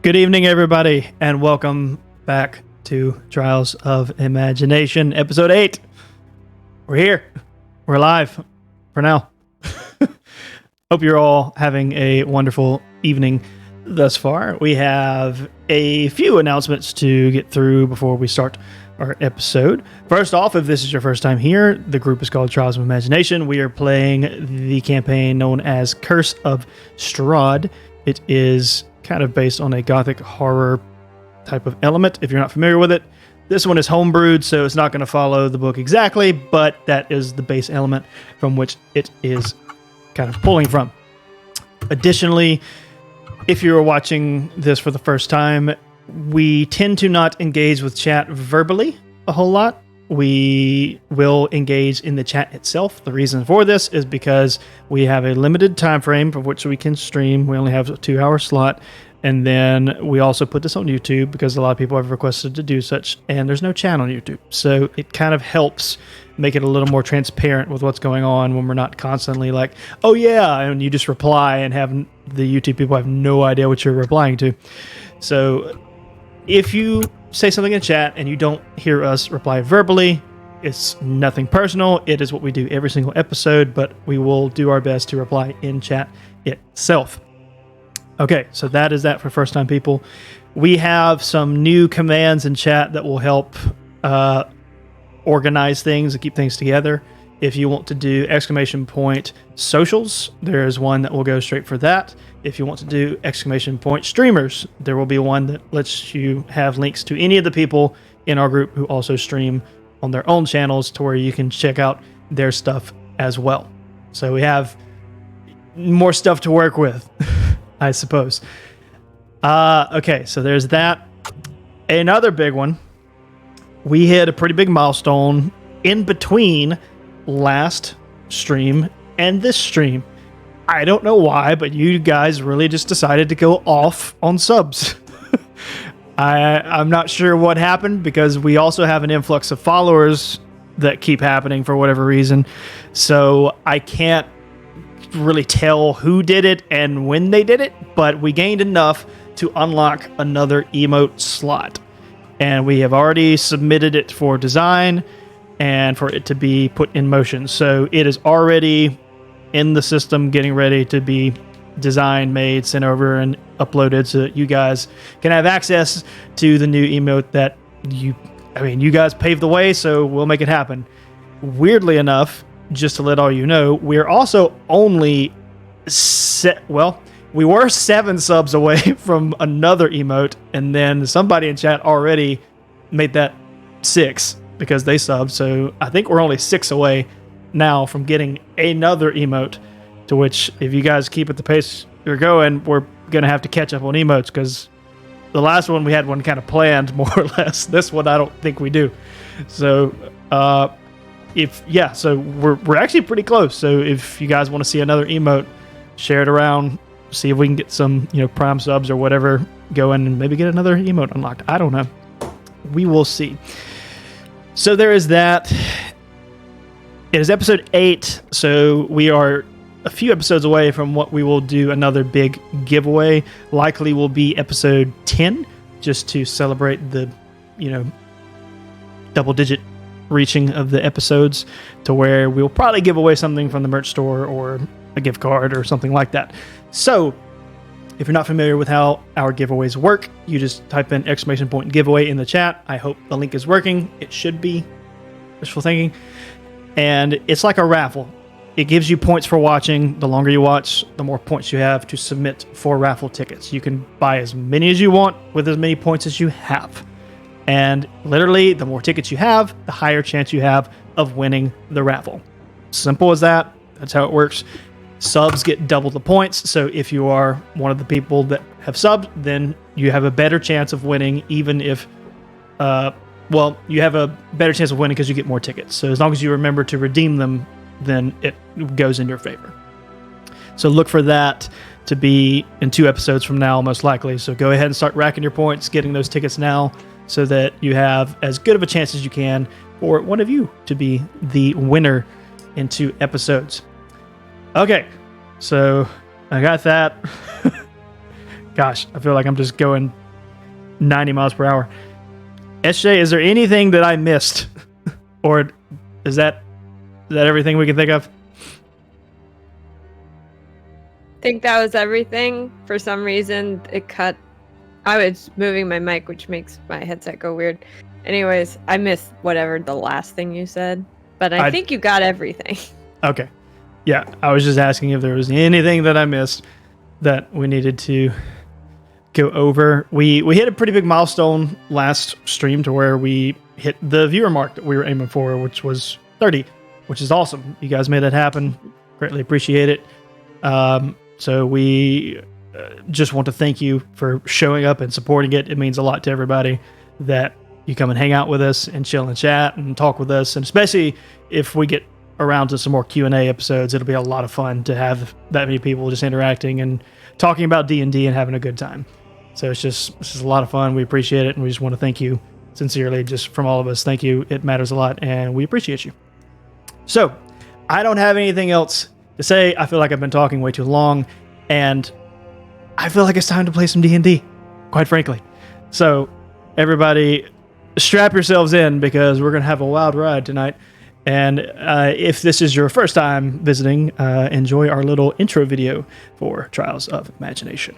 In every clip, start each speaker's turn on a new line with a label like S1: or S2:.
S1: Good evening, everybody, and welcome back to Trials of Imagination, Episode 8. We're here. We're live for now. Hope you're all having a wonderful evening thus far. We have a few announcements to get through before we start our episode. First off, if this is your first time here, the group is called Trials of Imagination. We are playing the campaign known as Curse of Strahd. It is kind of based on a gothic horror type of element. If you're not familiar with it, this one is homebrewed, so it's not going to follow the book exactly, but that is the base element from which it is kind of pulling from. Additionally, if you're watching this for the first time, we tend to not engage with chat verbally a whole lot. We will engage in the chat itself. The reason for this is because we have a limited time frame for which we can stream. We only have a 2-hour slot. And then we also put this on YouTube because a lot of people have requested to do such, and there's no chat on YouTube. So it kind of helps make it a little more transparent with what's going on when we're not constantly like, oh yeah, and you just reply and have the YouTube people have no idea what you're replying to. So if you say something in chat and you don't hear us reply verbally, it's nothing personal. It is what we do every single episode, but we will do our best to reply in chat itself. Okay, so that is that for first-time people. We have some new commands in chat that will help organize things and keep things together. If you want to do ! socials, there's one that will go straight for that. If you want to do ! streamers, there will be one that lets you have links to any of the people in our group who also stream on their own channels to where you can check out their stuff as well. So we have more stuff to work with, I suppose. Okay, so there's that. Another big one. We hit a pretty big milestone in between last stream and this stream. I don't know why, but you guys really just decided to go off on subs. I'm not sure what happened because we also have an influx of followers that keep happening for whatever reason. So I can't really tell who did it and when they did it, but we gained enough to unlock another emote slot. And we have already submitted it for design and for it to be put in motion. So it is already in the system, getting ready to be designed, made, sent over, and uploaded so that you guys can have access to the new emote that you guys paved the way, so we'll make it happen. Weirdly enough, just to let all you know, we're also only we were 7 subs away from another emote, and then somebody in chat already made that 6 because they subbed, so I think we're only 6 away now from getting another emote, to which if you guys keep at the pace you're going, we're going to have to catch up on emotes because the last one we had one kind of planned more or less. This one I don't think we do. So so we're actually pretty close. So if you guys want to see another emote, share it around, see if we can get some, prime subs or whatever going and maybe get another emote unlocked. I don't know. We will see. So there is that. It is episode 8, so we are a few episodes away from what we will do another big giveaway. Likely will be episode 10, just to celebrate the, double-digit reaching of the episodes, to where we'll probably give away something from the merch store or a gift card or something like that. So if you're not familiar with how our giveaways work, you just type in ! giveaway in the chat. I hope the link is working. It should be. Wishful thinking. And it's like a raffle. It gives you points for watching. The longer you watch, the more points you have to submit for raffle tickets. You can buy as many as you want with as many points as you have. And literally, the more tickets you have, the higher chance you have of winning the raffle. Simple as that. That's how it works. Subs get double the points. So if you are one of the people that have subbed, then you have a better chance of winning, even if you have a better chance of winning because you get more tickets. So as long as you remember to redeem them, then it goes in your favor. So look for that to be in 2 episodes from now, most likely. So go ahead and start racking your points, getting those tickets now, so that you have as good of a chance as you can for one of you to be the winner in 2 episodes. Okay, so I got that. Gosh, I feel like I'm just going 90 miles per hour. SJ, is there anything that I missed? Or is that everything we can think of?
S2: I think that was everything. For some reason, it cut. I was moving my mic, which makes my headset go weird. Anyways, I missed whatever the last thing you said, but I think you got everything.
S1: Okay. Yeah, I was just asking if there was anything that I missed that we needed to go over. We hit a pretty big milestone last stream to where we hit the viewer mark that we were aiming for, which was 30, which is awesome. You guys made that happen. Greatly appreciate it. So we just want to thank you for showing up and supporting it. It means a lot to everybody that you come and hang out with us and chill and chat and talk with us. And especially if we get around to some more Q&A episodes, it'll be a lot of fun to have that many people just interacting and talking about D&D and having a good time. So it's just a lot of fun. We appreciate it. And we just want to thank you sincerely, just from all of us. Thank you. It matters a lot and we appreciate you. So I don't have anything else to say. I feel like I've been talking way too long, and I feel like it's time to play some D&D, quite frankly. So everybody strap yourselves in, because we're going to have a wild ride tonight. And if this is your first time visiting, enjoy our little intro video for Trials of Imagination.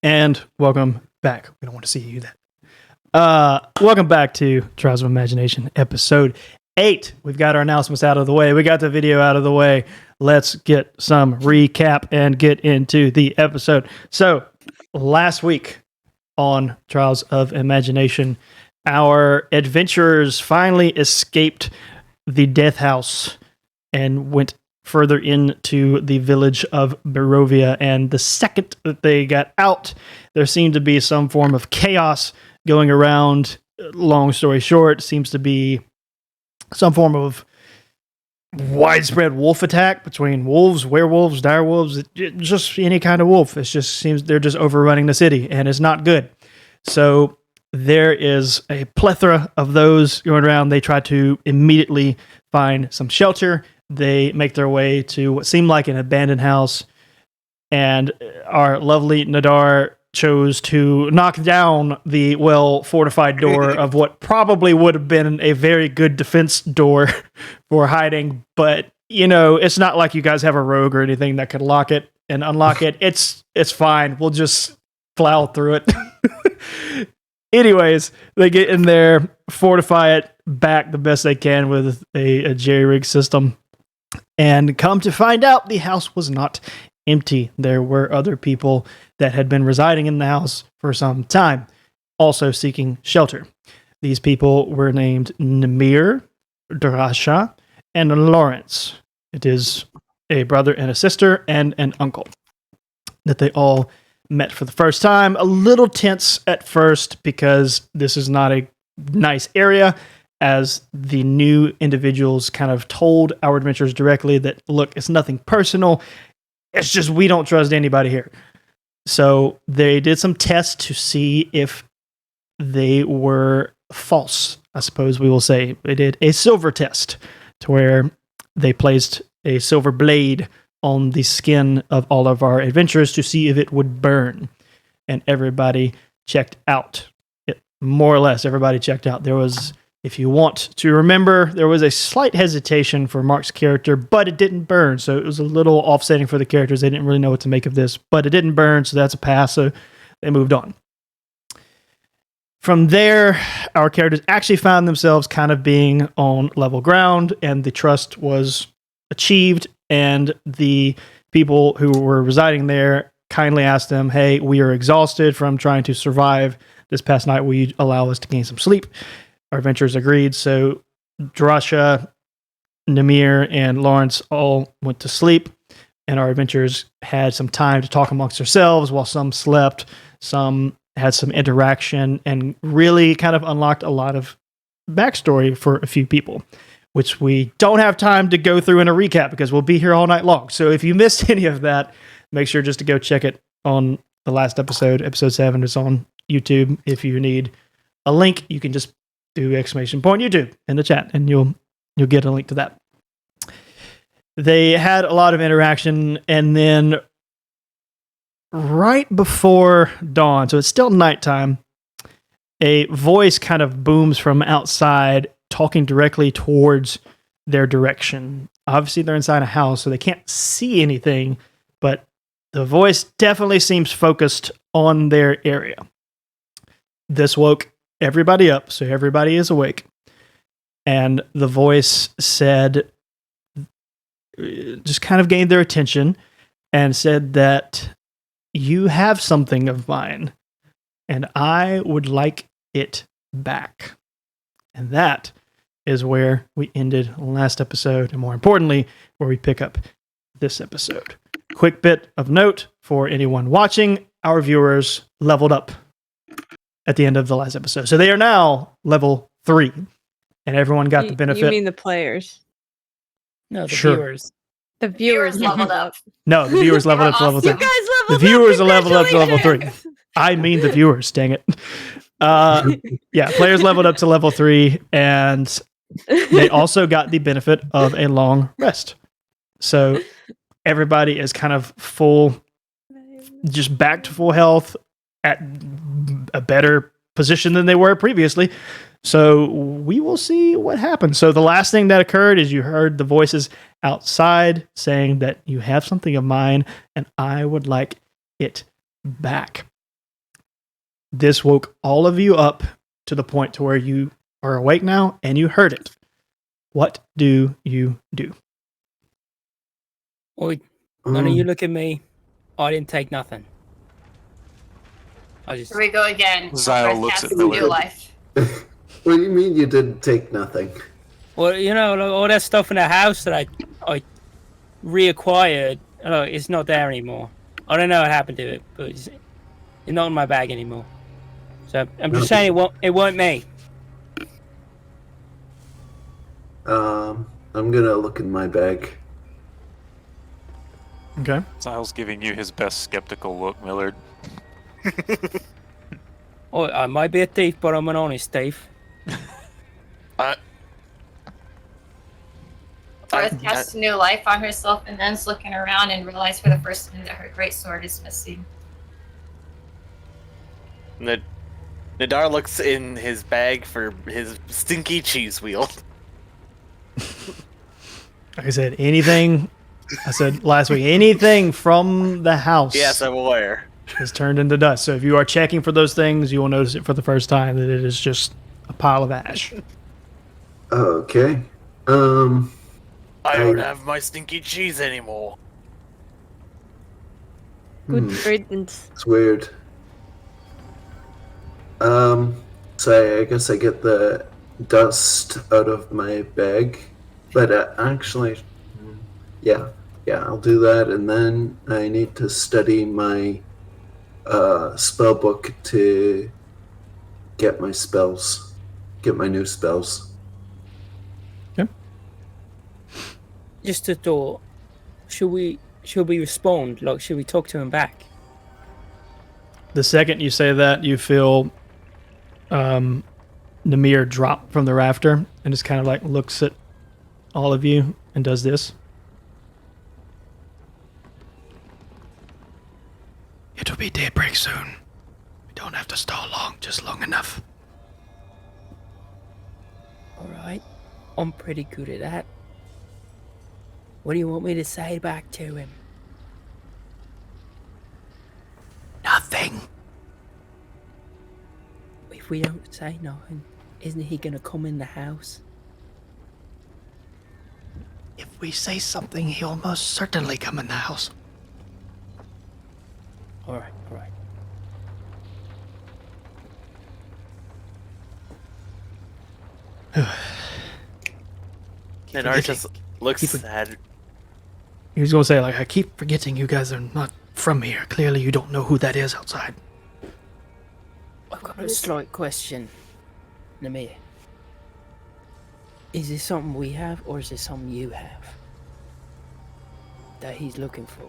S1: And welcome back. We don't want to see you then. Welcome back to Trials of Imagination, episode 8. We've got our announcements out of the way. We got the video out of the way. Let's get some recap and get into the episode. So, last week on Trials of Imagination, our adventurers finally escaped the Death House and went further into the village of Barovia, and the second that they got out, there seemed to be some form of chaos going around. Long story short, seems to be some form of widespread wolf attack between wolves, werewolves, direwolves, just any kind of wolf. It just seems they're just overrunning the city, and it's not good. So there is a plethora of those going around. They try to immediately find some shelter. They make their way to what seemed like an abandoned house, and our lovely Nadar chose to knock down the well-fortified door of what probably would have been a very good defense door for hiding, but, you know, it's not like you guys have a rogue or anything that could lock it and unlock it. It's fine. We'll just plow through it. Anyways, they get in there, fortify it back the best they can with a jerry-rig system. And come to find out, the house was not empty. There were other people that had been residing in the house for some time, also seeking shelter. These people were named Namir, Drasha, and Lawrence. It is a brother and a sister and an uncle that they all met for the first time. A little tense at first because this is not a nice area, as the new individuals kind of told our adventurers directly that, look, it's nothing personal. It's just we don't trust anybody here. So they did some tests to see if they were false, I suppose we will say. They did a silver test to where they placed a silver blade on the skin of all of our adventurers to see if it would burn. And everybody checked out. More or less, everybody checked out. There was If you want to remember, there was a slight hesitation for Mark's character, but it didn't burn, so it was a little offsetting for the characters. They didn't really know what to make of this, but it didn't burn, so that's a pass, so they moved on. From there, our characters actually found themselves kind of being on level ground, and the trust was achieved, and the people who were residing there kindly asked them, hey, we are exhausted from trying to survive this past night. Will you allow us to gain some sleep? Our adventurers agreed, so Drasha, Namir, and Lawrence all went to sleep, and our adventurers had some time to talk amongst themselves while some slept, some had some interaction, and really kind of unlocked a lot of backstory for a few people, which we don't have time to go through in a recap because we'll be here all night long. So if you missed any of that, make sure just to go check it on the last episode, episode 7. It's on YouTube. If you need a link, you can just do ! YouTube in the chat, and you'll get a link to that. They had a lot of interaction, and then right before dawn, so it's still nighttime, a voice kind of booms from outside, talking directly towards their direction. Obviously, they're inside a house, so they can't see anything, but the voice definitely seems focused on their area. This woke everybody up, so everybody is awake. And the voice said, just kind of gained their attention and said that you have something of mine, and I would like it back. And that is where we ended last episode, and more importantly, where we pick up this episode. Quick bit of note for anyone watching, our viewers leveled up at the end of the last episode. So they are now level 3, and everyone got the benefit.
S2: You mean the players?
S3: No, the
S1: Sure.
S3: viewers.
S2: The viewers
S4: leveled up.
S1: No, the viewers leveled up to level 3.
S2: You guys leveled
S1: The
S2: up.
S1: viewers are leveled up to level 3.
S2: Congratulations.
S1: I mean the viewers, dang it. Yeah, players leveled up to level 3, and they also got the benefit of a long rest. So everybody is kind of full, just back to full health at a better position than they were previously. So we will see what happens. So the last thing that occurred is you heard the voices outside saying that you have something of mine and I would like it back. This woke all of you up to the point to where you are awake now and you heard it. What do you do?
S3: Oi, none of you look at me. I didn't take nothing. I just...
S4: Here we go again.
S5: Zyle
S4: First
S5: looks
S4: cast
S5: at
S4: of
S5: Miller.
S4: New life.
S6: What do you mean you didn't take nothing?
S3: Well, you know, like, all that stuff in the house that I reacquired, it's not there anymore. I don't know what happened to it, but it's not in my bag anymore. So I'm just saying it won't me.
S6: I'm gonna look in my bag.
S1: Okay.
S5: Zyle's giving you his best skeptical look, Millard.
S3: Oh, I might be a thief, but I'm an honest thief.
S4: Earth casts new life on herself and then's looking around and realizes for the first time that her great sword is missing.
S7: Nadar looks in his bag for his stinky cheese wheel.
S1: Like I said, anything, I said last week, anything from the house
S7: Yes, I'm aware.
S1: is turned into dust. So if you are checking for those things, you will notice it for the first time that it is just a pile of ash.
S6: Okay.
S7: I don't have my stinky cheese anymore.
S2: Good riddance.
S6: It's weird. So I guess I get the dust out of my bag, but actually, yeah, I'll do that, and then I need to study my spell book to get my spells, get my new spells.
S1: Okay.
S3: Just a thought. Should we respond? Like, should we talk to him back?
S1: The second you say that, you feel Namir drop from the rafter and just kind of like looks at all of you and does this. It'll be daybreak soon. We don't have to stall long, just long enough.
S3: Alright, I'm pretty good at that. What do you want me to say back to him?
S1: Nothing.
S3: If we don't say nothing, isn't he gonna come in the house?
S1: If we say something, he'll most certainly come in the house.
S3: Alright, alright.
S7: Nadar just looks
S1: keep it-
S7: sad.
S1: He was gonna say, like, I keep forgetting you guys are not from here. Clearly you don't know who that is outside.
S3: I've got a slight question, Namir. Is this something we have, or is this something you have? That he's looking for?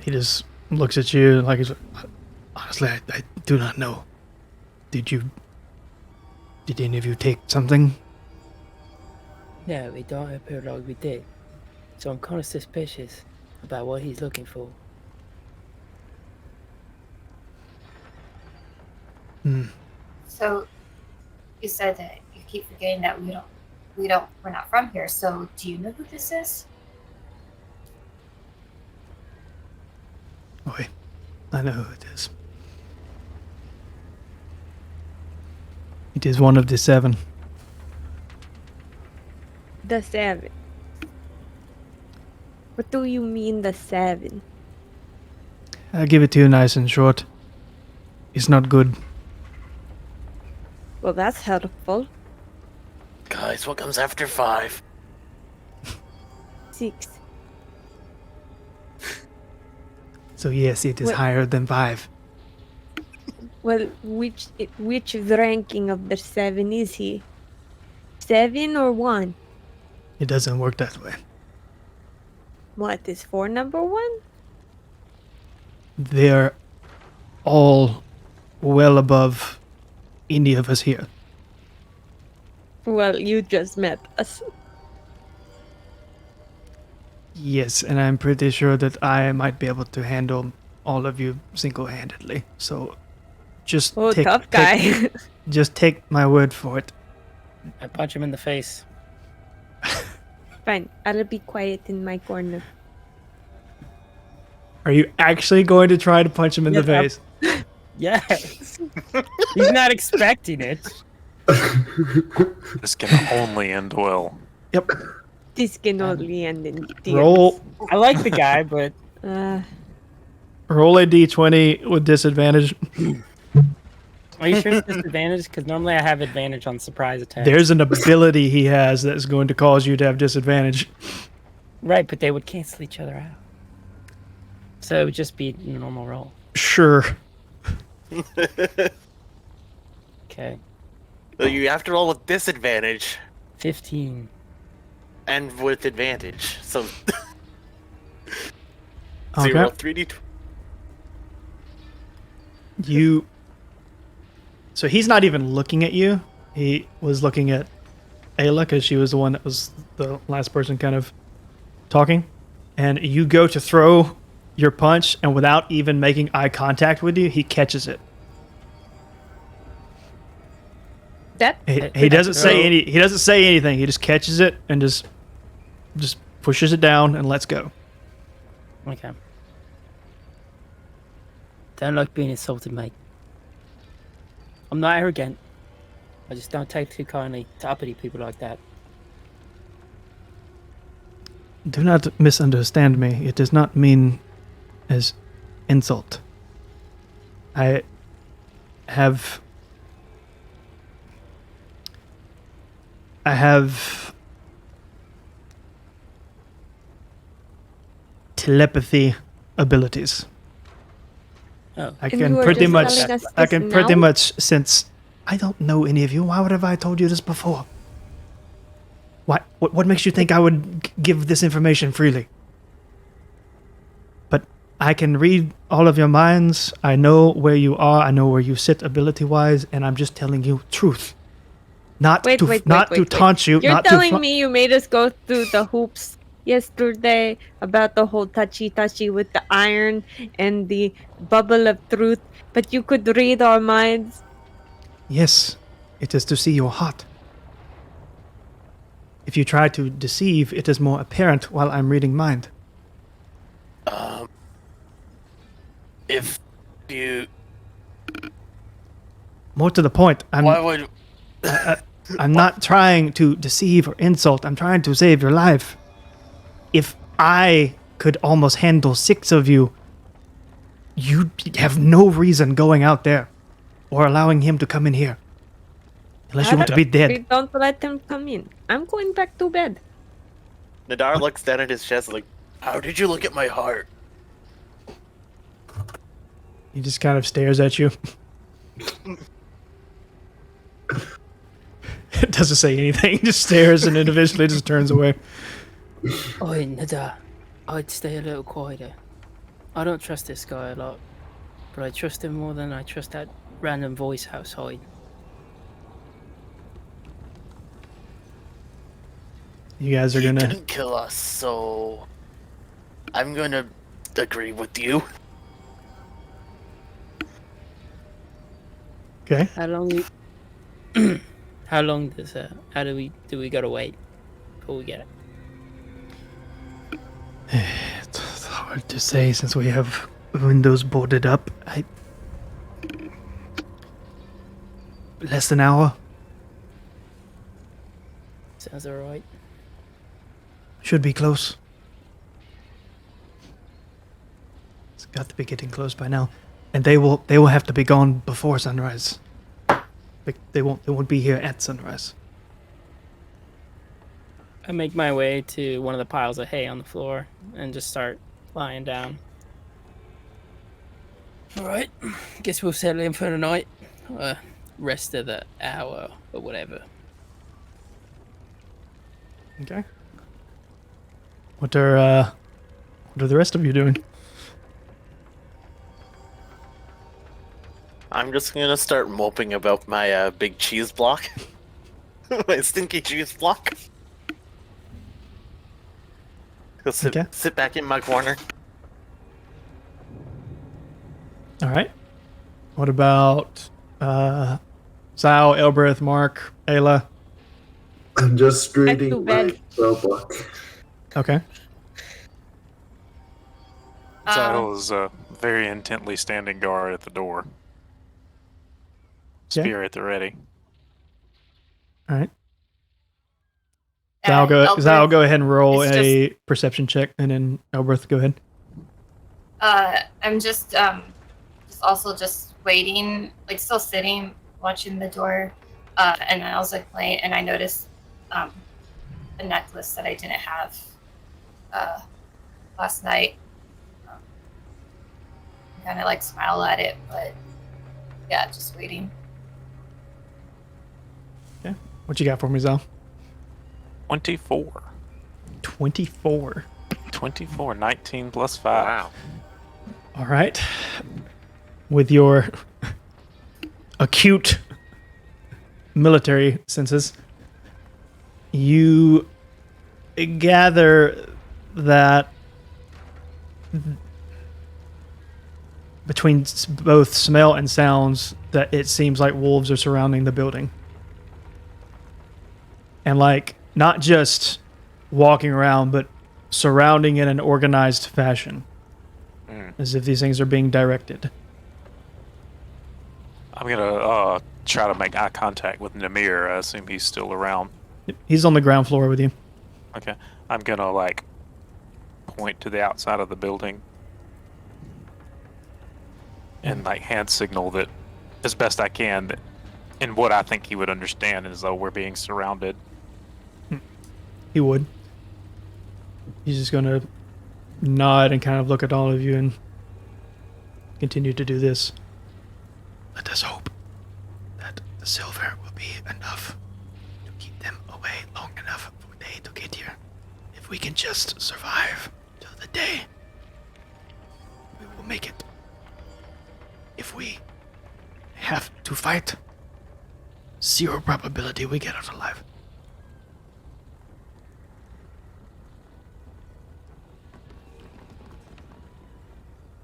S1: He just looks at you like he's honestly, I do not know. Did any of you take something?
S3: No, it don't appear like we did. So I'm kind of suspicious about what he's looking for.
S4: So, you said that you keep forgetting that we're not from here. So, do you know who this is?
S1: Oi, I know who it is. It is one of the 7.
S2: The 7. What do you mean the 7?
S1: I'll give it to you nice and short. It's not good.
S2: Well, that's helpful.
S7: Guys, what comes after 5?
S2: 6.
S1: So yes, it is
S2: What-
S1: higher than 5.
S2: Well, which ranking of the 7 is he? 7 or 1?
S1: It doesn't work that way.
S2: What is 4 number 1?
S1: They're all well above any of us here.
S2: Well, you just met us.
S1: Yes, and I'm pretty sure that I might be able to handle all of you single-handedly. So just
S2: Oh,
S1: take,
S2: tough guy.
S1: just take my word for it.
S3: I punch him in the face.
S2: Fine, I'll be quiet in my corner.
S1: Are you actually going to try to punch him in the
S3: Yes, I'm-
S1: face?
S3: Yes! He's not expecting it.
S5: This can only end well.
S1: Yep.
S2: This can only end in tears.
S1: Roll
S3: I like the guy, but
S1: roll a d20 with disadvantage.
S3: are you sure it's disadvantage? Because normally I have advantage on surprise attacks.
S1: There's an ability he has that's going to cause you to have disadvantage.
S3: Right, but they would cancel each other out. So it would just be a normal roll.
S1: Sure.
S3: Okay.
S7: So you have to roll with disadvantage
S3: 15.
S7: and with advantage. So,
S1: Okay.
S7: you roll 3d.
S1: So he's not even looking at you. He was looking at Ayla because she was the one that was the last person kind of talking. And you go to throw your punch, and without even making eye contact with you, he catches it.
S2: that
S1: He doesn't say he doesn't say anything. He just catches it and just pushes it down and lets go.
S3: Okay. Don't like being insulted, mate. I'm not arrogant. I just don't take too kindly to uppity people like that.
S1: Do not misunderstand me. It does not mean as insult. I have telepathy abilities.
S3: Oh,
S1: I
S2: And
S1: can
S2: you are
S1: pretty
S2: just
S1: much
S2: telling us
S1: I
S2: this
S1: can pretty
S2: now?
S1: much since I don't know any of you. Why would have I told you this before? What makes you think I would give this information freely? But I can read all of your minds. I know where you are. I know where you sit ability-wise, and I'm just telling you truth. Not
S2: Wait,
S1: to
S2: wait,
S1: not
S2: wait,
S1: to
S2: wait, wait.
S1: taunt you.
S2: You're
S1: not
S2: telling
S1: to
S2: me you made us go through the hoops yesterday about the whole touchy with the iron and the bubble of truth, but you could read our minds.
S1: Yes, It is to see your heart. If you try to deceive, it is more apparent while I'm reading mind.
S7: If you,
S1: More to the point,
S7: why would?
S1: I'm not trying to deceive or insult. I'm trying to save your life. If I could almost handle 6 of you, you have no reason going out there or allowing him to come in here. Unless you want to be
S2: We
S1: dead.
S2: don't let him come in. I'm going back to bed.
S7: Nadar looks down at his chest like, how did you look at my heart?
S1: He just kind of stares at you. It doesn't say anything. Just stares and then eventually just turns away.
S3: Oi, Nada. I'd stay a little quieter. I don't trust this guy a lot, but I trust him more than I trust that random voice outside.
S1: You guys are
S7: He
S1: gonna...
S7: didn't kill us, so I'm gonna agree with you.
S1: Okay.
S3: How long? How long does how do we gotta wait before we get it?
S1: It's hard to say since we have windows boarded up. Less than an hour.
S3: Sounds alright.
S1: Should be close. It's got to be getting close by now. And they will have to be gone before sunrise. They won't be here at sunrise.
S3: I make my way to one of the piles of hay on the floor and just start lying down. Alright, guess we'll settle in for the night. Rest of the hour or whatever.
S1: Okay. What are the rest of you doing?
S7: I'm just gonna start moping about my big cheese block. My stinky cheese block. Go sit back in my corner.
S1: All right. What about Sal, Elbreth, Mark, Ayla?
S6: I'm just reading
S2: to
S6: my
S2: bed.
S6: spell book.
S1: Okay.
S5: Zadal is very intently standing guard at the door.
S1: Okay.
S5: Spear at the ready.
S1: All right. Sal, go ahead and roll
S4: it's
S1: a perception check, and then Elbreth, go ahead.
S4: I'm just also just waiting, like still sitting, watching the door, and I was like playing, and I noticed a necklace that I didn't have last night. Kind of like smile at it, but yeah, just waiting.
S1: Okay. What you got for me, Zal?
S5: 24.
S1: 24.
S5: 24, 19 plus 5.
S7: Wow.
S1: All right. With your acute military senses, you gather that between both smell and sounds that it seems like wolves are surrounding the building. And like not just walking around, but surrounding in an organized fashion. As if these things are being directed.
S5: I'm gonna try to make eye contact with Namir. I assume he's still around.
S1: He's on the ground floor with you.
S5: Okay. I'm gonna like point to the outside of the building and like hand signal that as best I can that in what I think he would understand as though we're being surrounded.
S1: He would. He's just gonna nod and kind of look at all of you and continue to do this. Let us hope that the silver will be enough to keep them away long enough for they to get here. If we can just survive till the day, we will make it. If we have to fight, 0 probability we get out alive.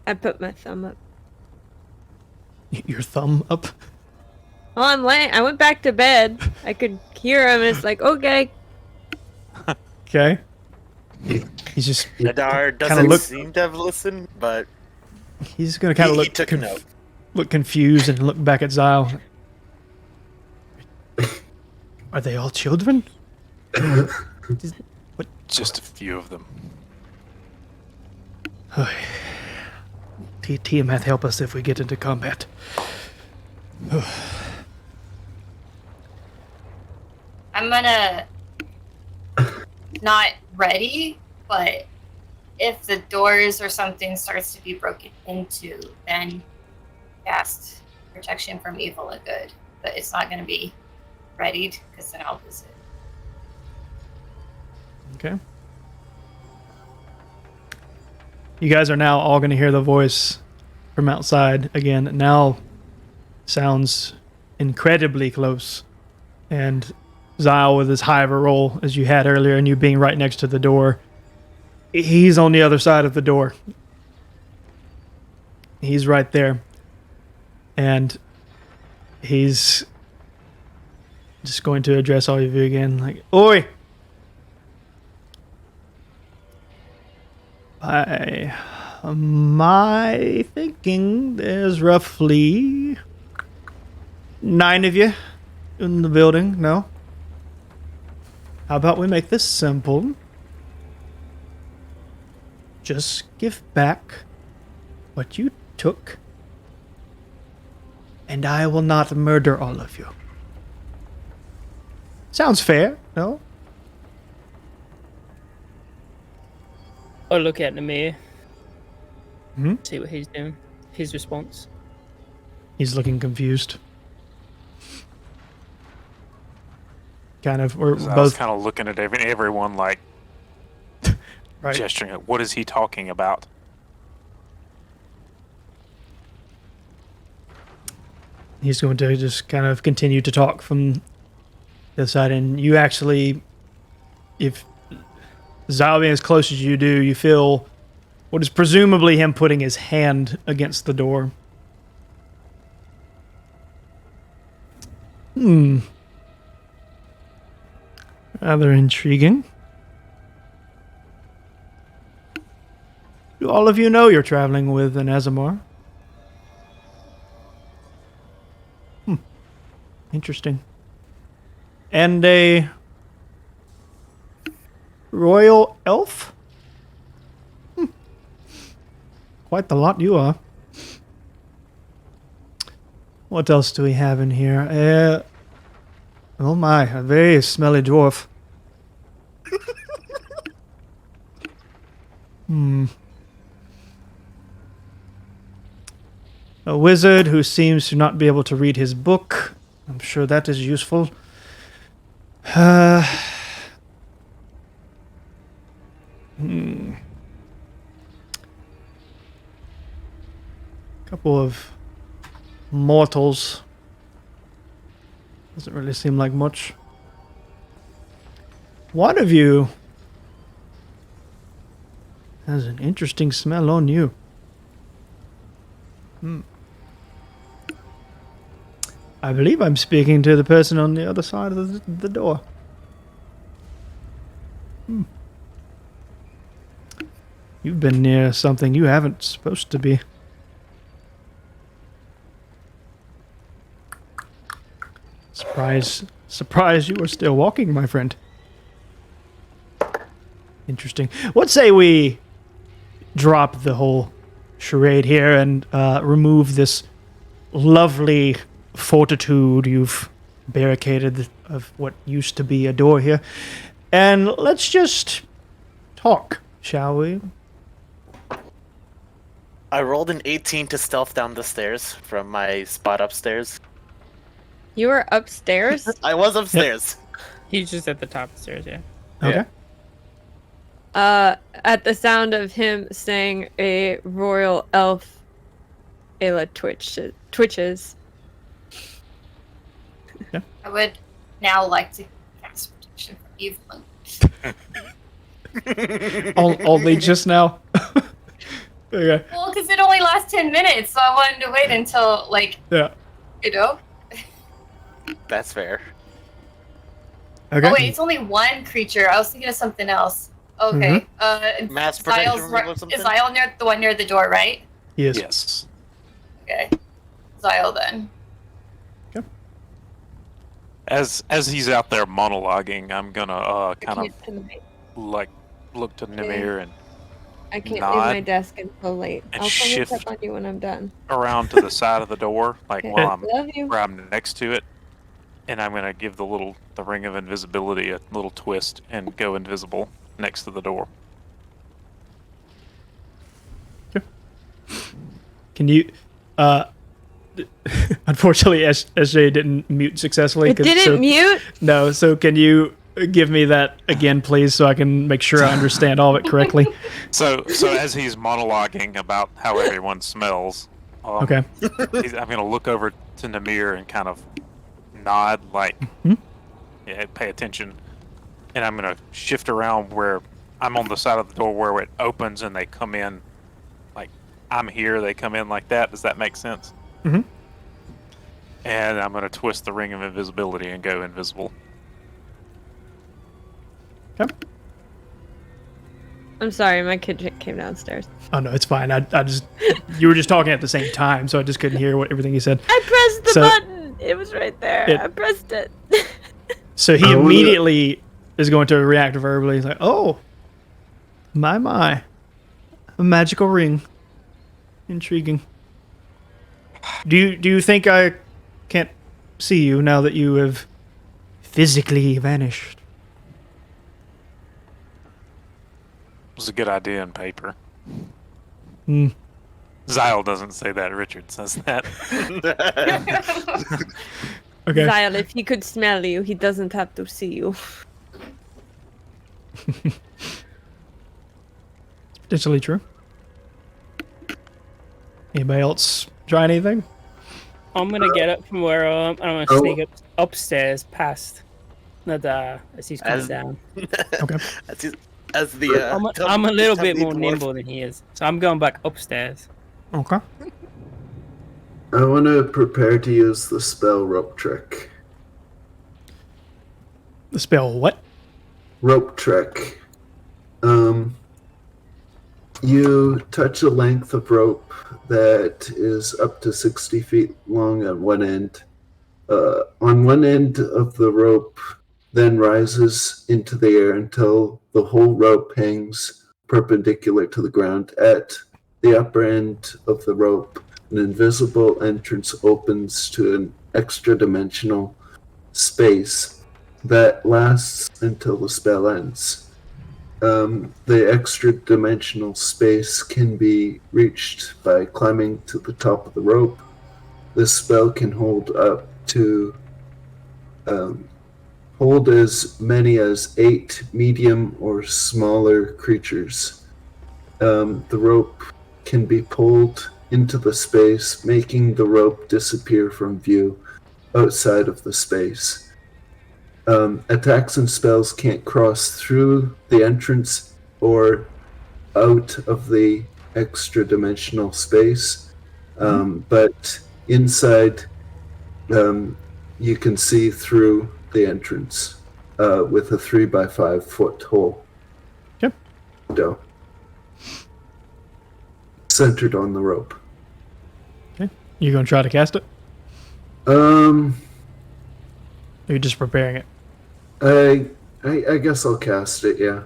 S2: I put my thumb up.
S1: Your thumb up?
S2: Well, I went back to bed. I could hear him. It's like, okay.
S1: Okay. He's just
S7: Nadar
S1: Kinda
S7: doesn't
S1: look-
S7: seem to have listened, but
S1: he's gonna kind of
S7: he
S1: look
S7: took a note.
S1: look confused and look back at Zyle. Are they all children?
S5: Just a few of them.
S1: Tiamat, help us if we get into combat.
S4: I'm gonna not ready, but if the doors or something starts to be broken into, then cast protection from evil and good. But it's not gonna be readied because then I'll lose it.
S1: Okay. You guys are now all going to hear the voice from outside again. It now sounds incredibly close. And Zyle, with as high of a roll as you had earlier, and you being right next to the door, he's on the other side of the door. He's right there. And he's just going to address all of you again, like, Oi! By my thinking, there's roughly 9 of you in the building, no? How about we make this simple? Just give back what you took, and I will not murder all of you. Sounds fair, no?
S3: I'll look at Namir.
S1: Hmm?
S3: See what he's doing. His response.
S1: He's looking confused. Kind of, or
S5: I was
S1: both.
S5: kind of looking at everyone like
S1: Right.
S5: gesturing at what is he talking about?
S1: He's going to just kind of continue to talk from the side, and you actually, if Zyle being as close as you do, you feel what is presumably him putting his hand against the door. Rather intriguing. Do all of you know you're traveling with an Azamar? Interesting. And a royal elf? Quite the lot you are. What else do we have in here? Oh my, a very smelly dwarf. A wizard who seems to not be able to read his book. I'm sure that is useful. Couple of mortals. Doesn't really seem like much. One of you has an interesting smell on you. I believe I'm speaking to the person on the other side of the door. You've been near something you haven't supposed to be. Surprise you are still walking, my friend. Interesting. What say we drop the whole charade here and remove this lovely fortitude you've barricaded of what used to be a door here, and let's just talk, shall we?
S7: I rolled an 18 to stealth down the stairs from my spot upstairs.
S2: You were upstairs?
S7: I was upstairs.
S3: He's just at the top of the stairs, yeah.
S1: Okay.
S2: At the sound of him saying a royal elf, Ayla twitches.
S4: I would now like to cast protection from evil.
S1: Only just now. Okay.
S4: Well, because it only lasts 10 minutes, so I wanted to wait until, like,
S1: Yeah.
S4: you know?
S7: That's fair.
S1: Okay.
S4: Oh wait, it's only one creature. I was thinking of something else. Okay.
S7: Mass protection removal or something?
S4: Is Zyle near the one near the door, right?
S1: Yes.
S5: Yes.
S4: Okay. Zyle then.
S5: As he's out there monologuing, I'm gonna
S2: I
S5: kind of
S2: can't tonight.
S5: like look to Namir and
S2: I can't
S5: nod
S2: leave my desk until late.
S5: and
S2: I'll come
S5: shift
S2: and check on you when I'm done.
S5: around to the side of the door, like
S2: Okay.
S5: while I'm
S2: Love you.
S5: where I'm next to it, and I'm gonna give the ring of invisibility a little twist and go invisible next to the door.
S1: Can you? Unfortunately, SJ didn't mute successfully.
S2: It didn't mute?
S1: No. So can you give me that again, please, so I can make sure I understand all of it correctly?
S5: So as he's monologuing about how everyone smells,
S1: Okay.
S5: I'm gonna look over to Namir and kind of nod, like, yeah, pay attention, and I'm gonna shift around where I'm on the side of the door where it opens and they come in, like I'm here, they come in like that. Does that make sense?
S1: Mm-hmm.
S5: And I'm gonna twist the ring of invisibility and go invisible.
S1: Okay.
S2: I'm sorry, my kid came downstairs.
S1: Oh no, it's fine. I just you were just talking at the same time, so I just couldn't hear everything you said.
S2: I pressed the
S1: So-
S2: button. It was right there. I pressed it.
S1: So he immediately is going to react verbally. He's like, "Oh, my, a magical ring. Intriguing. Do you think I can't see you now that you have physically vanished?"
S5: It was a good idea in paper.
S1: Hmm.
S5: Zyle doesn't say that. Richard says that.
S1: Okay.
S2: Zyle, if he could smell you, he doesn't have to see you.
S1: Potentially true. Anybody else try anything?
S3: I'm gonna get up from where I am, and I'm gonna sneak upstairs past Nadar as he's coming down.
S1: Okay.
S3: I'm a little bit more nimble than he is, so I'm going back upstairs.
S1: Okay.
S6: I want to prepare to use the spell rope trick.
S1: The spell what?
S6: Rope trick. You touch a length of rope that is up to 60 feet long on one end. On one end of the rope then rises into the air until the whole rope hangs perpendicular to the ground. At the upper end of the rope, an invisible entrance opens to an extra-dimensional space that lasts until the spell ends. The extra-dimensional space can be reached by climbing to the top of the rope. This spell can hold up to hold as many as 8 medium or smaller creatures. The rope can be pulled into the space, making the rope disappear from view outside of the space. Attacks and spells can't cross through the entrance or out of the extra-dimensional space, but inside you can see through the entrance with a 3x5 foot hole.
S1: Yep.
S6: Window centered on the rope.
S1: Okay. You gonna try to cast it?
S6: Um,
S1: Or you're just preparing it?
S6: I guess I'll cast it, yeah.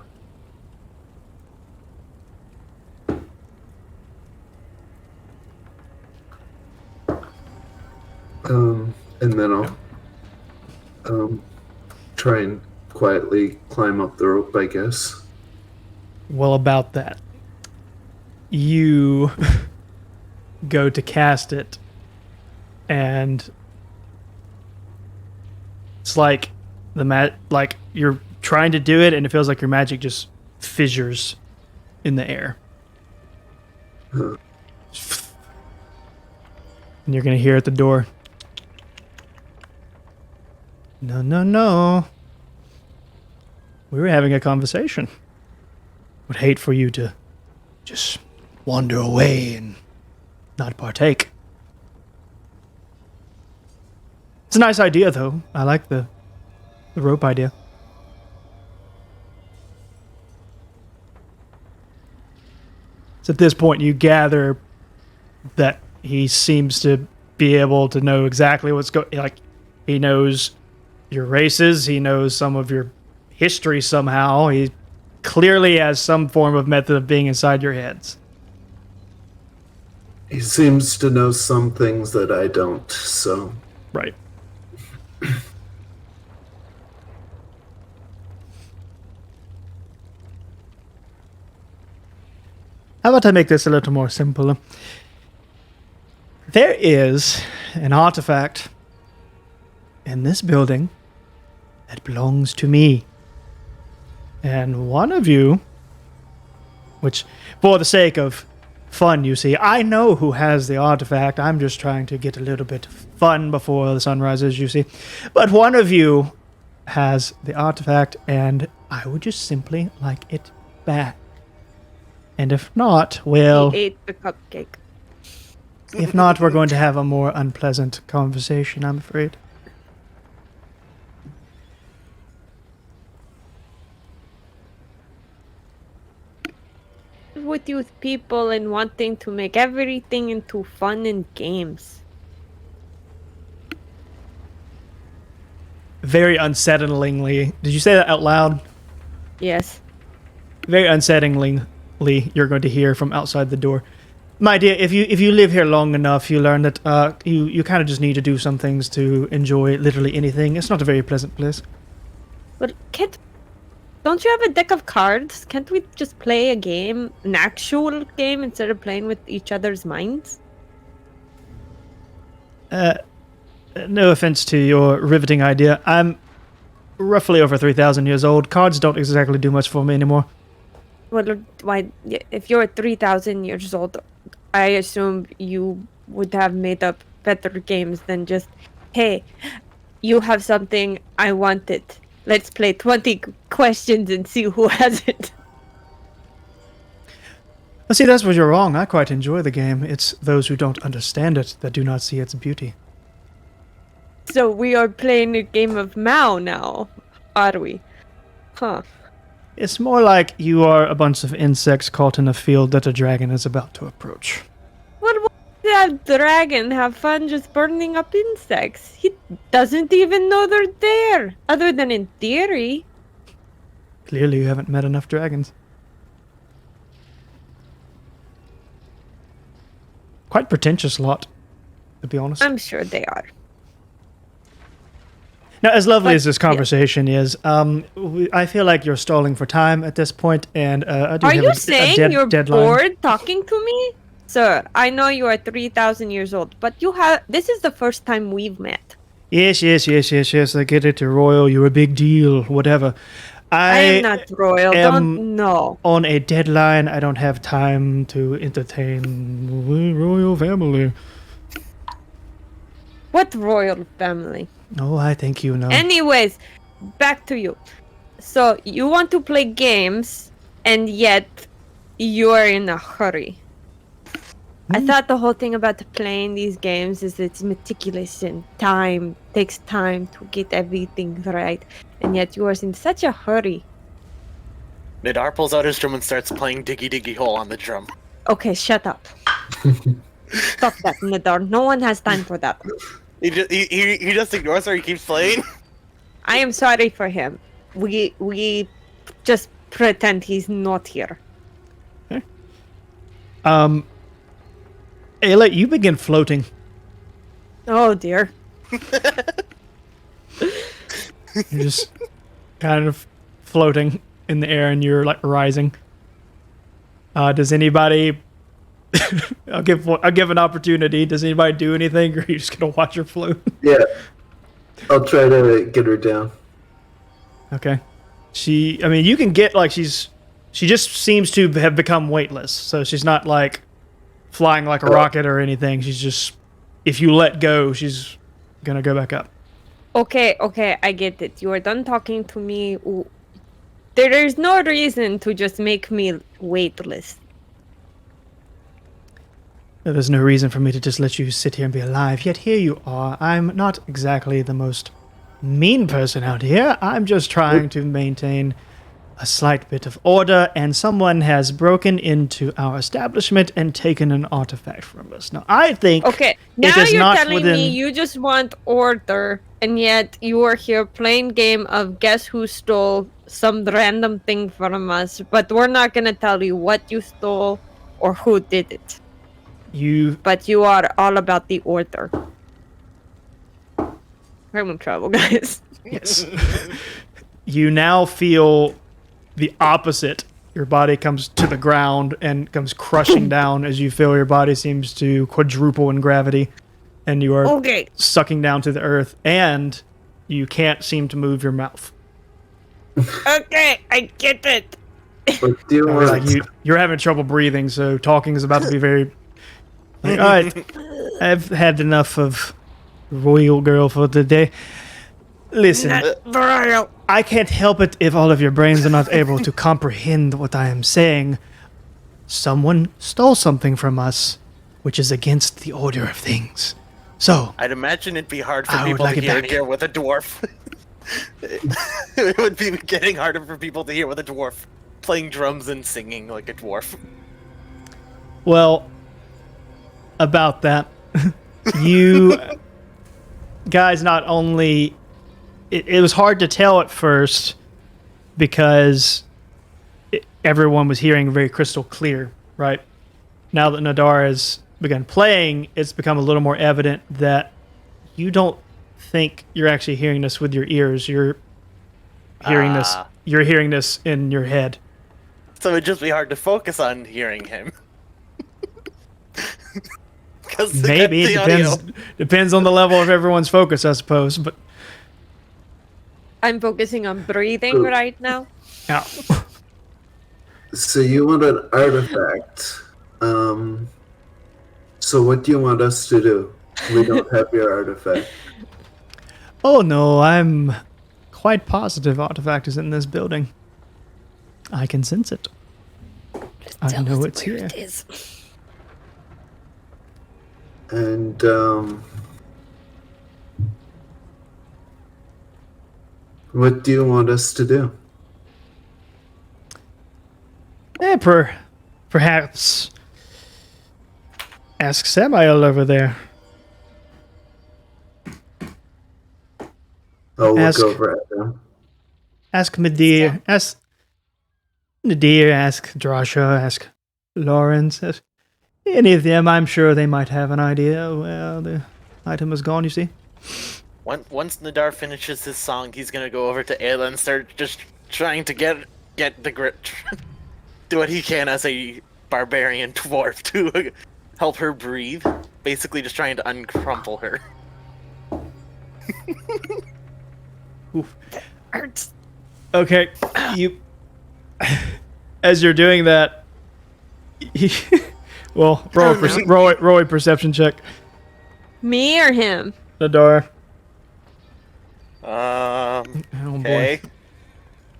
S6: And then I'll try and quietly climb up the rope, I guess.
S1: Well, about that. You go to cast it, and it's like like you're trying to do it, and it feels like your magic just fissures in the air.
S6: Huh.
S1: And you're gonna hear at the door. No, no, no. We were having a conversation. Would hate for you to just wander away and not partake. a nice idea, though. I like the rope idea. So at this point, you gather that he seems to be able to know exactly what's going. Like, he knows your races. He knows some of your history somehow. He clearly has some form of method of being inside your heads.
S6: He seems to know some things that I don't, so...
S1: Right. How about I make this a little more simple? There is an artifact in this building that belongs to me. And one of you, which, for the sake of fun, you see, I know who has the artifact. I'm just trying to get a little bit of fun before the sun rises, you see. But one of you has the artifact, and I would just simply like it back. And if not, well...
S2: He ate the cupcake.
S1: If not, we're going to have a more unpleasant conversation, I'm afraid.
S2: With you people and wanting to make everything into fun and games.
S1: Very unsettlingly... Did you say that out loud?
S2: Yes.
S1: Very unsettlingly, you're going to hear from outside the door. My dear, if you live here long enough, you learn that you kind of just need to do some things to enjoy literally anything. It's not a very pleasant place.
S2: But don't you have a deck of cards? Can't we just play a game, an actual game, instead of playing with each other's minds?
S1: No offense to your riveting idea. I'm roughly over 3,000 years old. Cards don't exactly do much for me anymore.
S2: Well, why? If you're 3,000 years old, I assume you would have made up better games than just, hey, you have something, I want it. Let's play 20 questions and see who has it.
S1: Well, see, that's where you're wrong. I quite enjoy the game. It's those who don't understand it that do not see its beauty.
S2: So we are playing a game of Mao now, are we? Huh.
S1: It's more like you are a bunch of insects caught in a field that a dragon is about to approach.
S2: Well, why does that dragon have fun just burning up insects? He doesn't even know they're there, other than in theory.
S1: Clearly, you haven't met enough dragons. Quite pretentious lot, to be honest.
S2: I'm sure they are.
S1: Now, as lovely
S2: But-
S1: as this conversation is, I feel like you're stalling for time at this point, and I do
S2: Are
S1: have
S2: you
S1: a
S2: saying you're
S1: deadline.
S2: bored talking to me? Sir, I know you are 3,000 years old, but this is the first time we've met.
S1: Yes, I get it, you're royal, you're a big deal, whatever.
S2: I am not royal,
S1: am-
S2: don't know.
S1: On a deadline, I don't have time to entertain the royal family.
S2: What royal family?
S1: Oh, I think you know.
S2: Anyways, back to you. So, you want to play games, and yet you are in a hurry. I thought the whole thing about playing these games is it's meticulous and takes time to get everything right, and yet you are in such a hurry.
S7: Nadar pulls out his drum and starts playing Diggy Diggy Hole on the drum.
S2: Okay, shut up. Stop that, Nadar. No one has time for that.
S7: He just ignores her, he keeps playing.
S2: I am sorry for him. We just pretend he's not here.
S1: Ayla, you begin floating.
S2: Oh dear.
S1: You're just kind of floating in the air, and you're like rising. Does anybody? I'll give an opportunity. Does anybody do anything, or are you just gonna watch her float?
S6: Yeah. I'll try to get her down.
S1: Okay. You can get like she just seems to have become weightless, so she's not like flying like a rocket or anything. She's just, if you let go, she's gonna go back up.
S2: Okay, I get it. You are done talking to me. There is no reason to just make me weightless.
S1: There's no reason for me to just let you sit here and be alive, yet here you are. I'm not exactly the most mean person out here. I'm just trying to maintain a slight bit of order, and someone has broken into our establishment and taken an artifact from us. Now, I think
S2: Okay, now
S1: is
S2: you're
S1: not
S2: telling
S1: within-
S2: me you just want order, and yet you are here playing game of guess who stole some random thing from us, but we're not gonna tell you what you stole or who did it. But you are all about the order. I'm in trouble, guys.
S1: Yes. You now feel the opposite. Your body comes to the ground and comes crushing down as you feel your body seems to quadruple in gravity, and you are
S2: Okay.
S1: sucking down to the earth, and you can't seem to move your mouth.
S2: Okay, I get it.
S6: But do you want
S1: Like you're having trouble breathing, so talking is about to be very. Like, all right, I've had enough of Royal Girl for the day. Listen, I can't help it if all of your brains are not able to comprehend what I am saying. Someone stole something from us, which is against the order of things. So,
S7: I'd imagine it'd be hard for
S1: I would
S7: people
S1: like
S7: to
S1: it
S7: hear
S1: back.
S7: here with a dwarf. It would be getting harder for people to hear with a dwarf playing drums and singing like a dwarf.
S1: well, about that, you guys not only... It was hard to tell at first because everyone was hearing very crystal clear, right? Now that Nadar has begun playing, it's become a little more evident that you don't think you're actually hearing this with your ears. You're hearing this. You're hearing this in your head.
S7: So it'd just be hard to focus on hearing him. 'Cause
S1: Maybe it
S7: the audio.
S1: depends on the level of everyone's focus, I suppose. But
S2: I'm focusing on breathing right now.
S1: yeah.
S6: So you want an artifact. So what do you want us to do? We don't have your artifact.
S1: Oh no, I'm quite positive artifact is in this building. I can sense it. I
S2: Tell
S1: know
S2: us
S1: it's
S2: where
S1: here.
S2: it is.
S6: And what do you want us to do?
S1: Perhaps ask Samael over there.
S6: I'll look
S1: Ask-
S6: over at them.
S1: Ask Medir. Ask Nadir. Ask Drasha. Ask Lawrence. Ask any of them. I'm sure they might have an idea. Well, the item is gone, you see.
S7: Once Nadar finishes his song, he's gonna go over to Ayla and start just trying to get the grit, do what he can as a barbarian dwarf to help her breathe. Basically, just trying to uncrumple her.
S2: Hurts.
S1: Okay, you. As you're doing that, well, roll a perception check,
S2: Me or him?
S1: Nadar.
S7: Oh
S1: boy.
S7: okay.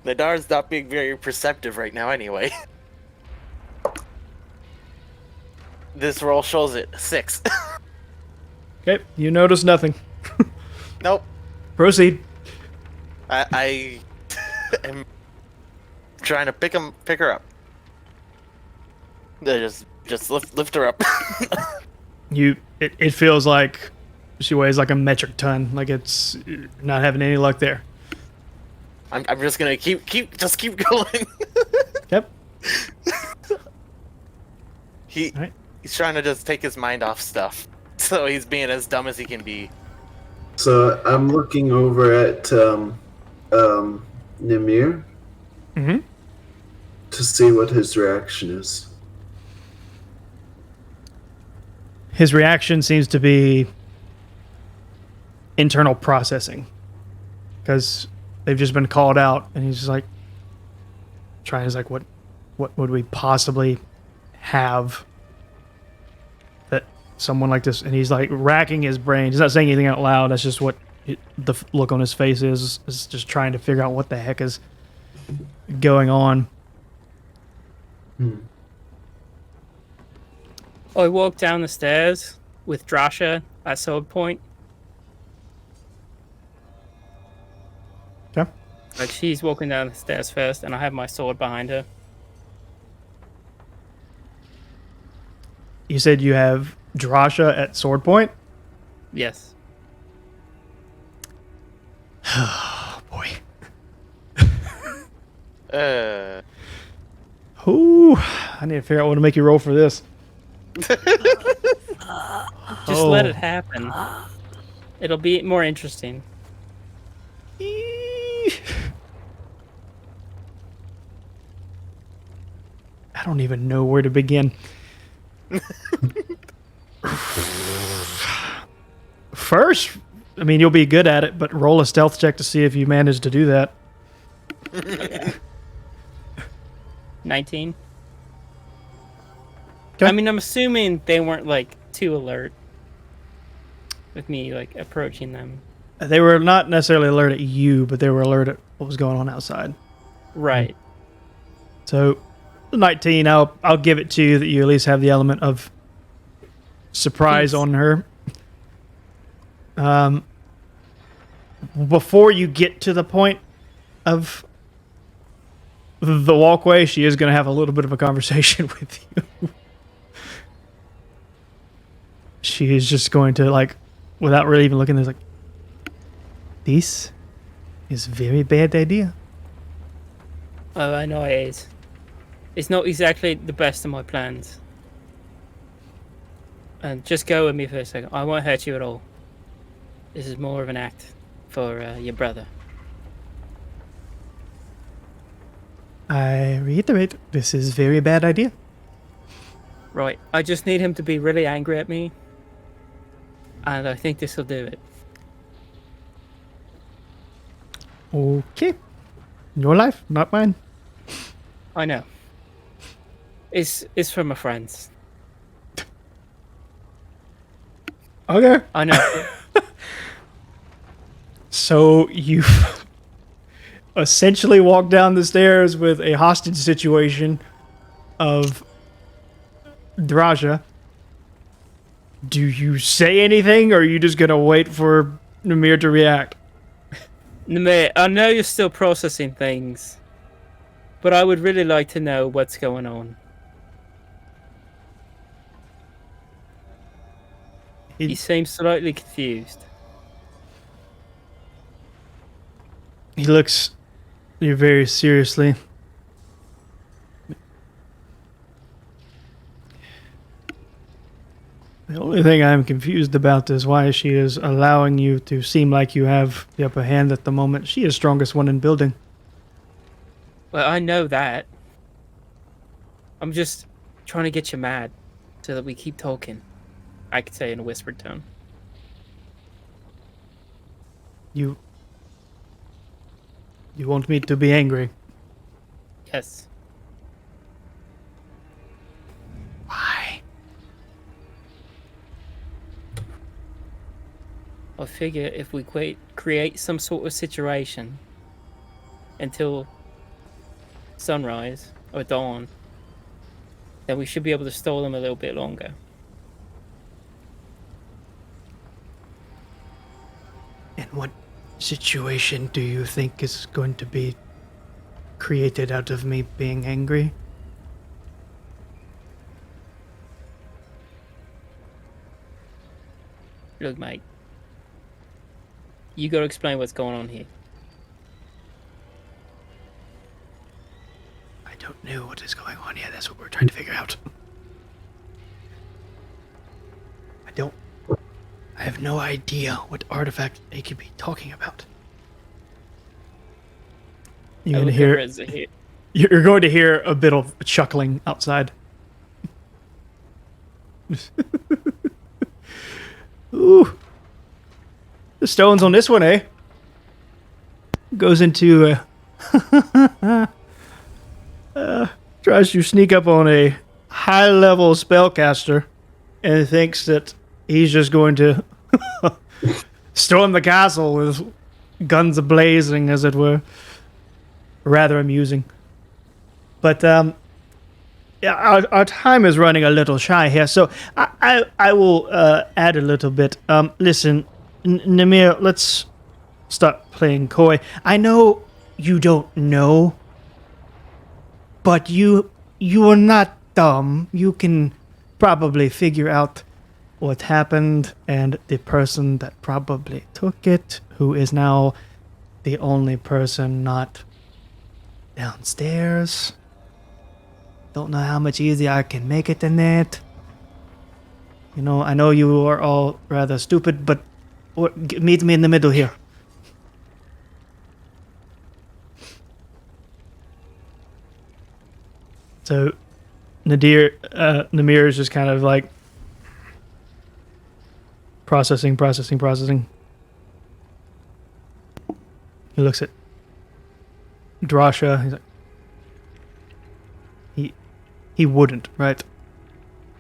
S7: Nadar's not being very perceptive right now, anyway. This roll shows it 6.
S1: Okay, you notice nothing.
S7: Nope.
S1: Proceed.
S7: I am trying to pick her up. Just lift her up.
S1: It feels like she weighs like a metric ton. Like it's not having any luck there.
S7: I'm just gonna keep going.
S1: Yep.
S7: He's trying to just take his mind off stuff. So he's being as dumb as he can be.
S6: So I'm looking over at Nimir
S1: Mm-hmm.
S6: to see what his reaction is.
S1: His reaction seems to be internal processing, because they've just been called out, and he's just like trying. He's like, what would we possibly have that someone like this? And he's like racking his brain. He's not saying anything out loud. That's just what the look on his face is just trying to figure out what the heck is going on.
S3: I walk down the stairs with Drasha at sword point.
S1: Okay.
S3: Like she's walking down the stairs first, and I have my sword behind her.
S1: You said you have Drasha at sword point?
S3: Yes.
S1: Oh, boy. Ooh, I need to figure out what to make you roll for this.
S3: Just let it happen. It'll be more interesting.
S1: I don't even know where to begin. First, I mean, you'll be good at it, but roll a stealth check to see if you manage to do that.
S3: 19.
S1: Okay.
S3: I mean, I'm assuming they weren't like too alert with me like approaching them.
S1: They were not necessarily alert at you, but they were alert at what was going on outside.
S3: Right.
S1: So, 19, I'll give it to you that you at least have the element of surprise
S3: Peace.
S1: on her. Before you get to the point of the walkway, she is going to have a little bit of a conversation with you. She is just going to, like, without really even looking, there's like, this is very bad idea.
S3: Oh, I know it is. It's not exactly the best of my plans. And just go with me for a second. I won't hurt you at all. This is more of an act for your brother.
S1: I reiterate, this is very bad idea.
S3: Right. I just need him to be really angry at me. And I think this will do it.
S1: Okay. Your life, not mine.
S3: I know. It's for my friends.
S1: Okay.
S3: I know.
S1: So you essentially walk down the stairs with a hostage situation of Draja. Do you say anything, or are you just gonna wait for Namir to react?
S3: Namir, I know you're still processing things, but I would really like to know what's going on. He seems slightly confused.
S1: He looks you very seriously. The only thing I'm confused about is why she is allowing you to seem like you have the upper hand at the moment. She is strongest one in building.
S3: Well, I know that. I'm just trying to get you mad so that we keep talking. I could say in a whispered tone.
S1: You want me to be angry?
S3: Yes.
S1: Why?
S3: I figure if we create some sort of situation until sunrise or dawn, then we should be able to stall them a little bit longer.
S1: And what situation do you think is going to be created out of me being angry?
S3: Look, mate. You gotta explain what's going on here.
S1: I don't know what is going on yet. That's what we're trying to figure out. I have no idea what artifact they could be talking about. You're going to hear a bit of chuckling outside. Ooh. The stones on this one, eh? Goes into tries to sneak up on a high-level spellcaster and thinks that he's just going to storm the castle with guns a-blazing, as it were. Rather amusing. But Yeah, our time is running a little shy here, so I will add a little bit. Listen, Namir, let's stop playing coy. I know you don't know, but you are not dumb. You can probably figure out what happened and the person that probably took it, who is now the only person not downstairs. Don't know how much easier I can make it than that. You know, I know you are all rather stupid, but meet me in the middle here. So, Namir is just kind of like processing. He looks at Drasha. He's like, he wouldn't, right?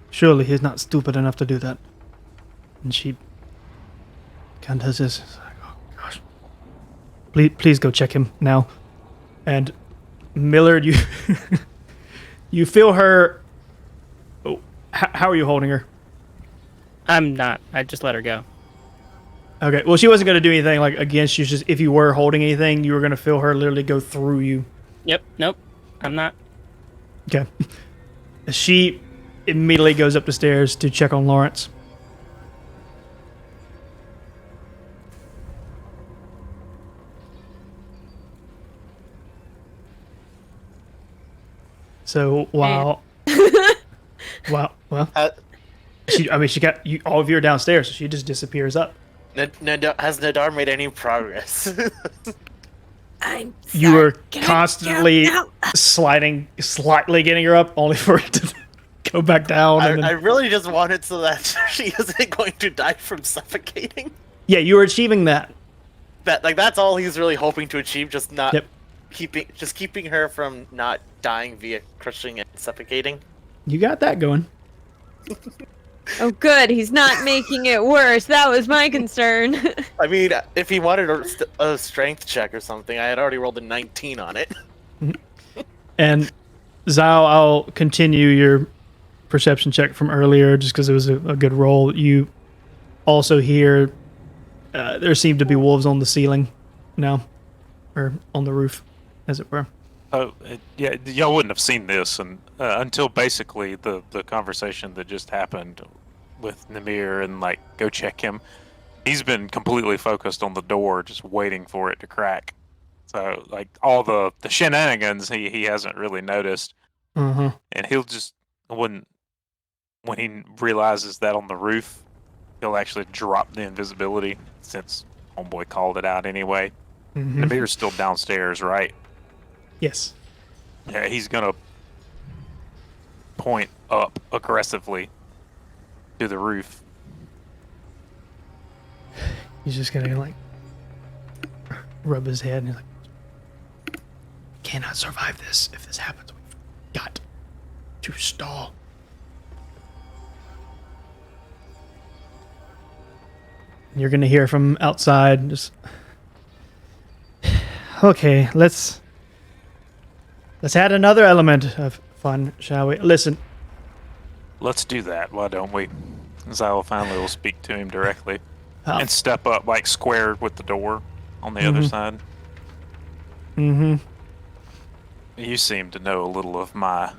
S1: Surely he's not stupid enough to do that. And she kind of does this. It's like, oh gosh. Please go check him now. And Millard, you you feel her. Oh, how are you holding her?
S3: I'm not. I just let her go.
S1: Okay. Well, she wasn't going to do anything like against you. Just if you were holding anything, you were going to feel her literally go through you.
S3: Yep. Nope. I'm not.
S1: Okay. She immediately goes up the stairs to check on Lawrence. So while, well, she got you. All of you are downstairs, so she just disappears up.
S7: Has Nadar made any progress?
S1: You were constantly sliding, slightly getting her up, only for it to go back down.
S7: I really just want it so that she isn't going to die from suffocating.
S1: Yeah, you were achieving that.
S7: That's all he's really hoping to achieve, just not
S1: Yep.
S7: keeping her from not dying via crushing and suffocating.
S1: You got that going.
S2: Oh, good. He's not making it worse. That was my concern.
S7: I mean, if he wanted a strength check or something, I had already rolled a 19 on it.
S1: And Zao, I'll continue your perception check from earlier just because it was a good roll. You also hear there seem to be wolves on the ceiling now, or on the roof, as it were.
S5: Oh, yeah, y'all wouldn't have seen this until basically the conversation that just happened with Namir and, like, go check him. He's been completely focused on the door, just waiting for it to crack. So, like, all the shenanigans he hasn't really noticed.
S1: Uh-huh.
S5: And he'll just, when he realizes that on the roof, he'll actually drop the invisibility, since Homeboy called it out anyway.
S1: Mm-hmm.
S5: Namir's still downstairs, right?
S1: Yes.
S5: Yeah, he's gonna point up aggressively to the roof.
S1: He's just gonna, like, rub his head and he's like, cannot survive this. If this happens, we've got to stall. You're gonna hear from outside, just, okay, let's add another element of fun, shall we? Listen.
S5: Let's do that, why don't we? Zyle finally will speak to him directly.
S1: Oh.
S5: And step up, like, square with the door on the other side.
S1: Mm-hmm.
S5: You seem to know a little of my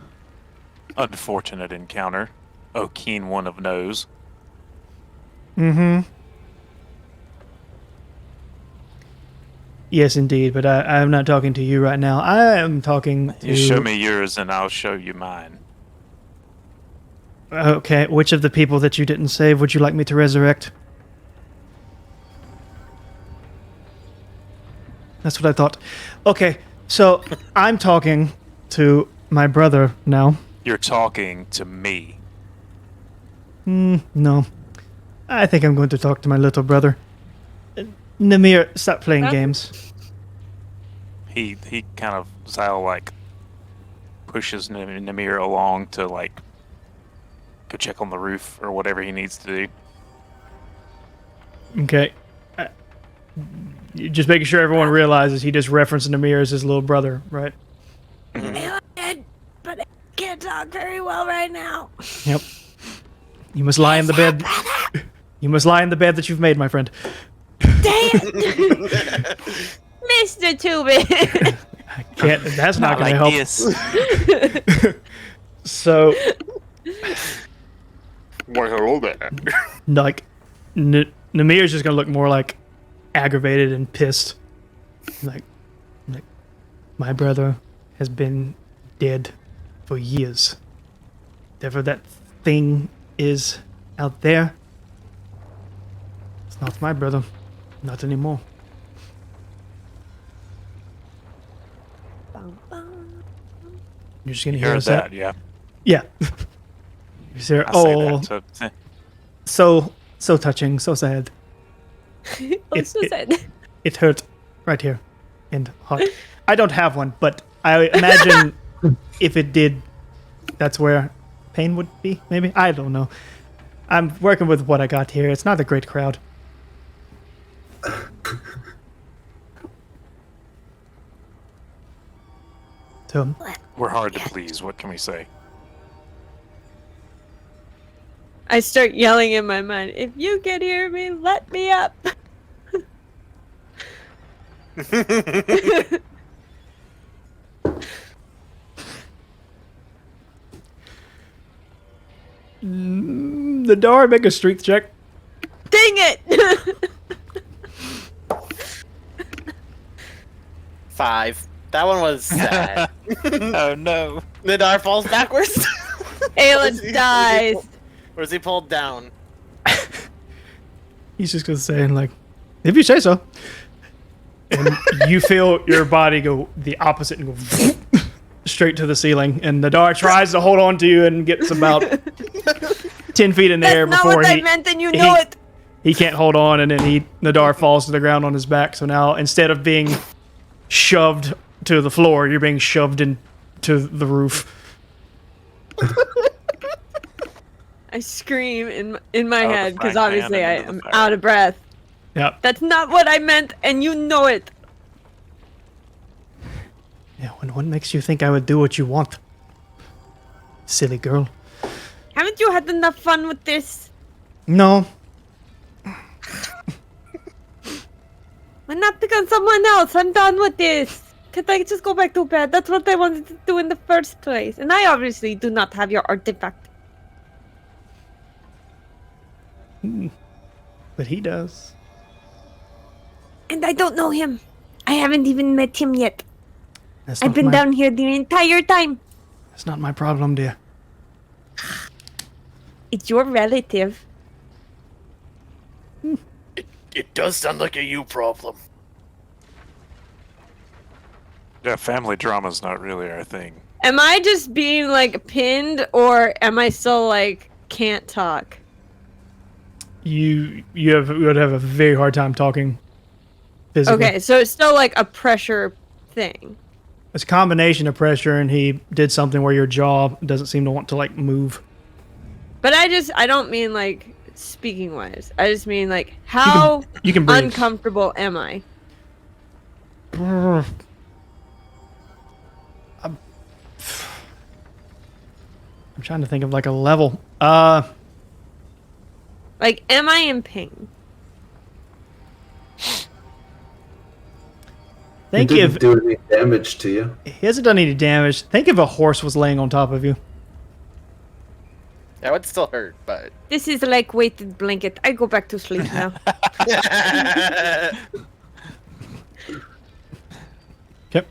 S5: unfortunate encounter, O keen one of nose.
S1: Mm-hmm. Yes, indeed, but I'm not talking to you right now. I am talking to...
S5: You show me yours and I'll show you mine.
S1: Okay, which of the people that you didn't save would you like me to resurrect? That's what I thought. Okay, so I'm talking to my brother now.
S5: You're talking to me.
S1: No. I think I'm going to talk to my little brother. Namir, stop playing games.
S5: He kind of, Zyle, like, pushes Namir along to, like, go check on the roof or whatever he needs to do.
S1: Okay. Just making sure everyone realizes he just referenced Namir as his little brother, right?
S2: But I can't talk not very well right now.
S1: Yep. You must lie in the bed. You must lie in the bed that you've made, my friend.
S2: Dang it! Mr. Tubin!
S1: I can't. That's not going to
S5: like
S1: help.
S5: this.
S1: So,
S7: Why hello there?
S1: like, Namir's just going to look more like aggravated and pissed. Like, my brother has been dead for years. Whatever that thing is out there, it's not my brother. Not anymore. You're just gonna
S5: You
S1: hear
S5: heard
S1: us
S5: that, yeah.
S1: Yeah. You just hear,
S5: I say
S1: oh,
S5: that. So,
S1: so touching, so sad.
S2: I'm so sad.
S1: It hurt right here and hot. I don't have one, but I imagine if it did, that's where pain would be, maybe? I don't know. I'm working with what I got here. It's not a great crowd. So,
S5: we're hard to please. What can we say?
S2: I start yelling in my mind, if you can hear me, let me up.
S1: Nadar, make a strength check.
S2: Dang it!
S7: 5. That one was sad.
S5: Oh no.
S7: Nadar falls backwards.
S2: Aelin dies.
S7: Or is he pulled down?
S1: He's just gonna say, like, if you say so. And you feel your body go the opposite and go straight to the ceiling. And Nadar tries to hold on to you and gets about 10 feet in the air
S2: That's not
S1: before
S2: what I meant, and you know it.
S1: He can't hold on, and then Nadar falls to the ground on his back. So now, instead of being shoved to the floor, you're being shoved into the roof.
S2: I scream in my
S5: Oh, the
S2: head because
S5: frying pan
S2: obviously I
S5: and into
S2: am
S5: the fire.
S2: out of breath.
S1: Yep.
S2: That's not what I meant, and you know it.
S1: Yeah, what makes you think I would do what you want? Silly girl.
S2: Haven't you had enough fun with this?
S1: No.
S2: Why not pick on someone else? I'm done with this. Can't I just go back to bed? That's what I wanted to do in the first place. And I obviously do not have your artifact.
S1: But he does.
S2: And I don't know him. I haven't even met him yet.
S1: That's
S2: I've
S1: not
S2: been
S1: my,
S2: down here the entire time.
S1: That's not my problem, dear.
S2: It's your relative.
S7: It does sound like a you problem.
S5: Yeah, family drama's not really our thing.
S2: Am I just being like pinned, or am I still like can't talk?
S1: You would have a very hard time talking physically.
S2: Okay, so it's still like a pressure thing.
S1: It's a combination of pressure, and he did something where your jaw doesn't seem to want to like move.
S2: But I don't mean like speaking wise. I just mean like how
S1: You can breathe.
S2: uncomfortable am I?
S1: I'm trying to think of like a level.
S2: Like, am I in pain?
S1: Think
S6: it didn't
S1: if
S6: do any damage to you.
S1: he hasn't done any damage. Think if a horse was laying on top of you.
S7: That would still hurt, but.
S2: This is like weighted blanket. I go back to sleep now.
S1: Yep.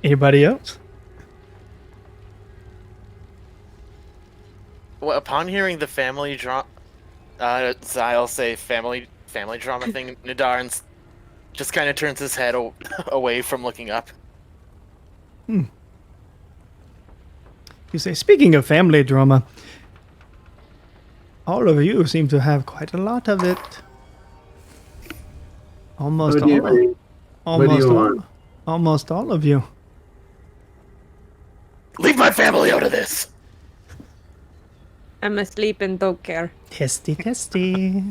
S1: Anybody else?
S7: Well, upon hearing the family drama, Zyle say family drama thing, Nadarn just kind of turns his head away from looking up.
S1: You say, speaking of family drama, all of you seem to have quite a lot of it. Almost
S6: What do you
S1: all.
S6: mean? What do you want?
S1: Almost all of you.
S7: Leave my family out of this!
S2: I'm asleep and don't care.
S1: Testy, testy.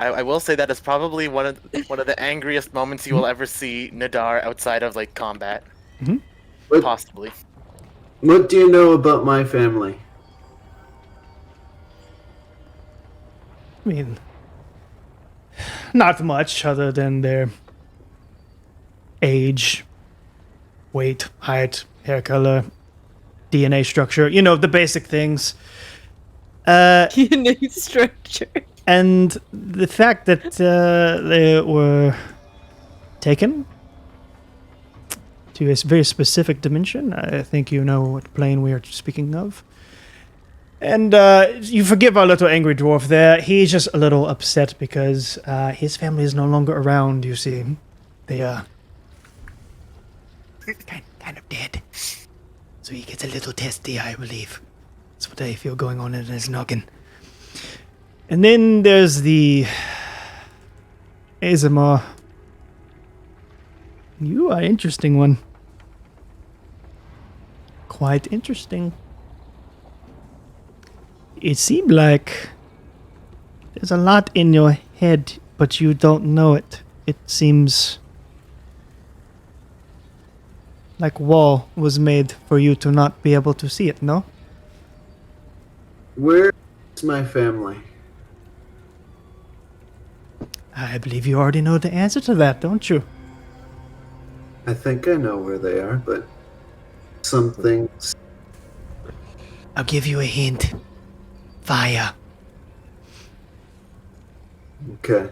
S7: I will say that is probably one of the angriest moments you will ever see Nadar outside of like combat.
S6: What,
S7: Possibly.
S6: what do you know about my family?
S1: I mean, not much other than their age, weight, height, hair color, DNA structure. You know, the basic things.
S2: DNA structure.
S1: And the fact that they were taken to a very specific dimension. I think you know what plane we are speaking of. And you forgive our little angry dwarf there. He's just a little upset because his family is no longer around, you see. They are kind of dead. So he gets a little testy, I believe. That's what I feel going on in his noggin. And then there's the Azamar. You are an interesting one. Quite interesting. It seemed like there's a lot in your head, but you don't know it. It seems like wall was made for you to not be able to see it, no?
S6: Where's my family?
S1: I believe you already know the answer to that, don't you?
S6: I think I know where they are, but some things.
S1: I'll give you a hint. Fire.
S6: Okay.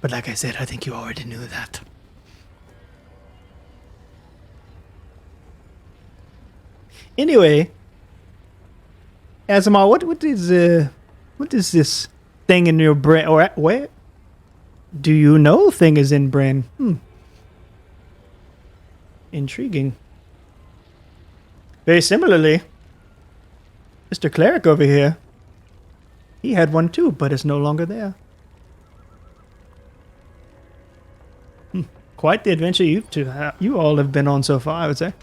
S1: But like I said, I think you already knew that. Anyway, Azamar, what is this thing in your brain? Or where do you know thing is in brain? Intriguing. Very similarly, Mr. Cleric over here, he had one too, but it's no longer there. Quite the adventure you all have been on so far, I would say.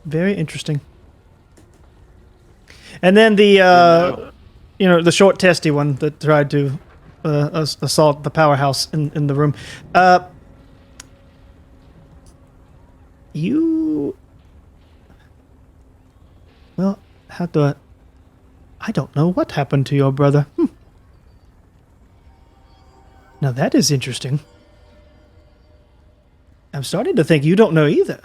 S1: Very interesting. And then the, the short testy one that tried to assault the powerhouse in the room. Well, I don't know what happened to your brother. Now that is interesting. I'm starting to think you don't know either.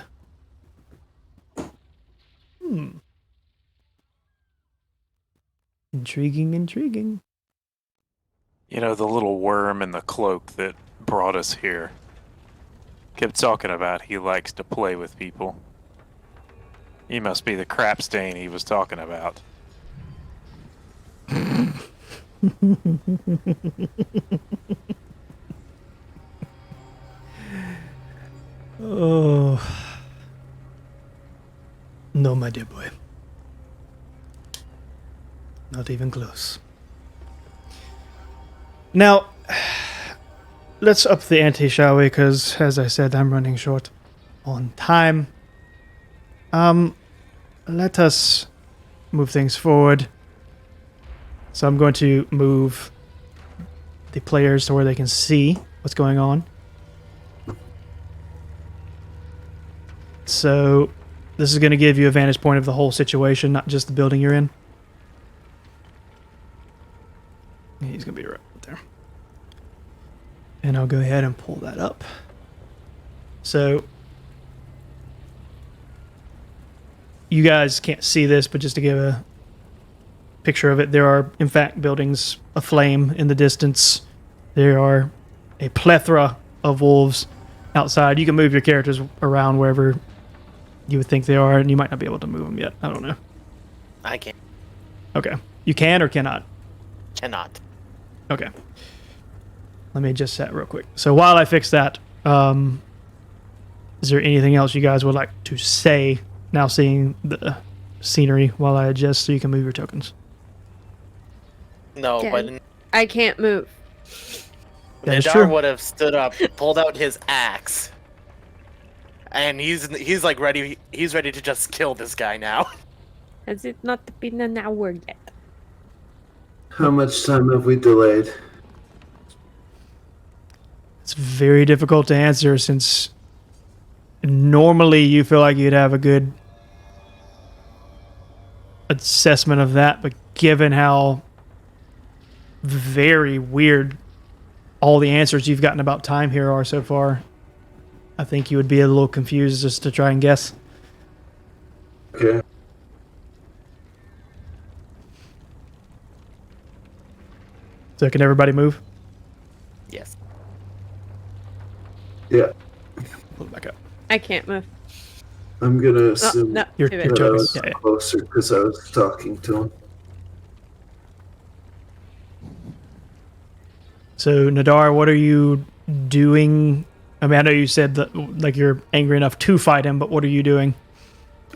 S1: Intriguing.
S5: You know, the little worm in the cloak that brought us here kept talking about he likes to play with people. He must be the crap stain he was talking about.
S1: Oh. No, my dear boy. Not even close. Now, let's up the ante, shall we? Because, as I said, I'm running short on time. Let us move things forward. So I'm going to move the players to where they can see what's going on. So this is going to give you a vantage point of the whole situation, not just the building you're in. He's going to be right there. And I'll go ahead and pull that up. So you guys can't see this, but just to give a picture of it, there are, in fact, buildings aflame in the distance. There are a plethora of wolves outside. You can move your characters around wherever you would think they are, and you might not be able to move them yet. I don't know.
S7: I can't.
S1: Okay. You can or cannot?
S7: Cannot.
S1: Okay. Let me adjust that real quick. So while I fix that, is there anything else you guys would like to say now seeing the scenery while I adjust so you can move your tokens?
S7: No,
S2: Okay.
S7: but
S2: I can't move.
S1: That is
S7: Nadar
S1: true.
S7: would have stood up, pulled out his axe, and he's like ready. He's ready to just kill this guy now.
S2: Has it not been an hour yet?
S6: How much time have we delayed?
S1: It's very difficult to answer since normally you feel like you'd have a good assessment of that, but given how very weird all the answers you've gotten about time here are so far, I think you would be a little confused just to try and guess.
S6: Okay.
S1: So can everybody move?
S7: Yes.
S6: Yeah.
S1: Pull it back up.
S2: I can't move.
S6: I'm gonna
S2: Oh,
S6: assume
S2: no,
S1: You're-
S2: too
S1: you're
S2: bad.
S6: that I
S1: joking.
S6: was
S1: Yeah, yeah.
S6: closer because I was talking to him.
S1: So Nadar, what are you doing? I mean, I know you said that like you're angry enough to fight him, but what are you doing?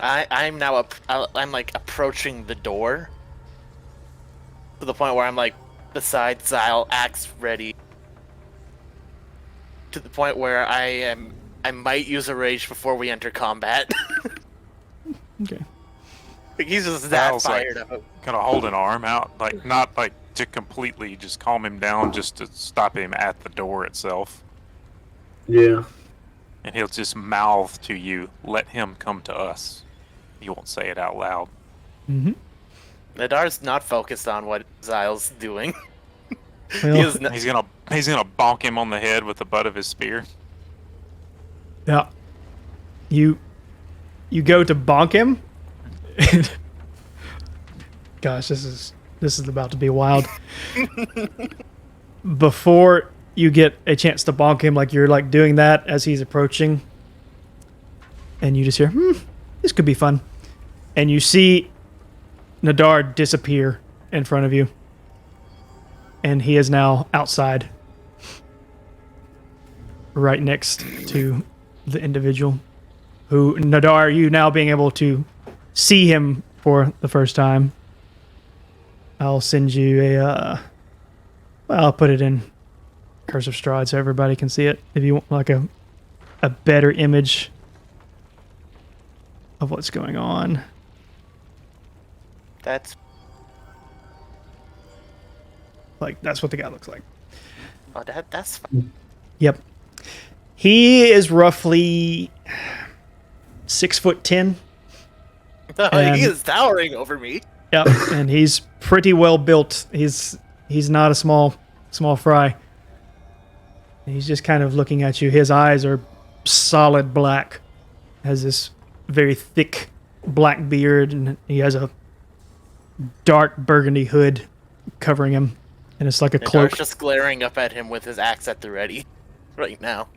S7: I'm now I'm like approaching the door to the point where I'm like beside Zyle, axe ready. To the point where I might use a rage before we enter combat.
S1: Okay.
S7: Like, he's just that
S5: Zyle's, like,
S7: fired up.
S5: Kind of hold an arm out, like not like to completely just calm him down, just to stop him at the door itself.
S6: Yeah.
S5: And he'll just mouth to you, "Let him come to us." He won't say it out loud.
S1: Mm-hmm.
S7: Nadar's not focused on what Zyle's doing.
S1: Well,
S7: He is not,
S5: He's gonna bonk him on the head with the butt of his spear.
S1: yeah. You go to bonk him. Gosh, this is about to be wild. Before you get a chance to bonk him, like you're like doing that as he's approaching, and you just hear, this could be fun. And you see Nadar disappear in front of you. And he is now outside, right next to the individual who, Nadar, you now being able to see him for the first time. I'll send you well, I'll put it in Curse of Strahd so everybody can see it. If you want like a better image of what's going on.
S7: that's
S1: Like, that's what the guy looks like.
S7: that's fine.
S1: Yep. He is roughly 6'10". And-
S7: He is towering over me.
S1: Yep, and he's pretty well built. He's not a small fry. He's just kind of looking at you. His eyes are solid black. Has this very thick black beard, and he has a dark burgundy hood covering him, and it's like a cloak.
S7: Nadar's just glaring up at him with his axe at the ready right now.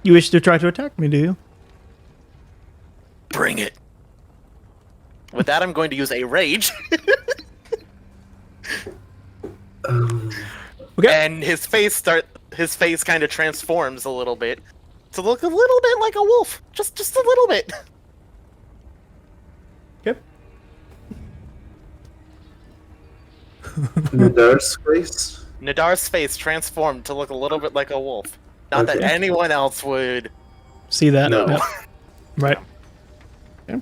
S1: You wish to try to attack me, do you?
S7: Bring it. With that, I'm going to use a rage.
S1: Okay.
S7: And his face kind of transforms a little bit to look a little bit like a wolf. Just a little bit.
S1: Okay.
S6: Nadar's face?
S7: Nadar's face transformed to look a little bit like a wolf. Not that
S6: Okay.
S7: anyone else would.
S1: See that?
S7: No.
S1: Yep. Right. Okay.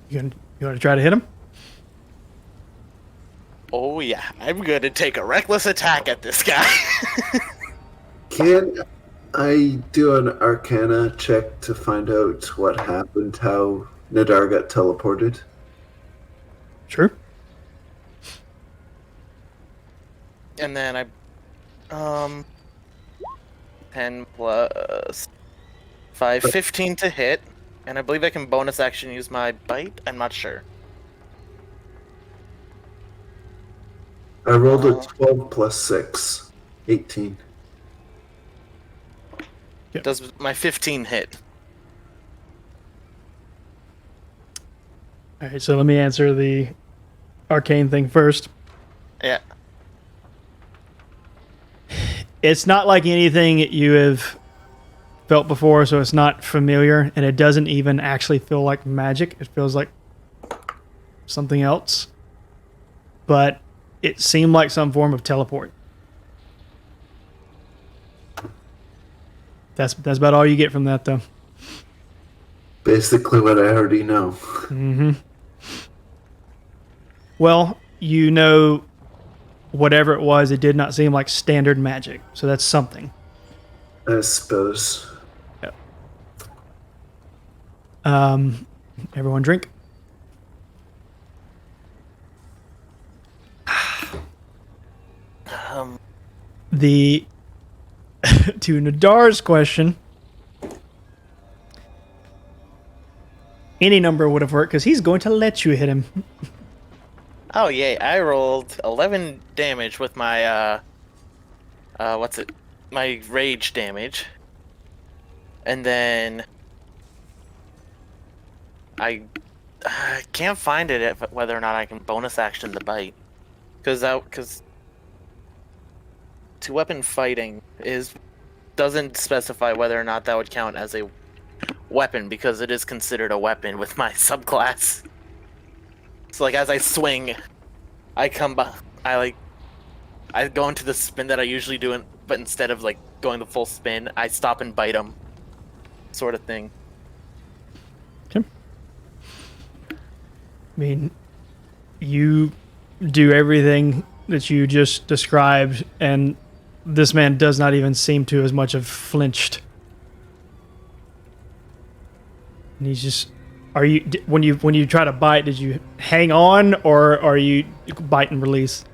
S1: You want to try to hit him?
S7: Oh yeah, I'm going to take a reckless attack at this guy.
S6: Can I do an Arcana check to find out what happened, how Nadar got teleported?
S1: Sure.
S7: And then 10 plus 5, 15 to hit. And I believe I can bonus action use my bite. I'm not sure.
S6: I rolled a 12 plus 6. 18.
S1: Yep.
S7: Does my 15 hit?
S1: All right, so let me answer the arcane thing first.
S7: Yeah.
S1: It's not like anything you have felt before, so it's not familiar, and it doesn't even actually feel like magic. It feels like something else. But it seemed like some form of teleport. That's about all you get from that, though.
S6: Basically what I already know.
S1: Mm-hmm. Well, you know, whatever it was, it did not seem like standard magic, so that's something.
S6: I suppose.
S1: Yep. Everyone drink. The to Nadar's question, any number would have worked because he's going to let you hit him.
S7: Oh yay! I rolled 11 damage with my my rage damage, and then I can't find it whether or not I can bonus action the bite, because two weapon fighting doesn't specify whether or not that would count as a weapon, because it is considered a weapon with my subclass. So like as I swing, I go into the spin that I usually do, but instead of like going the full spin, I stop and bite him, sort of thing.
S1: Okay. I mean, you do everything that you just described, and this man does not even seem to as much have flinched. And he's just... when you try to bite, did you hang on, or are you bite and release?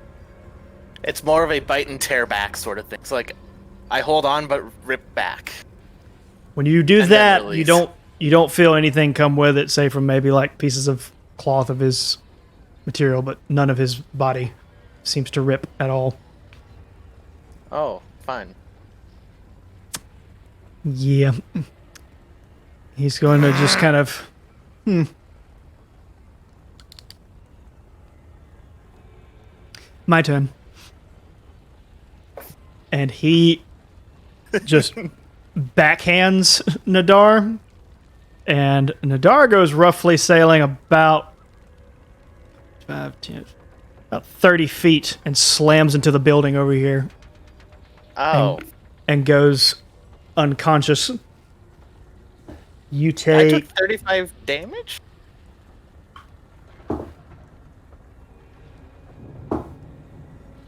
S7: It's more of a bite and tear back sort of thing. It's like I hold on but rip back.
S1: When you do
S7: And then
S1: that,
S7: release.
S1: you don't feel anything come with it, say from maybe like pieces of cloth of his material, but none of his body seems to rip at all.
S7: Oh, fine.
S1: Yeah. He's going to just kind of... My turn. And he just backhands Nadar. And Nadar goes roughly sailing about 5, 10, about 30 feet and slams into the building over here.
S7: Oh.
S1: And goes unconscious. You
S7: I
S1: take...
S7: took 35 damage?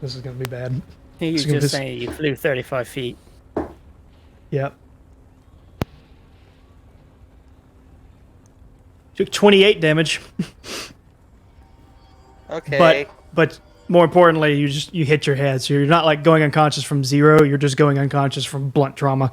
S1: This is going to be bad.
S3: You
S1: It's
S3: just
S1: gonna be-
S3: saying you flew 35 feet.
S1: Yep. Took 28 damage.
S7: Okay.
S1: But more importantly, you hit your head, so you're not like going unconscious from 0, you're just going unconscious from blunt trauma.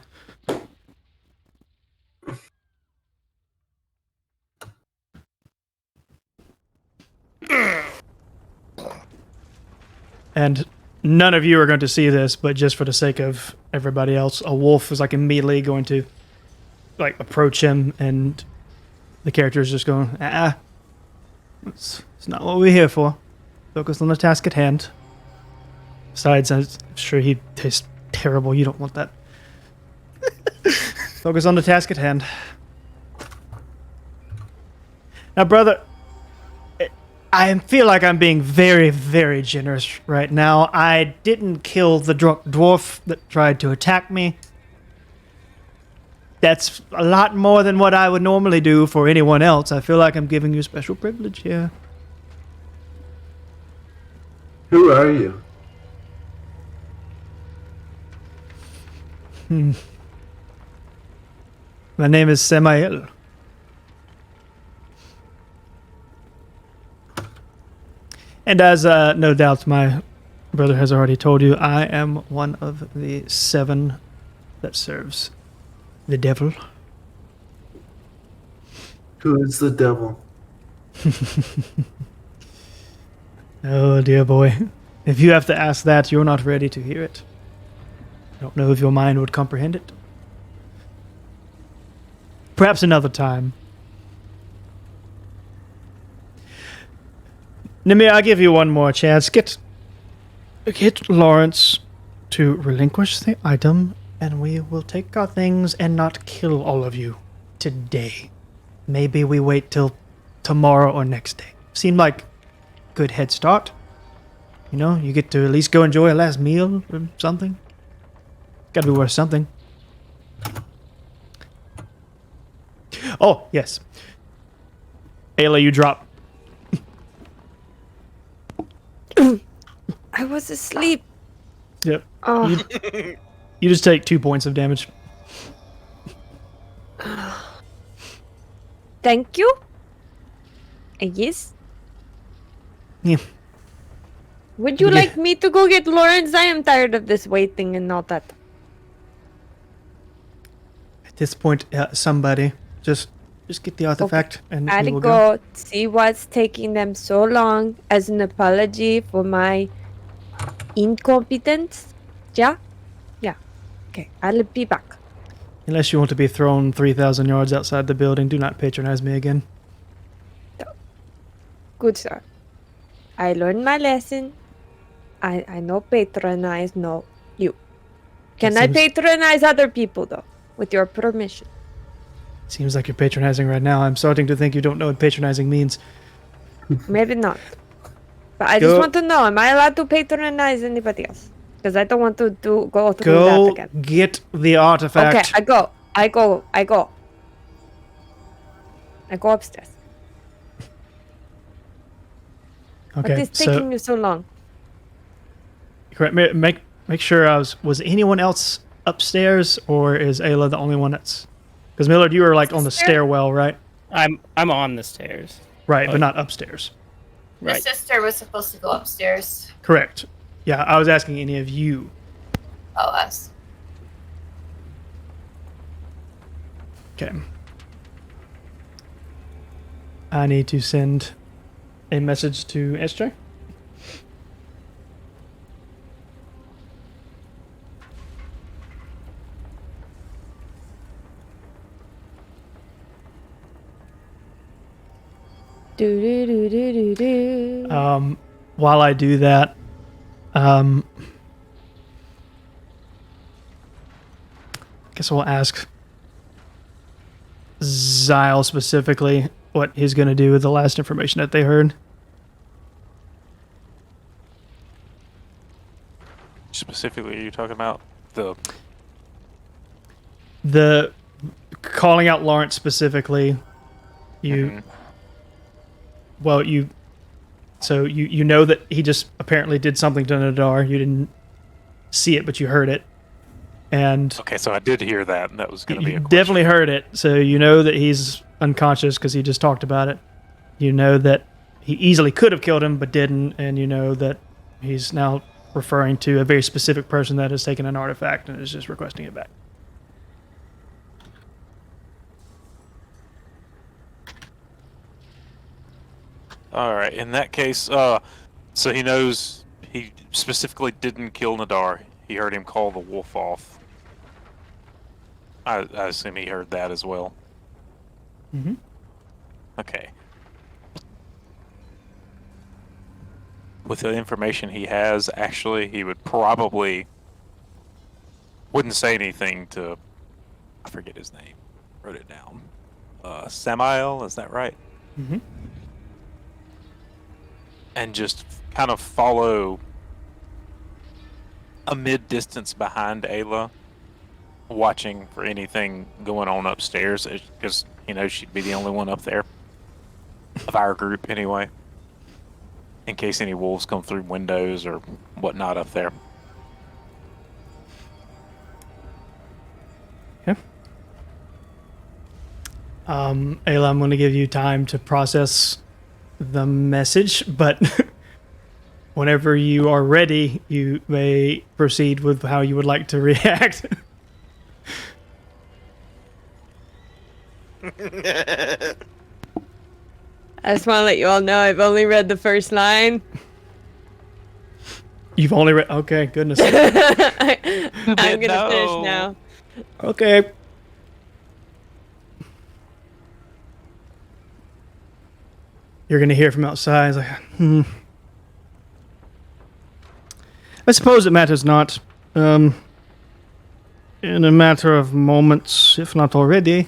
S1: And none of you are going to see this, but just for the sake of everybody else, a wolf is like immediately going to like approach him, and the character is just going, it's not what we're here for. Focus on the task at hand. Besides, I'm sure he tastes terrible. You don't want that. Focus on the task at hand. Now, brother, I feel like I'm being very, very generous right now. I didn't kill the drunk dwarf that tried to attack me. That's a lot more than what I would normally do for anyone else. I feel like I'm giving you special privilege here.
S6: Who are you?
S1: My name is Samael. And as no doubt my brother has already told you, I am one of the 7 that serves the devil.
S6: Who is the devil?
S1: Oh, dear boy. If you have to ask that, you're not ready to hear it. I don't know if your mind would comprehend it. Perhaps another time. Nimir, I'll give you one more chance. Get Lawrence to relinquish the item, and we will take our things and not kill all of you today. Maybe we wait till tomorrow or next day. Seemed like good head start. You know, you get to at least go enjoy a last meal or something. Gotta be worth something. Oh, yes. Ayla, you drop.
S2: I was asleep.
S1: Yep.
S2: Oh,
S1: You just take 2 points of damage.
S2: thank you. I guess.
S1: Yeah.
S2: Would you
S1: Okay.
S2: like me to go get Lawrence? I am tired of this waiting and all that.
S1: At this point, somebody just get the artifact and we
S2: Gotta
S1: will go.
S2: go see what's taking them so long as an apology for my incompetence. Yeah? Yeah. Okay, I'll be back.
S1: Unless you want to be thrown 3,000 yards outside the building, do not patronize me again.
S2: Good sir. I learned my lesson. I no patronize, no you. Can I
S1: seems-
S2: patronize other people though? With your permission.
S1: Seems like you're patronizing right now. I'm starting to think you don't know what patronizing means.
S2: Maybe not. But I
S1: Go-
S2: just want to know, am I allowed to patronize anybody else? Because I don't want to go through that
S1: Go
S2: again.
S1: get the artifact.
S2: Okay, I go upstairs. What
S1: Okay,
S2: is taking you so long?
S1: correct. Make sure was anyone else upstairs, or is Ayla the only one that's? Because Millard, you were like on the stairwell, right?
S3: I'm on the stairs.
S1: Right, but not upstairs.
S4: The
S3: Right.
S4: sister was supposed to go upstairs.
S1: Correct. Yeah, I was asking any of you.
S4: Oh, us.
S1: Okay. I need to send a message to SJ.
S2: Do do do do do do.
S1: While I do that, guess we'll ask Zyle specifically what he's going to do with the last information that they heard.
S5: Specifically, are you talking about
S1: The calling out Lawrence specifically, you you know that he just apparently did something to Nadar. You didn't see it, but you heard it. And
S5: Okay, so I did hear that, and that was going to be a
S1: you
S5: question.
S1: definitely heard it. So you know that he's unconscious because he just talked about it. You know that he easily could have killed him, but didn't. And you know that he's now referring to a very specific person that has taken an artifact and is just requesting it back.
S5: All right. In that case, so he knows he specifically didn't kill Nadar. He heard him call the wolf off. I assume he heard that as well.
S1: Mm-hmm.
S5: Okay. With the information he has, actually, he would probably wouldn't say anything to. I forget his name. Wrote it down. Samael, is that right?
S1: Mm-hmm.
S5: And just kind of follow a mid-distance behind Ayla, watching for anything going on upstairs, because he knows she'd be the only one up there of our group anyway, in case any wolves come through windows or whatnot up there.
S1: Okay. Ayla, I'm going to give you time to process the message, but whenever you are ready, you may proceed with how you would like to react.
S2: I just want to let you all know I've only read the first line.
S1: You've only read. Okay, goodness.
S2: I'm gonna finish now.
S1: Okay. You're gonna hear from outside. It's like, I suppose it matters not. In a matter of moments, if not already,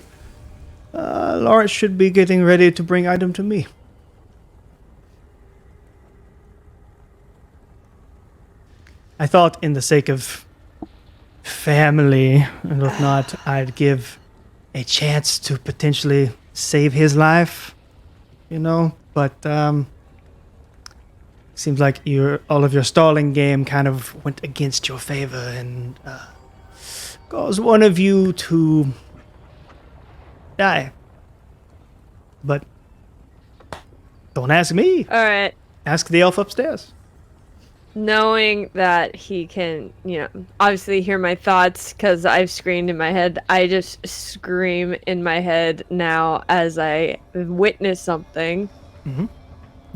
S1: Lawrence should be getting ready to bring item to me. I thought, in the sake of family and whatnot, I'd give a chance to potentially save his life, but seems like all of your stalling game kind of went against your favor and caused one of you to die. But don't ask me.
S2: All right.
S1: Ask the elf upstairs.
S2: Knowing that he can, obviously hear my thoughts because I've screamed in my head, I just scream in my head now as I witness something.
S1: Mm-hmm.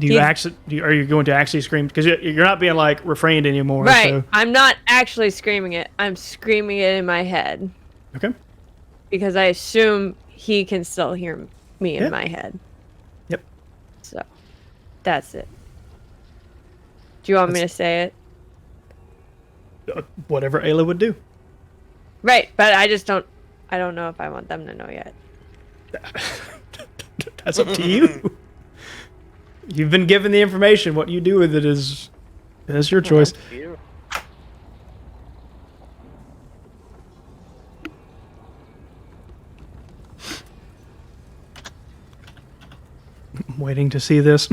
S1: Are you going to actually scream? Because you're not being like refrained anymore.
S2: Right.
S1: So.
S2: I'm not actually screaming it. I'm screaming it in my head.
S1: Okay.
S2: Because I assume he can still hear me in my head.
S1: Yep.
S2: So, that's it. Do you want me to say it?
S1: Whatever Ayla would do.
S2: Right, but I don't know if I want them to know yet.
S1: That's up to you. You've been given the information. What you do with it is your choice. I'm waiting to see this.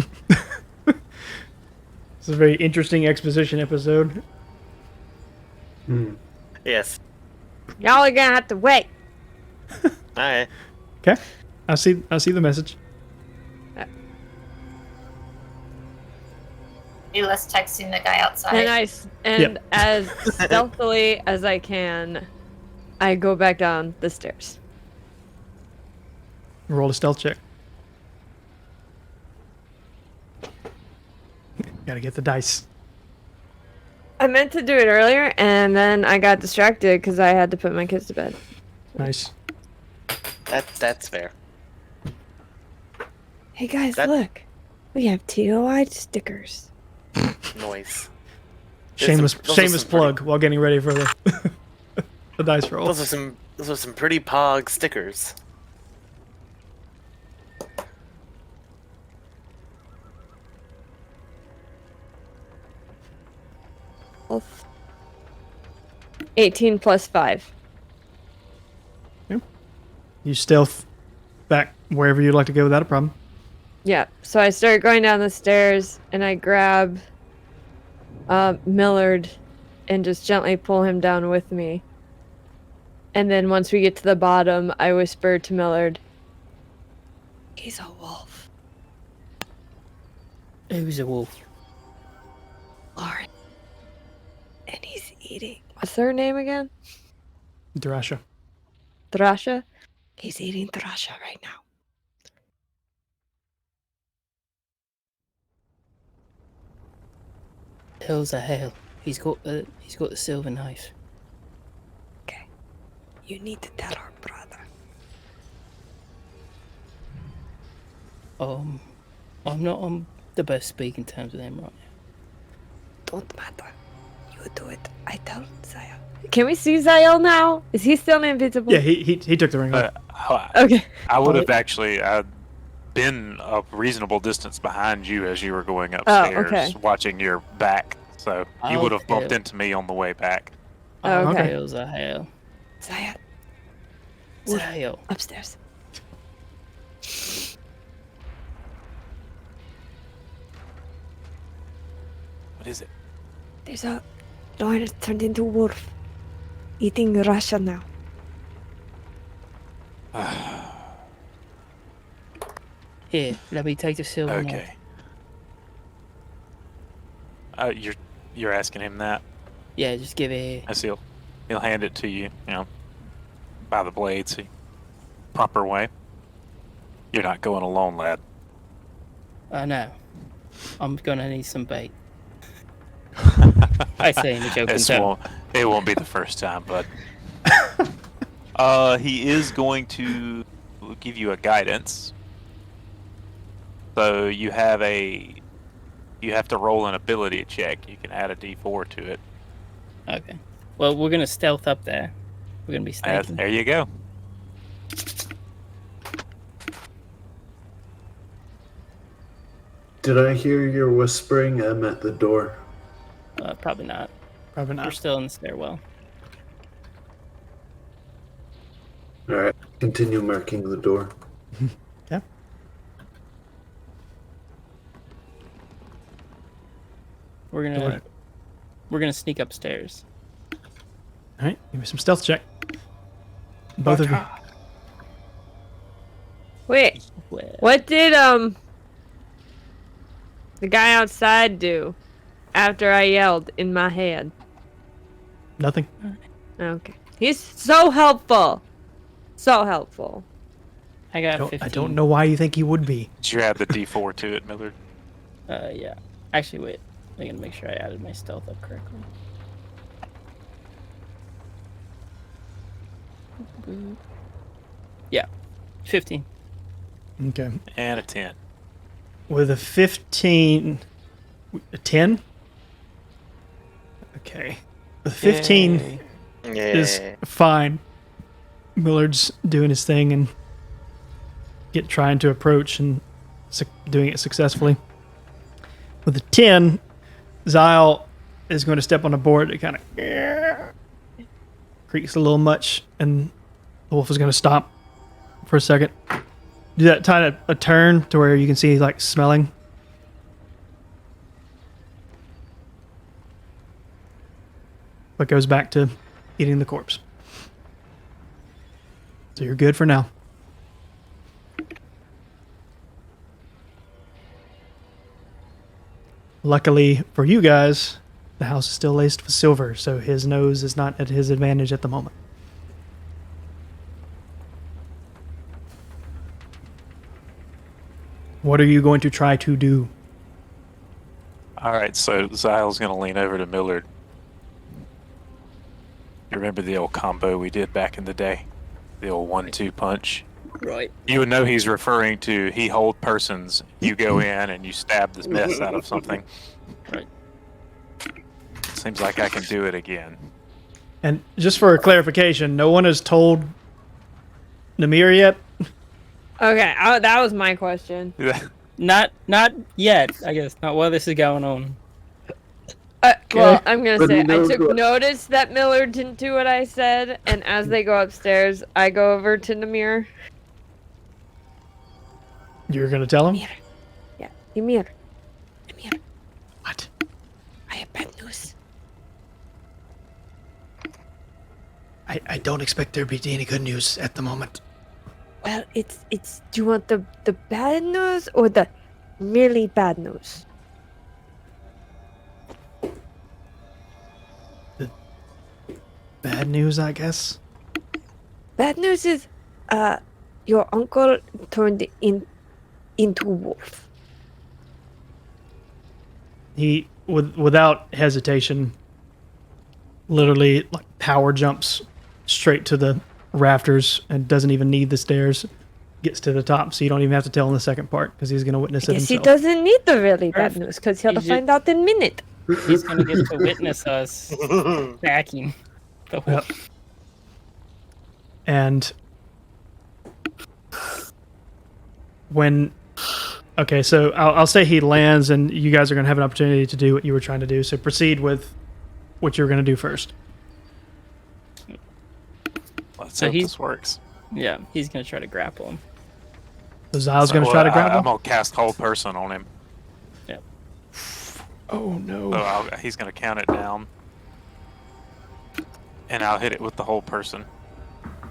S1: It's a very interesting exposition episode.
S7: Yes.
S2: Y'all are gonna have to wait.
S7: Alright.
S1: Okay. I see the message.
S4: Ayla's texting the guy outside.
S2: And as stealthily as I can, I go back down the stairs.
S1: Roll a stealth check. Gotta get the dice.
S2: I meant to do it earlier, and then I got distracted because I had to put my kids to bed.
S1: Nice.
S7: That's fair.
S2: Hey guys, look. We have TOI stickers.
S7: Noise.
S1: Shameless
S7: Those are some
S1: plug while getting ready for the the dice roll.
S7: Those are some pretty pog stickers.
S2: Oof. 18 plus 5.
S1: You stealth back wherever you'd like to go without a problem.
S2: Yeah, so I start going down the stairs, and I grab Millard and just gently pull him down with me. And then once we get to the bottom, I whisper to Millard, "He's a wolf."
S3: Who's a wolf?
S2: Lauren. And he's eating. What's her name again?
S1: Drasha.
S2: Thrasha? He's eating Thrasha right now.
S3: Hell's a hell. He's got the silver knife.
S2: Okay. You need to tell our brother.
S3: I'm not on the best speaking terms with him right now.
S2: Don't matter. You do it. I tell Zaya. Can we see Zael now? Is he still invisible?
S1: Yeah, he took the ring off.
S2: Okay.
S5: I would have actually been a reasonable distance behind you as you were going upstairs, watching your back. So you would have bumped into me on the way back.
S2: Oh, okay.
S3: Hell's a hell.
S2: Zaya.
S3: Zael.
S2: Upstairs.
S5: What is it?
S2: There's a Lauren turned into a wolf. Eating Russia now.
S3: Here, let me take the silver knife.
S5: Okay. You're asking him that?
S3: Yeah, just give it here.
S5: Yes, he'll hand it to you, by the blades, proper way. You're not going alone, lad.
S3: I know. I'm gonna need some bait. I say in the joking tone.
S5: It won't be the first time, but
S8: he is going to give you a guidance. So you have to roll an ability check. You can add a D4 to it.
S3: Okay. Well, we're gonna stealth up there. We're gonna be sneaking.
S5: there you go.
S6: Did I hear your whispering? I'm at the door.
S3: Probably not.
S1: Probably
S3: We're
S1: not.
S3: still in the stairwell.
S6: Alright, continue marking the door.
S3: We're gonna sneak upstairs.
S1: All right, give me some stealth check. Both of you.
S2: Wait, what did the guy outside do after I yelled in my head?
S1: Nothing.
S2: Okay. He's so helpful. So helpful.
S3: I got 15.
S1: I don't know why you think he would be.
S5: Did you add the D4 to it, Millard?
S3: Yeah. Actually, wait. I'm gonna make sure I added my stealth up correctly. Yeah, 15.
S1: Okay.
S5: And a 10.
S1: With a 15, a 10. Okay. With 15 is fine. Millard's doing his thing and trying to approach and doing it successfully. With a 10, Zyle is going to step on a board that kind of creaks a little much, and the wolf is going to stop for a second. Do that kind of a turn to where you can see like smelling. But goes back to eating the corpse. So you're good for now. Luckily for you guys, the house is still laced with silver, so his nose is not at his advantage at the moment. What are you going to try to do?
S5: Alright, so Zyle's going to lean over to Millard. You remember the old combo we did back in the day? The old 1-2 punch?
S3: Right.
S5: You would know he's referring to he hold persons, you go in and you stab the mess out of something.
S3: Right.
S5: Seems like I can do it again.
S1: And just for clarification, no one has told Namir yet?
S2: Okay, that was my question.
S3: Not yet, I guess. Not while this is going on.
S2: Well, I'm gonna
S6: But
S2: say
S6: he
S2: I
S6: knows
S2: took
S6: what-
S2: notice that Millard didn't do what I said, and as they go upstairs, I go over to Namir.
S1: You're going to tell him?
S2: Yeah, Namir.
S1: What?
S2: I have bad news.
S1: I don't expect there to be any good news at the moment.
S2: Well, it's. Do you want the bad news or the really bad news?
S1: Bad news, I guess?
S2: Bad news is, your uncle turned into wolf.
S1: He, without hesitation, literally like power jumps straight to the rafters and doesn't even need the stairs. Gets to the top, so you don't even have to tell him the second part because he's going to witness it
S2: Yes, he
S1: himself.
S2: doesn't need the really bad
S3: Perfect.
S2: news because he'll
S3: He's
S2: find out in a minute.
S3: He's gonna get to witness us backing the whole.
S1: Yep. And when, okay, so I'll say he lands, and you guys are going to have an opportunity to do what you were trying to do. So proceed with what you're going to do first.
S5: Let's
S3: So
S5: hope
S3: he's-
S5: this works.
S3: Yeah, he's gonna try to grapple him.
S1: So Zyle's going to try to grab
S5: I'm
S1: him.
S5: going to cast hold person on him.
S1: Oh no!
S5: So he's going to count it down. And I'll hit it with the whole person.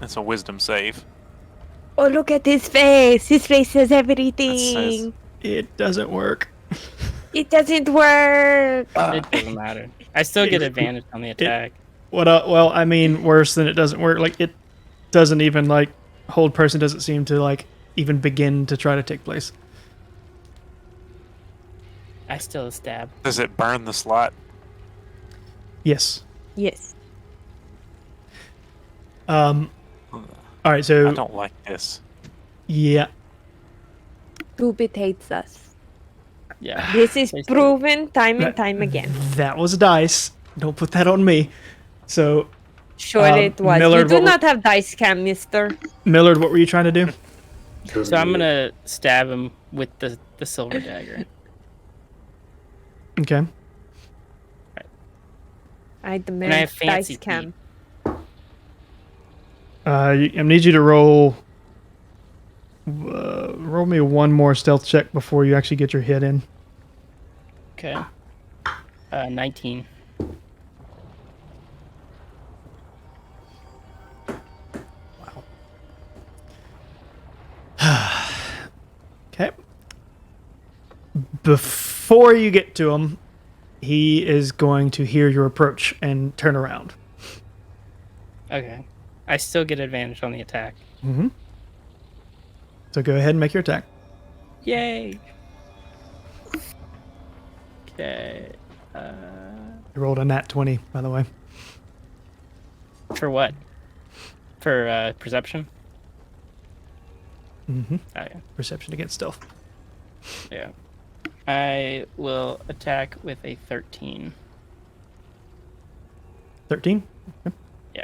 S5: It's a wisdom save.
S2: Oh, look at his face. His face says
S5: That
S2: everything.
S5: says-
S1: It doesn't work.
S2: It doesn't work.
S3: It doesn't matter. I still get advantage on the attack.
S1: What? Well, I mean, worse than it doesn't work. Like it doesn't even like hold person doesn't seem to like even begin to try to take place.
S3: I still stab.
S5: Does it burn the slot?
S1: Yes.
S2: Yes.
S1: All right.
S5: I
S1: So
S5: don't like this.
S1: yeah.
S2: Stupid hates us.
S3: Yeah.
S2: This is
S3: Basically.
S2: proven time and time again.
S1: That was dice. Don't put that on me. So
S2: Sure it was.
S1: Millard,
S2: You do
S1: what
S2: not have dice cam, mister.
S1: Millard, what were you trying to do?
S3: So I'm gonna stab him with the silver dagger.
S1: Okay.
S2: I
S3: And I
S2: demand
S3: have fancy
S2: dice cam.
S1: I need you to roll. Roll me one more stealth check before you actually get your hit in.
S3: Okay. 19.
S1: Okay. Before you get to him, he is going to hear your approach and turn around.
S3: Okay. I still get advantage on the attack.
S1: Mm-hmm. So go ahead and make your attack.
S3: Yay! Okay.
S1: You rolled a nat 20, by the way.
S3: For what? For perception?
S1: Mm-hmm.
S3: Oh, yeah.
S1: Perception against stealth.
S3: Yeah. I will attack with a 13.
S1: 13? Okay.
S3: Yeah.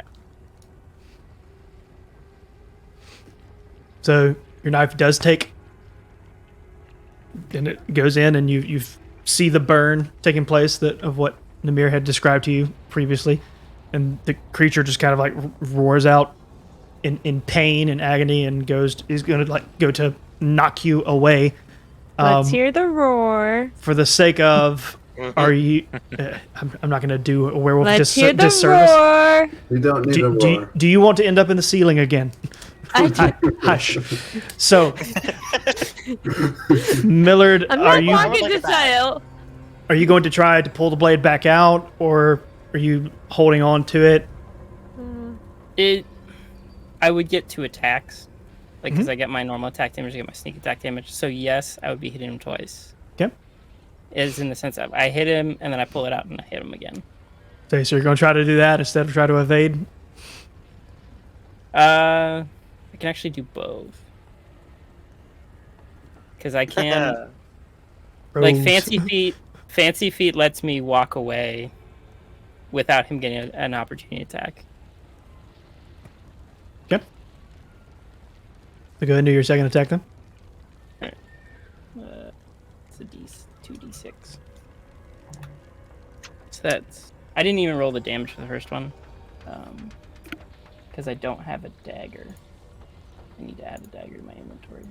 S1: So your knife does take, and it goes in, and you see the burn taking place of what Namir had described to you previously, and the creature just kind of like roars out in pain and agony, and is going to like go to knock you away.
S2: Let's hear the roar.
S1: For the sake of, are you? I'm not going to do a werewolf
S2: Let's hear the
S1: disservice.
S2: roar.
S6: We don't need a roar.
S1: Do you want to end up in the ceiling again? Hush. So, Millard,
S2: I'm
S1: are
S2: not
S1: you
S2: talking to Sile.
S1: are you going to try to pull the blade back out, or are you holding on to it?
S3: I would get 2 attacks. Like, because I get my normal attack damage, I get my sneak attack damage. So, yes, I would be hitting him twice.
S1: Okay.
S3: Is in the sense that I hit him, and then I pull it out, and I hit him again.
S1: So you're going to try to do that instead of try to evade?
S3: I can actually do both. Because I can... like,
S1: Rogues.
S3: Fancy Feet lets me walk away without him getting an opportunity attack.
S1: Okay. So go ahead and do your second attack then.
S3: It's a 2d6. So that's... I didn't even roll the damage for the first one. Because I don't have a dagger. I need to add a dagger to my inventory.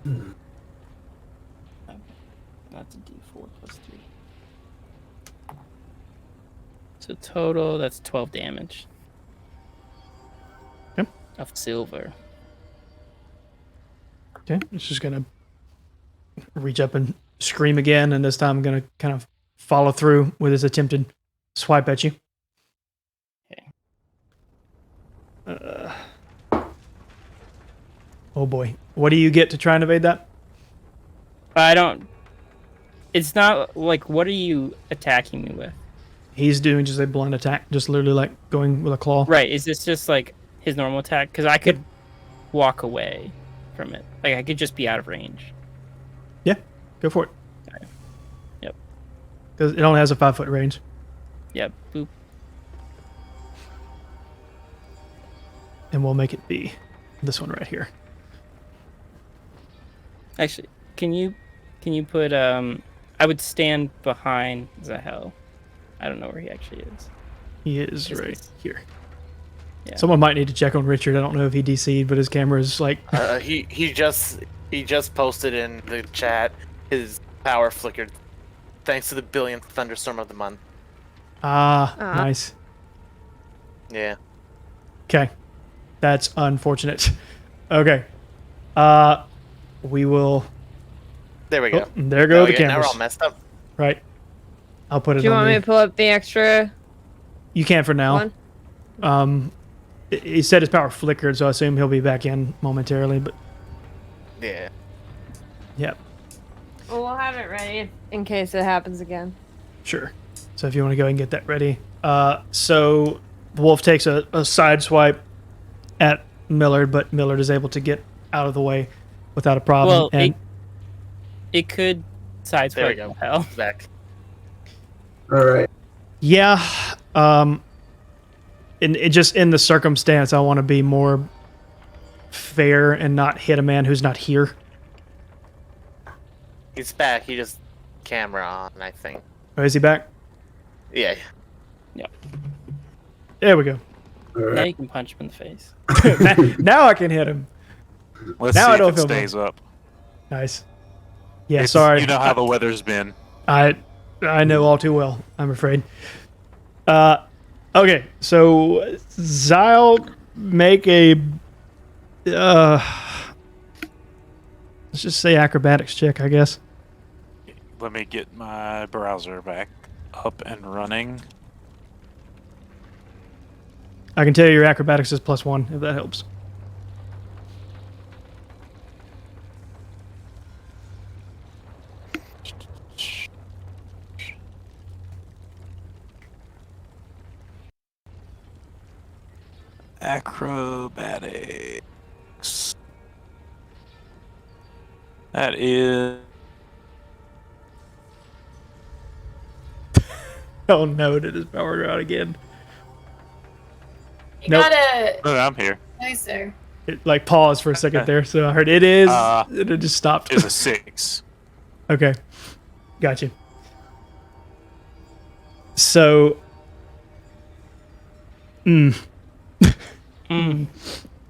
S3: Okay. That's a d4 plus 3. So total, that's 12 damage.
S1: Yep.
S3: Of silver.
S1: Okay. It's just going to reach up and scream again, and this time I'm going to kind of follow through with his attempted swipe at you.
S3: Okay.
S1: Oh boy. What do you get to try and evade that?
S3: I don't... It's not like, what are you attacking me with?
S1: He's doing just a blunt attack, just literally like going with a claw.
S3: Right, is this just like his normal attack? Because I could walk away from it. Like, I could just be out of range.
S1: Yeah, go for it.
S3: Okay. Yep.
S1: Because it only has a 5-foot range.
S3: Yep, boop.
S1: And we'll make it be this one right here.
S3: Actually, can you put, I would stand behind Zahel. I don't know where he actually is.
S1: He is right here.
S3: Yeah.
S1: Someone might need to check on Richard. I don't know if he DC'd, but his camera is like...
S7: He just posted in the chat his power flickered thanks to the billionth thunderstorm of the month.
S1: Nice.
S7: Yeah.
S1: Okay. That's unfortunate. Okay. We will...
S7: There we go.
S1: There go the
S7: Now
S1: cameras.
S7: we're all messed up.
S1: Right. I'll put it
S2: Do you
S1: on
S2: want me to pull up the extra
S1: You can for now.
S2: one?
S1: He said his power flickered, so I assume he'll be back in momentarily, but
S7: Yeah.
S1: yeah,
S2: Well, we'll have it ready in case it happens again.
S1: sure. So if you want to go and get that ready. So the wolf takes a side swipe at Millard, but Millard is able to get out of the way without a problem.
S3: Well,
S1: and
S3: it could
S7: There we
S3: sideswipe
S7: go.
S3: Zahel.
S7: Back.
S6: All right.
S1: yeah, in the circumstance, I want to be more fair and not hit a man who's not here.
S7: He's back. He just camera on, I think.
S1: Oh, is he back?
S7: Yeah.
S1: There we go.
S3: Now
S6: Alright.
S3: you can punch him in the face.
S1: Now I can hit him.
S5: Let's
S1: Now
S5: see
S1: I
S5: if
S1: don't
S5: it
S1: feel bad.
S5: stays up.
S1: Nice. Yeah,
S5: It's-
S1: sorry.
S5: You know how the weather's been.
S1: I know all too well, I'm afraid. Okay, so Zyle, make a let's just say acrobatics check, I guess.
S5: Let me get my browser back up and running.
S1: I can tell you your acrobatics is +1 if that helps.
S5: Acrobatics. That is.
S1: Oh no, did his power go out again?
S4: You
S1: Nope.
S4: gotta.
S5: No, I'm here.
S4: Nice there.
S1: It like paused for a second there, so I heard it is, and it just stopped.
S5: Is a 6.
S1: Okay, gotcha. So,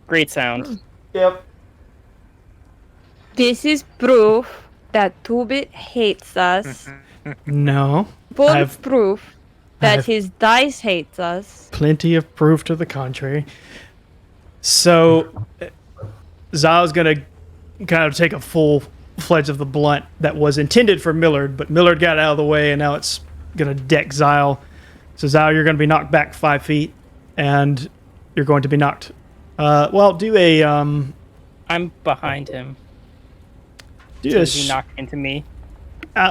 S3: Great sound.
S1: Yep.
S2: This is proof that Tubit hates us.
S1: No,
S2: Full
S1: I've-
S2: proof that
S1: I've-
S2: his dice hates us.
S1: plenty of proof to the contrary. So, Zyle's gonna kind of take a full fledge of the blunt that was intended for Millard, but Millard got out of the way, and now it's gonna deck Zyle. So Zyle, you're gonna be knocked back 5 feet, and you're going to be knocked. Well, do a
S3: I'm behind him.
S1: do
S3: So
S1: a
S3: is he knocked into me?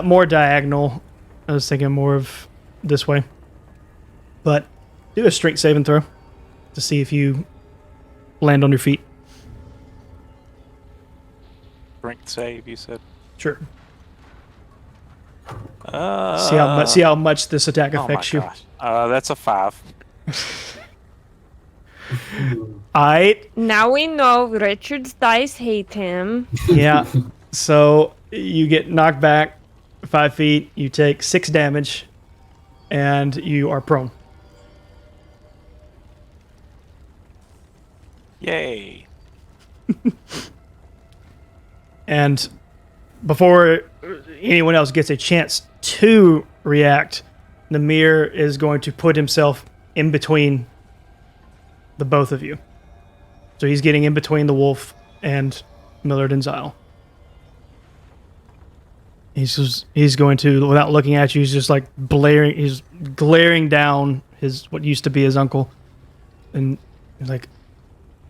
S1: more diagonal. I was thinking more of this way, but do a strength saving throw to see if you land on your feet.
S5: Strength save, you said.
S1: Sure.
S5: Uh,
S1: See how much this attack
S5: Oh my
S1: affects you.
S5: gosh. That's a 5.
S1: Alright.
S2: Now we know Richard's dice hate him.
S1: Yeah. So you get knocked back 5 feet. You take 6 damage, and you are prone.
S5: Yay.
S1: And before anyone else gets a chance to react, Namir is going to put himself in between the both of you. So he's getting in between the wolf and Millard and Zyle. He's going to, without looking at you, he's just like he's glaring down what used to be his uncle. And he's like,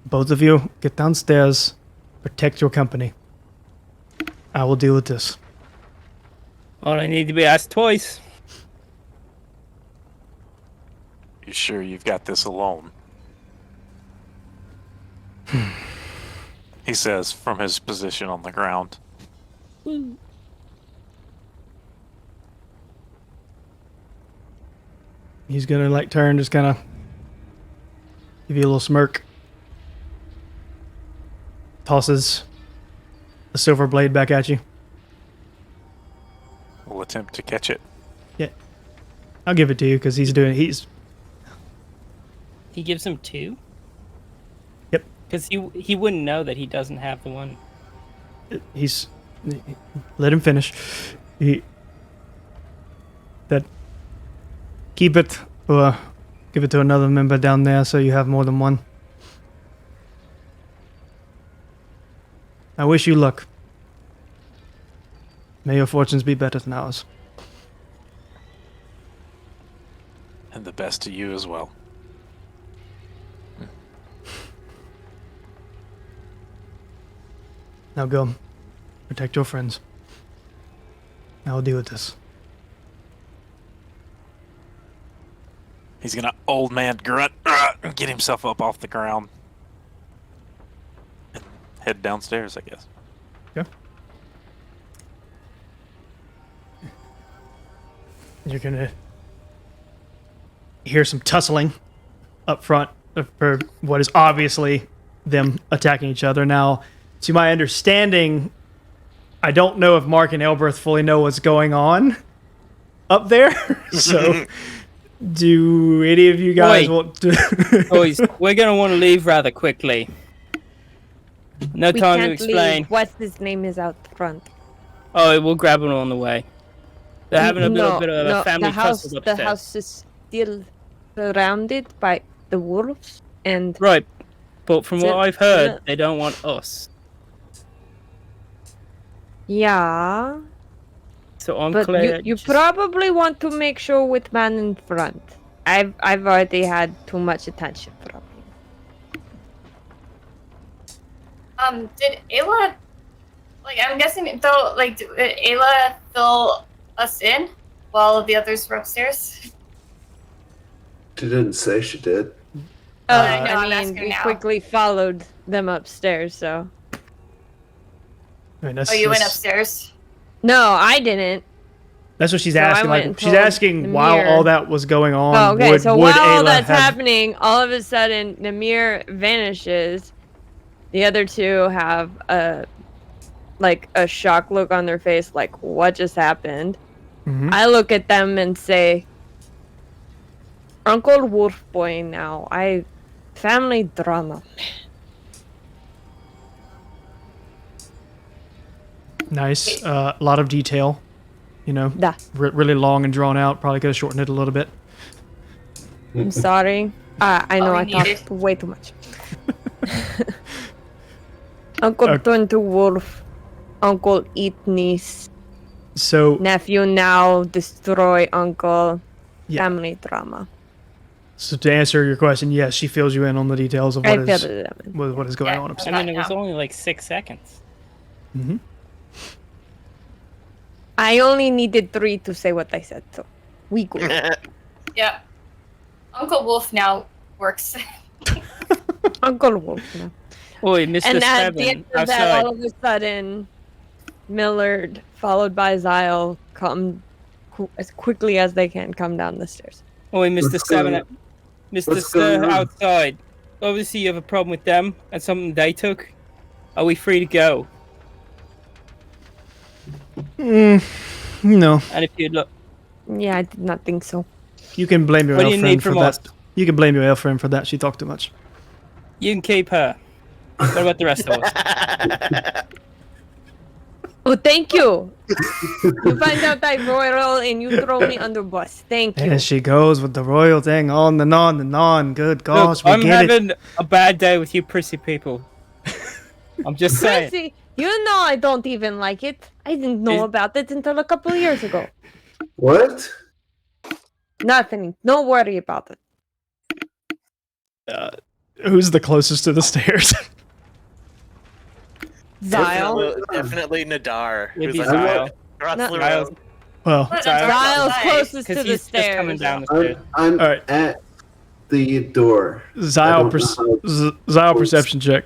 S1: both of you, get downstairs, protect your company. I will deal with this.
S3: Well, I need to be asked twice.
S5: You sure you've got this alone? He says from his position on the ground.
S1: He's gonna like turn, just kind of give you a little smirk. Tosses a silver blade back at you.
S5: We'll attempt to catch it.
S1: Yeah, I'll give it to you because he's.
S3: He gives him 2?
S1: Yep.
S3: Because he wouldn't know that he doesn't have the one.
S1: He's. Let him finish. Keep it, or give it to another member down there so you have more than one. I wish you luck. May your fortunes be better than ours.
S5: And the best to you as well.
S1: Now go. Protect your friends. I will deal with this.
S5: He's gonna old man grunt, get himself up off the ground, and head downstairs, I guess.
S1: Okay. You're gonna hear some tussling up front for what is obviously them attacking each other. Now, to my understanding, I don't know if Mark and Elberth fully know what's going on up there, so Do any of you guys
S3: Wait.
S1: want to?
S3: Boys, we're gonna want to leave rather quickly. No
S2: We
S3: time to
S2: can't
S3: explain.
S2: leave. What's his name is out front.
S3: Oh, we'll grab them on the way. They're having a little bit of a family tussle upstairs.
S2: The house is still surrounded by the wolves, and
S3: Right, but from what
S2: So-
S3: I've heard, they don't want us.
S2: yeah,
S3: So I'm
S2: but
S3: clear.
S2: you probably want to make sure with man in front. I've already had too much attention from you.
S4: Did Ayla, like, I'm guessing, though, like, did Ayla fill us in while the others were upstairs?
S6: She didn't say she did.
S4: I know,
S2: I
S4: I'm
S2: mean,
S4: asking
S2: we
S4: now.
S2: quickly followed them upstairs, so.
S1: Right, that's,
S4: Oh, you went
S1: that's-
S4: upstairs?
S2: No, I didn't.
S1: That's what she's
S2: So I
S1: asking.
S2: went
S1: Like
S2: and
S1: she's
S2: told
S1: asking while
S2: Namir.
S1: all that was going on.
S2: Oh, okay,
S1: would
S2: so
S1: would
S2: while all
S1: Ayla
S2: that's
S1: have-
S2: happening, all of a sudden, Namir vanishes. The other two have a shock look on their face, like, what just happened?
S1: Mhm.
S2: I look at them and say, Uncle Wolf Boy now. Family drama.
S1: Nice. A lot of detail. You know,
S2: Da.
S1: really long and drawn out. Probably could have shortened it a little bit.
S2: I'm sorry. I know
S4: All
S2: I
S4: we
S2: talked
S4: needed.
S2: way too much. Uncle turn to wolf. Uncle eat niece.
S1: So
S2: Nephew now destroy uncle.
S1: Yeah.
S2: Family drama.
S1: So to answer your question, yes, she fills you in on the details of
S2: I
S1: what
S2: feel
S1: is
S2: it.
S1: what is going
S4: Yeah.
S1: on
S3: I
S1: upstairs.
S3: mean, it was
S4: Yeah.
S3: only like 6 seconds.
S1: Hmm.
S2: I only needed 3 to say what I said, so we good.
S4: Yeah. Uncle Wolf now works.
S2: Uncle Wolf now.
S3: Oi, Mr.
S2: And at
S3: Seven,
S2: the end of that,
S3: outside.
S2: all of a sudden, Millard, followed by Zyle, come as quickly as they can come down the stairs.
S3: Oi, Mr.
S6: What's
S3: Seven,
S6: going-
S3: Mr.
S6: what's going
S3: Sir,
S6: on?
S3: outside. Obviously, you have a problem with them and something they took. Are we free to go?
S1: No,
S3: And if you'd look,
S2: Yeah, I did not think so.
S1: you can blame your
S3: what do you
S1: elf
S3: need
S1: friend for
S3: from us?
S1: that. You can blame your elf friend for that. She talked too much.
S3: You can keep her. What about the rest of us?
S2: Oh, thank you. You find out I royal and you throw me under bus. Thank you.
S1: And she goes with the royal thing on and on and on. Good gosh,
S3: Look,
S1: we
S3: I'm
S1: get it.
S3: having a bad day with you prissy people. I'm just saying.
S2: Chrissy, you know I don't even like it. I didn't know
S3: Is-
S2: about it until a couple of years ago.
S6: What?
S2: Nothing. Don't worry about it.
S1: Who's the closest to the stairs?
S2: Zyle.
S7: Definitely Nadar.
S3: It'd
S7: Who's
S3: be
S7: like,
S3: Zyle.
S7: across
S2: No.
S7: the
S3: Zyle.
S7: road.
S1: well,
S4: What?
S3: Zyle.
S2: Zyle's
S4: Outside.
S2: closest to
S3: Because
S2: the
S3: he's just coming
S2: stairs.
S3: down the stairs.
S6: I'm
S1: All right.
S6: at the door. I
S1: Zyle,
S6: don't know
S1: Zyle perception check.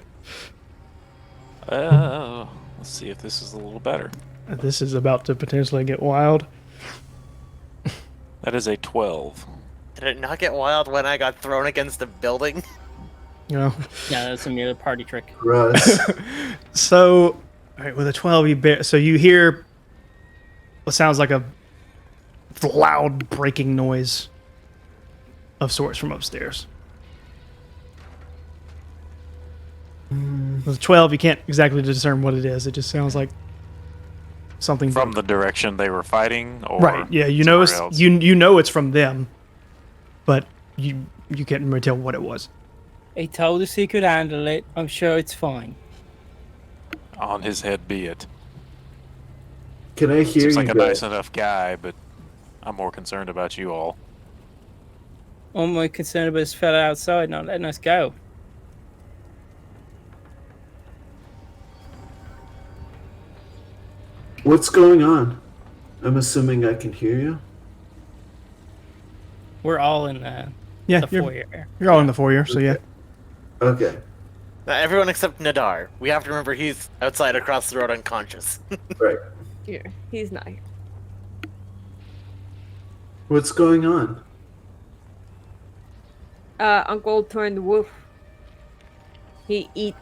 S5: Let's see if this is a little better.
S1: This is about to potentially get wild.
S5: That is a 12.
S7: Did it not get wild when I got thrown against a building?
S1: You know.
S3: Yeah, that's a mere party trick.
S6: Russ.
S1: So, all right, with a 12, so you hear what sounds like a loud breaking noise of sorts from upstairs. With a 12, you can't exactly discern what it is. It just sounds like something
S5: From the direction they were fighting, or
S1: right. Yeah, you know,
S5: somewhere else?
S1: you know it's from them, but you can't really tell what it was.
S3: He told us he could handle it. I'm sure it's fine.
S5: On his head be it.
S6: Can I hear
S5: Seems
S6: you
S5: like a
S6: guys?
S5: nice enough guy, but I'm more concerned about you all.
S3: I'm more concerned about this fella outside not letting us go.
S6: What's going on? I'm assuming I can hear you.
S3: We're all in the
S1: Yeah,
S3: foyer.
S1: you're all in the foyer, so yeah.
S6: Okay.
S7: Everyone except Nadar. We have to remember he's outside across the road unconscious.
S6: Right.
S2: Here. He's not here.
S6: What's going on?
S2: Uncle turned wolf. He eat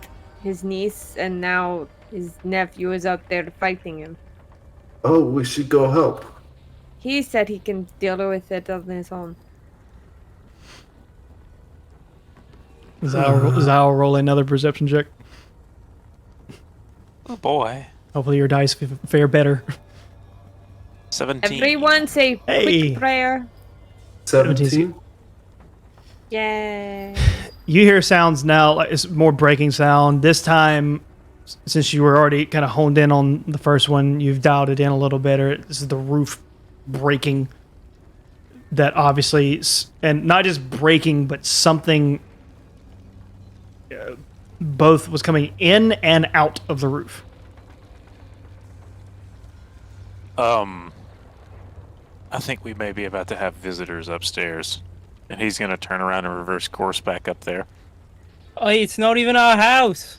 S2: his niece, and now his nephew is out there fighting him.
S6: Oh, we should go help.
S2: He said he can deal with it on his own.
S1: Zal roll another perception check.
S5: Oh boy.
S1: Hopefully your dice fare better.
S5: 17.
S2: Everyone say
S1: Hey.
S2: quick prayer.
S6: 17?
S2: Yay.
S1: You hear sounds now, like it's more breaking sound. This time, since you were already kind of honed in on the first one, you've dialed it in a little better. This is the roof breaking. That obviously, and not just breaking, but something both was coming in and out of the roof.
S5: I think we may be about to have visitors upstairs, and he's gonna turn around and reverse course back up there.
S3: Oh, it's not even our house.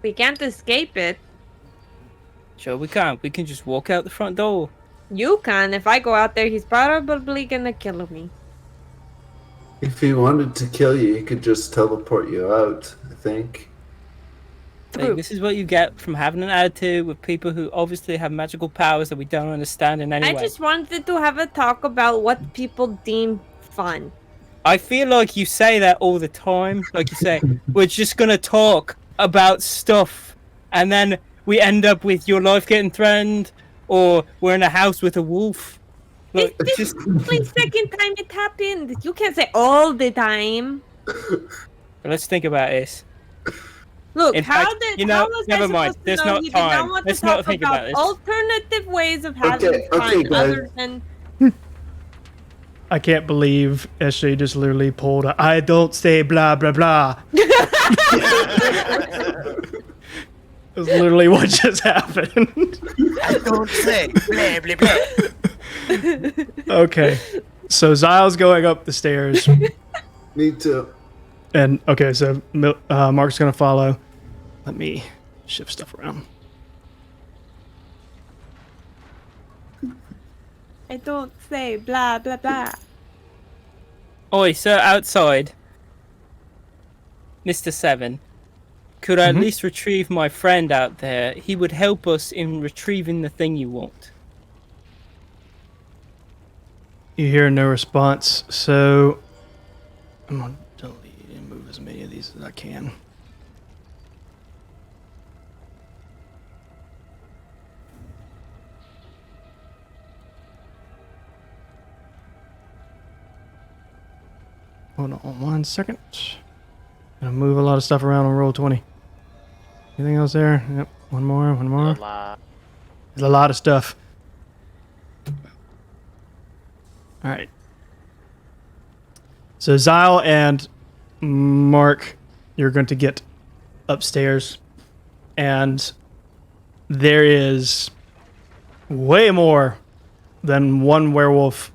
S2: We can't escape it.
S3: Sure, we can't. We can just walk out the front door.
S2: You can. If I go out there, he's probably gonna kill me.
S6: If he wanted to kill you, he could just teleport you out, I think.
S3: Like, this is what you get from having an attitude with people who obviously have magical powers that we don't understand in any way.
S2: I just wanted to have a talk about what people deem fun.
S3: I feel like you say that all the time. Like you say, we're just gonna talk about stuff, and then we end up with your life getting threatened, or we're in a house with a wolf. Look,
S2: It's just the second time it happened. You can't say all the time.
S3: let's think about this.
S2: Look,
S3: In
S2: how
S3: fact,
S2: did
S3: you know,
S2: how was
S3: never
S2: I
S3: mind.
S2: supposed to
S3: There's
S2: know
S3: not
S2: he did not
S3: time.
S2: want
S3: Let's
S2: to
S3: not
S2: talk
S3: think
S2: about
S3: about this.
S2: alternative ways of having
S6: Okay,
S2: fun
S6: guys.
S2: other than
S1: I can't believe SJ just literally pulled a, I don't say blah, blah, blah. That's literally what just happened.
S7: I don't say blah blah blah.
S1: Okay. So Zyle's going up the stairs.
S6: Me too.
S1: And, okay, so Mark's going to follow. Let me shift stuff around.
S2: I don't say blah blah blah.
S3: Oi, sir, outside. Mr. Seven. Could I at least retrieve my friend out there? He would help us in retrieving the thing you want.
S1: You hear no response, so I'm going to delete and move as many of these as I can. Hold on 1 second. Gonna move a lot of stuff around on roll 20. Anything else there? Yep. One more. There's a lot of stuff. All right. So Zyle and Mark, you're going to get upstairs, and there is way more than one werewolf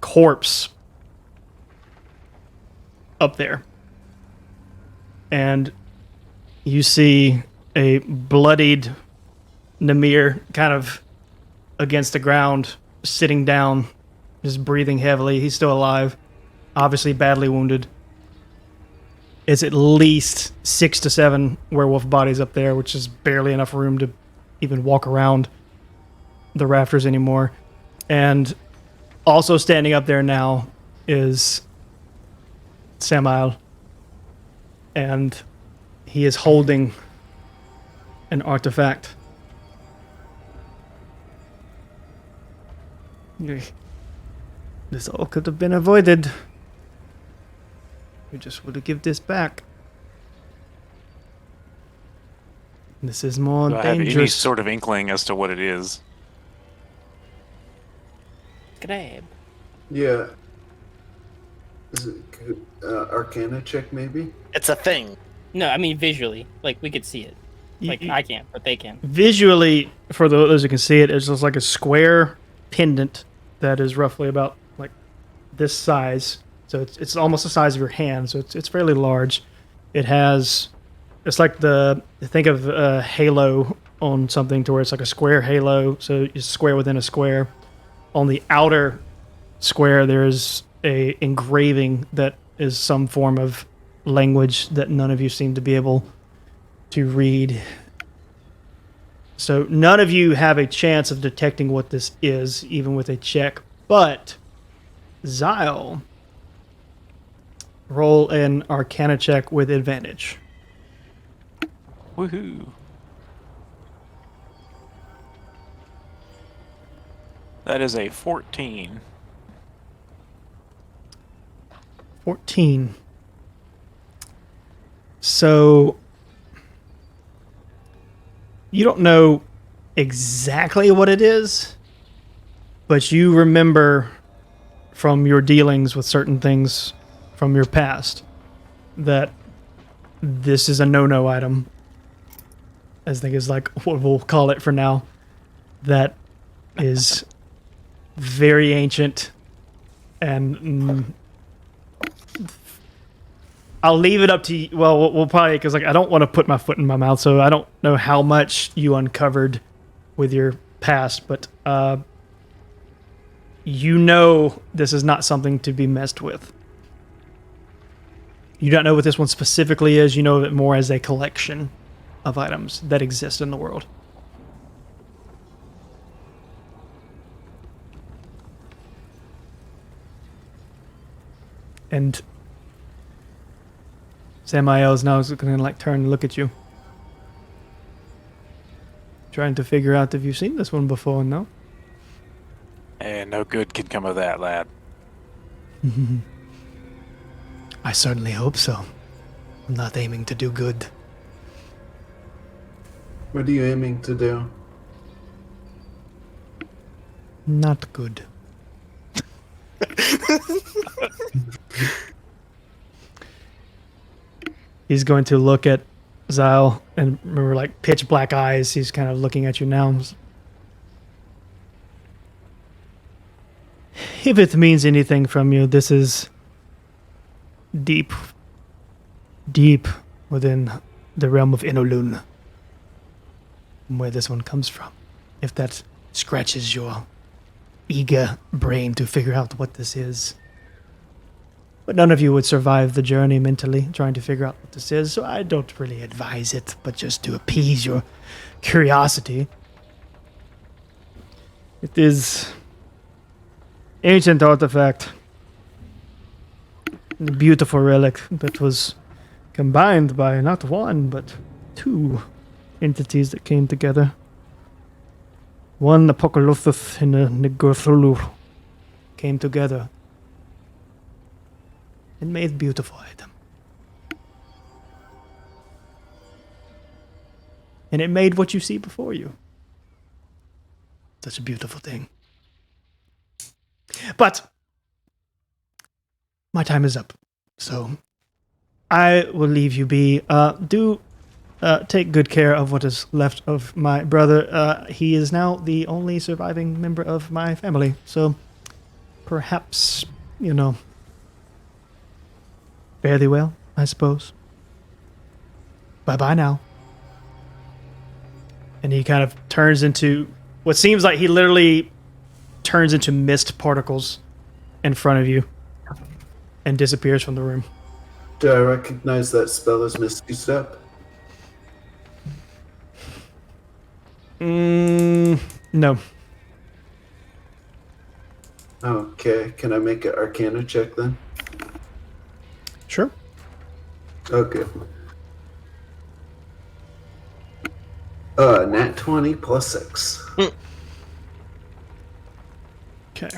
S1: corpse up there. And you see a bloodied Namir kind of against the ground, sitting down, just breathing heavily. He's still alive, obviously badly wounded. It's at least 6 to 7 werewolf bodies up there, which is barely enough room to even walk around the rafters anymore. And also standing up there now is Samael, and he is holding an artifact. This all could have been avoided. We just would have given this back. This is more
S5: Do I have any
S1: dangerous.
S5: sort of inkling as to what it is?
S3: Grab.
S6: Yeah. Is it good? Arcana check, maybe?
S7: It's a thing.
S3: No, I mean visually. Like, we could see it. Like, I can't, but they can.
S1: Visually, for those who can see it, it's just like a square pendant that is roughly about like this size. So it's almost the size of your hand. So it's fairly large. It has, it's like think of a halo on something to where it's like a square halo. So it's square within a square. On the outer square, there is a engraving that is some form of language that none of you seem to be able to read. So none of you have a chance of detecting what this is, even with a check. But Zyle, roll an Arcana check with advantage.
S5: Woohoo! That is a 14.
S1: 14. So you don't know exactly what it is, but you remember from your dealings with certain things from your past that this is a no-no item. I think is like what we'll call it for now. That is very ancient, and I'll leave it up to you. Well, we'll probably, because like I don't want to put my foot in my mouth, so I don't know how much you uncovered with your past, but you know this is not something to be messed with. You don't know what this one specifically is. You know it more as a collection of items that exist in the world. And Samael is now going to like turn and look at you. Trying to figure out if you've seen this one before, no?
S5: And no good can come of that, lad.
S1: I certainly hope so. I'm not aiming to do good.
S6: What are you aiming to do?
S1: Not good. He's going to look at Zyle and remember, like, pitch black eyes. He's kind of looking at you now. If it means anything from you, this is deep within the realm of Inolun, where this one comes from. If that scratches your eager brain to figure out what this is. But none of you would survive the journey mentally trying to figure out what this is, so I don't really advise it, but just to appease your curiosity. It is ancient artifact. A beautiful relic that was combined by not one, but two entities that came together. One Apocalypthus and a Nigurthulu came together and made a beautiful item. And it made what you see before you. Such a beautiful thing. But my time is up, so I will leave you be. Do take good care of what is left of my brother. He is now the only surviving member of my family, so perhaps, fare thee well, I suppose. Bye-bye now. And he kind of turns into what seems like he literally turns into mist particles in front of you and disappears from the room.
S6: Do I recognize that spell as Misty Step?
S1: No.
S6: Okay, can I make an Arcana check then?
S1: Sure.
S6: Okay. Nat 20 plus 6.
S1: Okay.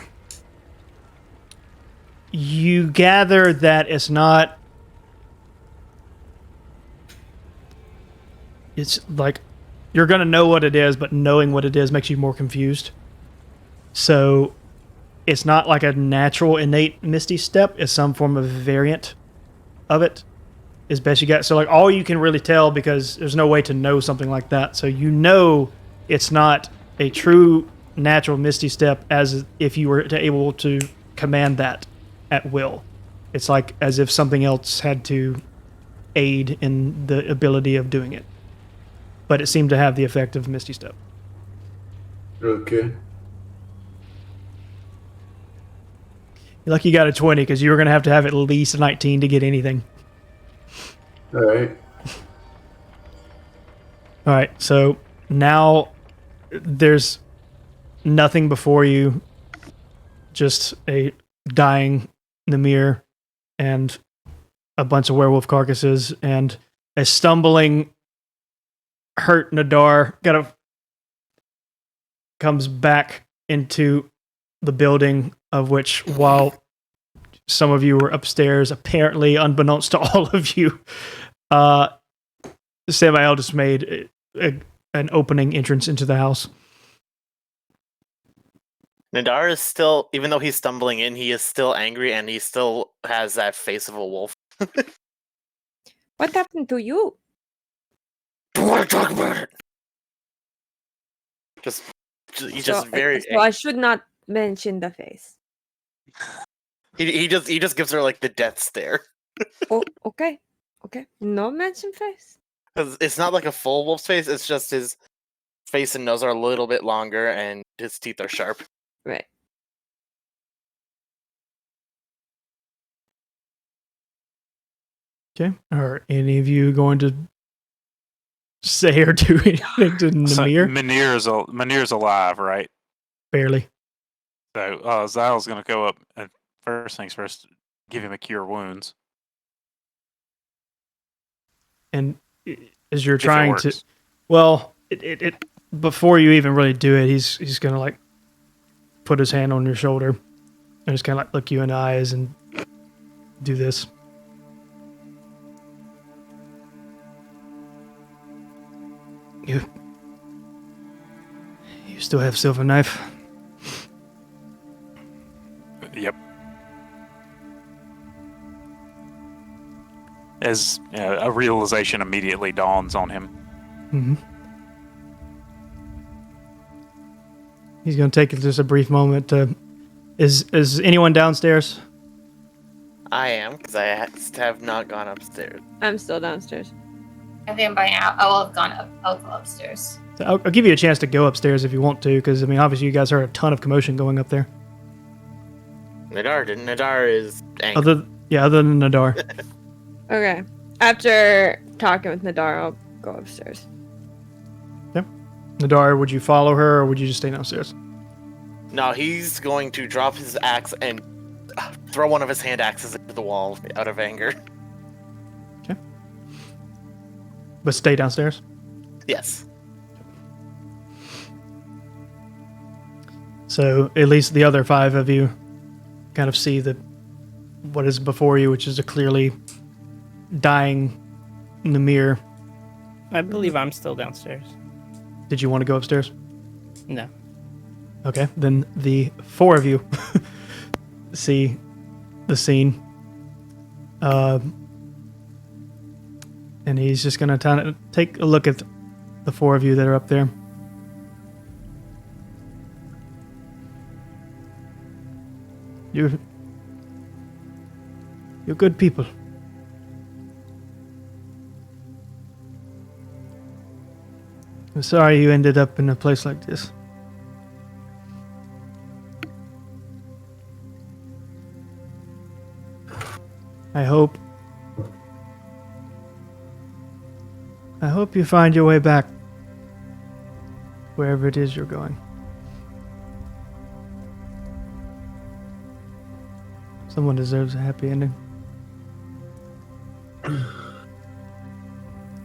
S1: You gather that it's not... It's like... You're going to know what it is, but knowing what it is makes you more confused. So, it's not like a natural, innate Misty Step. It's some form of variant of it, as best you got. So, like, all you can really tell, because there's no way to know something like that. So, you know it's not a true natural Misty Step as if you were able to command that at will. It's like as if something else had to aid in the ability of doing it. But it seemed to have the effect of Misty Step.
S6: Okay.
S1: You're lucky you got a 20, because you were going to have at least a 19 to get anything.
S6: Alright.
S1: Alright, so now there's nothing before you, just a dying Namir and a bunch of werewolf carcasses, and a stumbling, hurt Nadar kind of comes back into the building, of which, while some of you were upstairs, apparently unbeknownst to all of you, Samael just made an opening entrance into the house.
S7: Nadar is still, even though he's stumbling in, he is still angry and he still has that face of a wolf.
S2: What happened to you?
S7: Don't want to talk about it. He's just very.
S2: So I should not mention the face.
S7: He just gives her like the death stare.
S2: Oh, okay. No mention face.
S7: 'Cause it's not like a full wolf's face. It's just his face and nose are a little bit longer and his teeth are sharp.
S2: Right.
S1: Okay. Are any of you going to say or do anything to Namir?
S5: So Manir's alive, right?
S1: Barely.
S5: So Zyle's going to go up and first things first, give him a cure wounds.
S1: And as you're trying to, well, it before you even really do it, he's going to like put his hand on your shoulder and just kind of like look you in the eyes and do this. You still have silver knife?
S5: Yep. As a realization immediately dawns on him.
S1: Mm-hmm. He's going to take just a brief moment to... Is anyone downstairs?
S7: I am, because I have not gone upstairs.
S2: I'm still downstairs.
S4: I think by now I will have gone up. I'll go upstairs.
S1: So I'll give you a chance to go upstairs if you want to, because, I mean, obviously you guys heard a ton of commotion going up there.
S7: Nadar didn't. Nadar is angry.
S1: Other than Nadar.
S2: Okay. After talking with Nadar, I'll go upstairs.
S1: Yep. Nadar, would you follow her, or would you just stay downstairs?
S7: No, he's going to drop his axe and throw one of his hand axes into the wall out of anger.
S1: Okay. But stay downstairs?
S7: Yes.
S1: So at least the other 5 of you kind of see what is before you, which is a clearly dying Namir.
S3: I believe I'm still downstairs.
S1: Did you want to go upstairs?
S3: No.
S1: Okay, then the 4 of you see the scene. And he's just going to take a look at the 4 of you that are up there. You're good people. I'm sorry you ended up in a place like this. I hope you find your way back wherever it is you're going. Someone deserves a happy ending.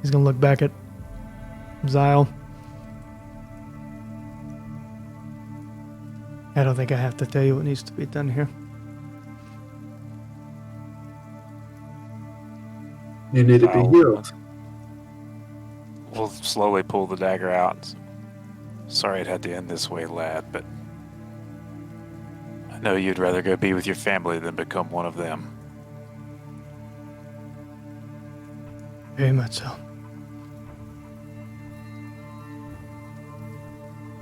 S1: He's gonna look back at Zyle. I don't think I have to tell you what needs to be done here.
S6: You need to be healed.
S5: We'll slowly pull the dagger out. Sorry it had to end this way, lad, but I know you'd rather go be with your family than become one of them.
S1: Very much so.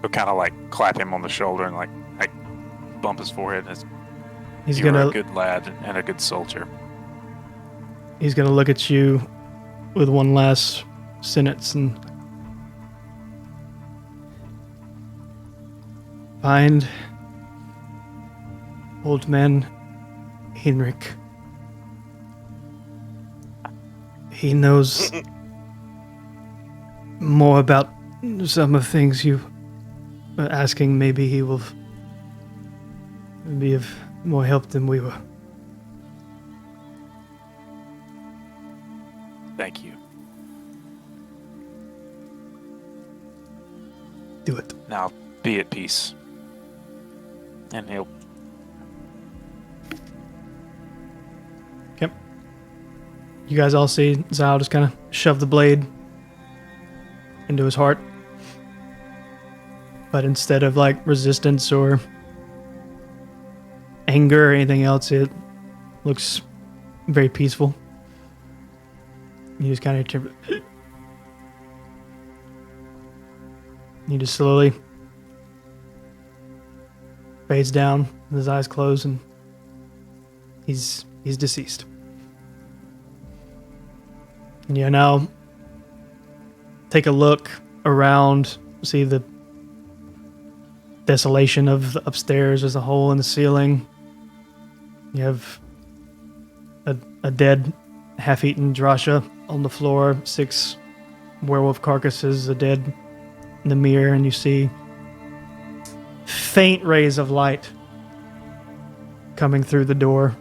S5: He'll kind of like clap him on the shoulder and like bump his forehead.
S1: He's
S5: You're
S1: gonna
S5: a good lad and a good soldier.
S1: He's gonna look at you with one last sentence and find old man Henrik. He knows more about some of the things you are asking. Maybe he will be of more help than we were.
S5: Thank you.
S1: Do it.
S5: Now be at peace. And he'll.
S1: Yep. You guys all see Zao just kind of shove the blade into his heart. But instead of like resistance or anger or anything else, it looks very peaceful. You just kind of he just slowly fades down, and his eyes close, and he's deceased. And you now take a look around, see the desolation of the upstairs. There's a hole in the ceiling. You have a dead, half-eaten Drasha on the floor, 6 werewolf carcasses, a dead Namir, and you see faint rays of light coming through the door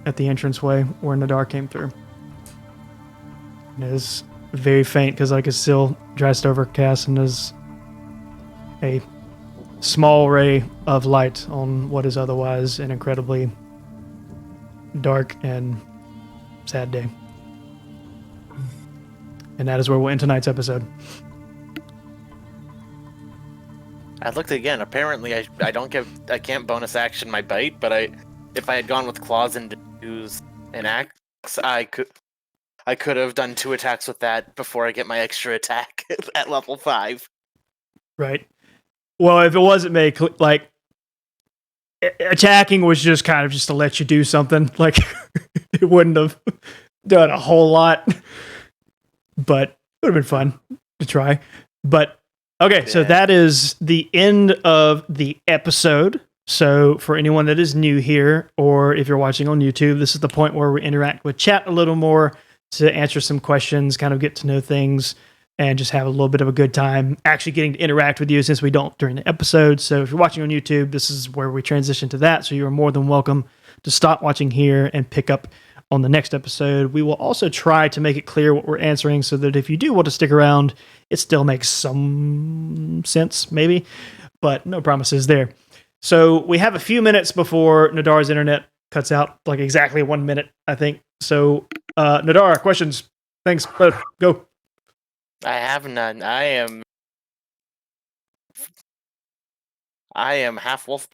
S1: at the entranceway where Nadar came through. It is very faint because like it's still dressed overcast, and there's a small ray of light on what is otherwise an incredibly dark and sad day. And that is where we'll end tonight's episode.
S7: I looked again. Apparently, I can't bonus action my bite, but if I had gone with claws and use an axe, I could have done 2 attacks with that before I get my extra attack at level 5.
S1: Right. Well, if it wasn't made like attacking was just kind of just to let you do something, like it wouldn't have done a whole lot, but it would have been fun to try. But okay, so that is the end of the episode. So for anyone that is new here, or if you're watching on YouTube, this is the point where we interact with chat a little more to answer some questions, kind of get to know things, and just have a little bit of a good time actually getting to interact with you, since we don't during the episode. So if you're watching on YouTube, this is where we transition to that. So you are more than welcome to stop watching here and pick up on the next episode. We will also try to make it clear what we're answering, so that if you do want to stick around, it still makes some sense, maybe, but no promises there. So we have a few minutes before Nadar's internet cuts out, like exactly 1 minute, I think. So Nadar, questions? Thanks. Go.
S7: I have none. I am half wolf.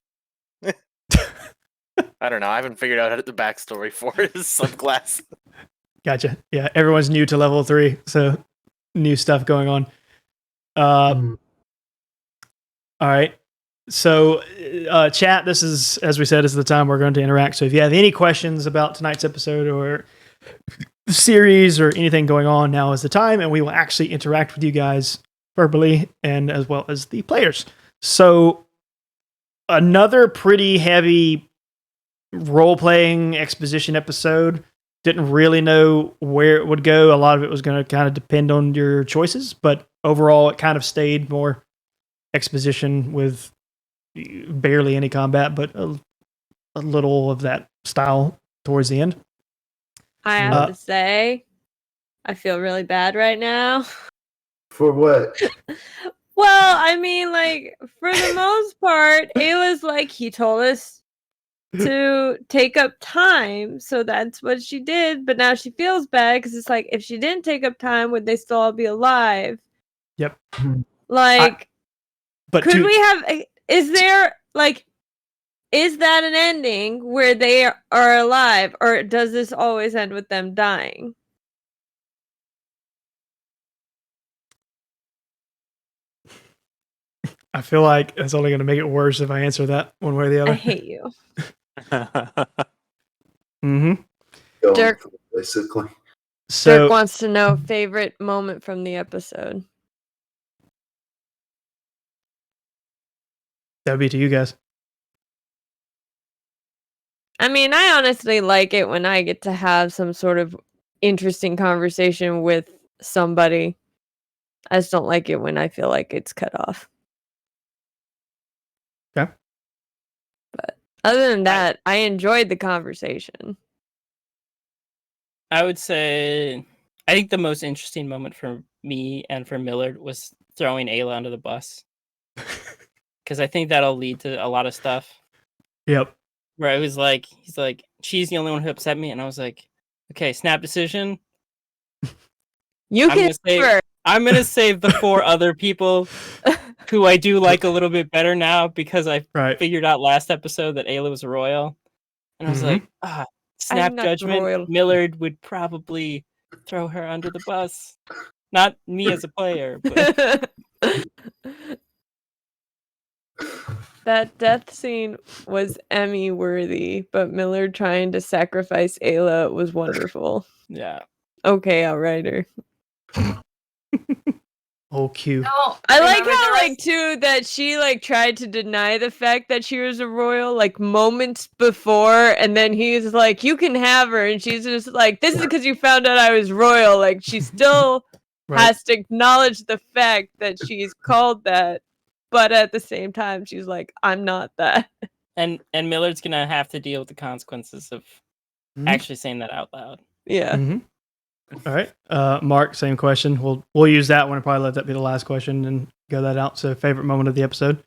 S7: I don't know. I haven't figured out the backstory for his subclass.
S1: Gotcha. Yeah, everyone's new to level 3, so new stuff going on. All right. So, chat, this is, as we said, is the time we're going to interact. So if you have any questions about tonight's episode or series or anything going on, now is the time, and we will actually interact with you guys verbally and as well as the players. So another pretty heavy role-playing exposition episode. Didn't really know where it would go. A lot of it was going to kind of depend on your choices, but overall it kind of stayed more exposition with barely any combat, but a little of that style towards the end.
S2: I have to say, I feel really bad right now.
S6: For what?
S2: Well, I mean, like, for the most part, Ayla's like, he told us to take up time, so that's what she did, but now she feels bad because it's like, if she didn't take up time, would they still all be alive?
S1: Yep.
S2: Like,
S1: But
S2: could we have, is there, like, is that an ending where they are alive, or does this always end with them dying?
S1: I feel like it's only going to make it worse if I answer that one way or the other.
S2: I hate you.
S1: Mm-hmm.
S2: Dirk,
S6: basically.
S1: So
S2: Dirk wants to know favorite moment from the episode.
S1: that would be to you guys.
S2: I mean, I honestly like it when I get to have some sort of interesting conversation with somebody. I just don't like it when I feel like it's cut off.
S1: Okay.
S2: But other than that, I enjoyed the conversation.
S3: I would say I think the most interesting moment for me and for Millard was throwing Ayla under the bus. Because I think that'll lead to a lot of stuff.
S1: Yep.
S3: Where he's like, she's the only one who upset me, and I was like, okay, snap decision.
S2: You can
S3: I'm gonna save the 4 other people who I do like a little bit better now because I figured out last episode that Ayla was a royal, and I was like, snap judgment.
S2: royal.
S3: Millard would probably throw her under the bus, not me as a player, but
S2: That death scene was Emmy worthy, but Millard trying to sacrifice Ayla was wonderful.
S3: Yeah.
S2: Okay, Outrider.
S1: Oh, cute.
S4: No,
S2: I like
S4: remember
S2: how,
S4: there
S2: like,
S4: was-
S2: too, that she, like, tried to deny the fact that she was a royal, like, moments before, and then he's like, you can have her, and she's just like, this is because you found out I was royal. Like, she still has to acknowledge the fact that she's called that, but at the same time, she's like, I'm not that.
S3: And Millard's gonna have to deal with the consequences of actually saying that out loud.
S2: Yeah.
S1: Mm-hmm. All right, Mark, same question. We'll use that one and probably let that be the last question and go that out. So, favorite moment of the episode?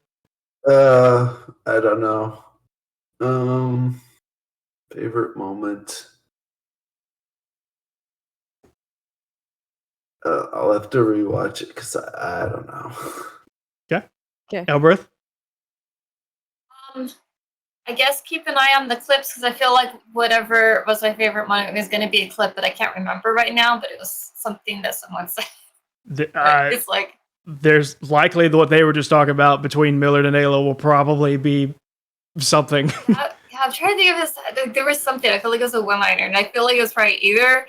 S6: I don't know. Favorite moment. I'll have to rewatch it because I don't know.
S1: Okay. Elberth?
S4: I guess keep an eye on the clips because I feel like whatever was my favorite moment was going to be a clip that I can't remember right now, but it was something that someone said. It's like
S1: there's likely what they were just talking about between Millard and Ayla will probably be something.
S4: yeah, I'm trying to think of this. There was something. I feel like it was a one-liner, and I feel like it was probably either.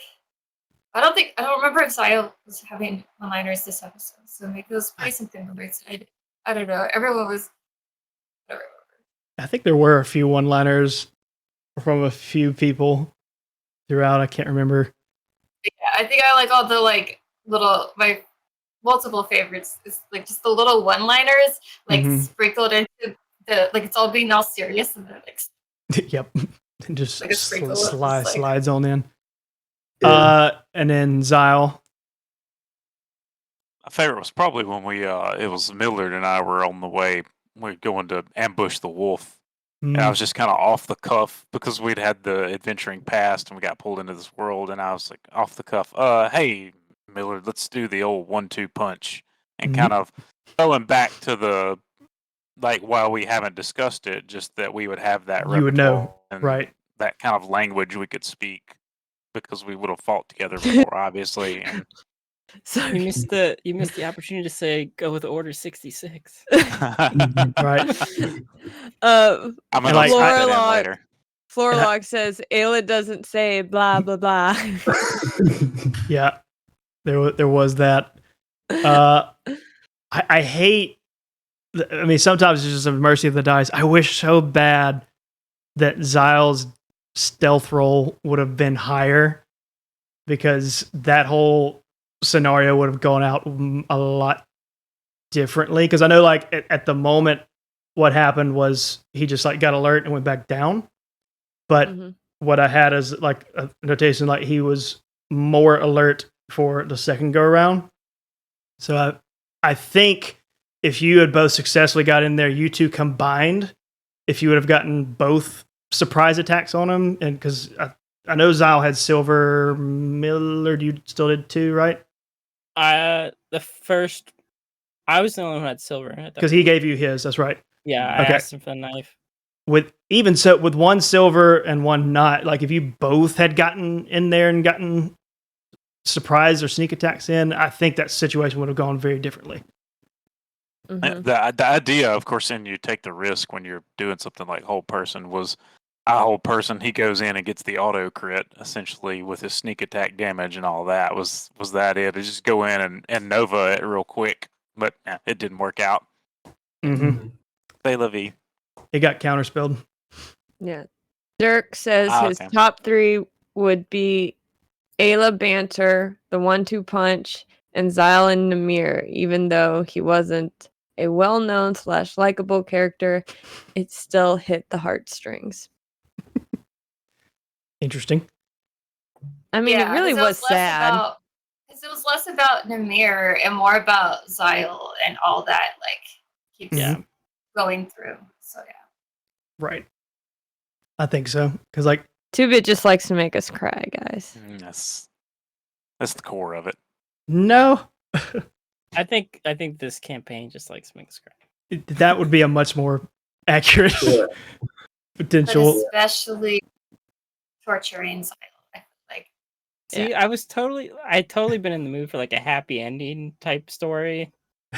S4: I don't remember if Zio was having one-liners this episode, so maybe it was probably something on the side. I don't know. Everyone was.
S1: I think there were a few one-liners from a few people throughout. I can't remember.
S4: Yeah, I think I like all the like little my multiple favorites. It's like just the little one-liners like sprinkled into the like it's all being all serious and they're like.
S1: Yep, just
S4: like
S1: slides on in.
S6: Yeah.
S1: And then Zyle.
S5: My favorite was probably when it was Millard and I were on the way. We were going to ambush the wolf. And I was just kind of off the cuff because we'd had the adventuring past and we got pulled into this world. And I was like, off the cuff, hey, Millard, let's do the old 1-2 punch. And kind of going back to the, like, while we haven't discussed it, just that we would have that
S1: You would know,
S5: and
S1: right?
S5: that kind of language we could speak because we would have fought together before, obviously. And
S2: So
S3: you missed the opportunity to say go with Order 66.
S1: Right.
S5: I'm gonna
S1: like,
S5: type that in later.
S2: Florlock says Ayla doesn't say blah blah blah.
S1: Yeah, there was that. I hate. I mean, sometimes it's just a mercy of the dice. I wish so bad that Zyle's stealth roll would have been higher because that whole scenario would have gone out a lot differently. Because I know, like at the moment, what happened was he just like got alert and went back down. But what I had is like a notation, like he was more alert for the second go around. So I think if you had both successfully got in there, you two combined, if you would have gotten both surprise attacks on him, and because I know Zyle had silver, Millard, you still did too, right?
S3: The first, I was the only one who had silver
S1: because he gave you his. That's right.
S3: Yeah, I asked him for the knife.
S1: With one silver and one not, like if you both had gotten in there and gotten surprise or sneak attacks in, I think that situation would have gone very differently.
S5: The idea, of course, and you take the risk when you're doing something like whole person was a whole person. He goes in and gets the auto crit essentially with his sneak attack damage and all that. Was that it? To just go in and Nova it real quick, but it didn't work out. They love E.
S1: It got counterspelled.
S2: Yeah. Dirk says his top 3 would be Ayla Banter, the 1-2 punch, and Zyle and Namir. Even though he wasn't a well-known / likable character, it still hit the heartstrings.
S1: Interesting.
S2: I mean, it really was sad.
S4: less about Namir and more about Zyle and all that keeps going through. So yeah.
S1: Right. I think so. Because, like,
S2: 2-Bit just likes to make us cry, guys.
S5: That's the core of it.
S1: no,
S3: I think this campaign just likes to make us cry.
S1: that would be a much more accurate
S6: Yeah.
S4: But
S1: potential.
S4: especially torturing Zyle. I feel like.
S3: See, I totally been in the mood for like a happy ending type story,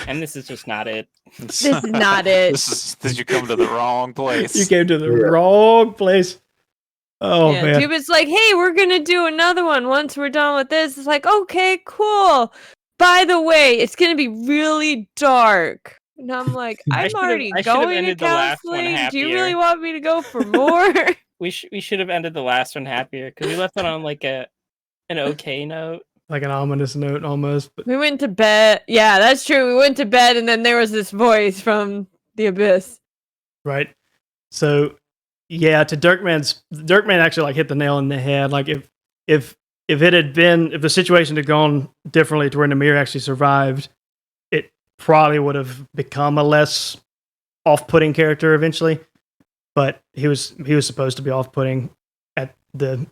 S3: and this is just not it.
S2: This is not it.
S5: Did you come to the wrong place?
S1: You came to the wrong place. Oh,
S2: yeah,
S1: man.
S2: 2-Bit's like, hey, we're gonna do another one once we're done with this. It's like, okay, cool. By the way, it's gonna be really dark. And I'm like, I'm already
S3: I should've
S2: going to
S3: ended the last one
S2: counseling. Do you
S3: happier.
S2: really want me to go for more?
S3: We should have ended the last one happier because we left it on like an okay note.
S1: Like an ominous note almost. But
S2: We went to bed. Yeah, that's true. We went to bed, and then there was this voice from the abyss.
S1: right. So, yeah, Dirkman actually like hit the nail on the head. Like if the situation had gone differently to where Namir actually survived, it probably would have become a less off-putting character eventually. But he was supposed to be off-putting at the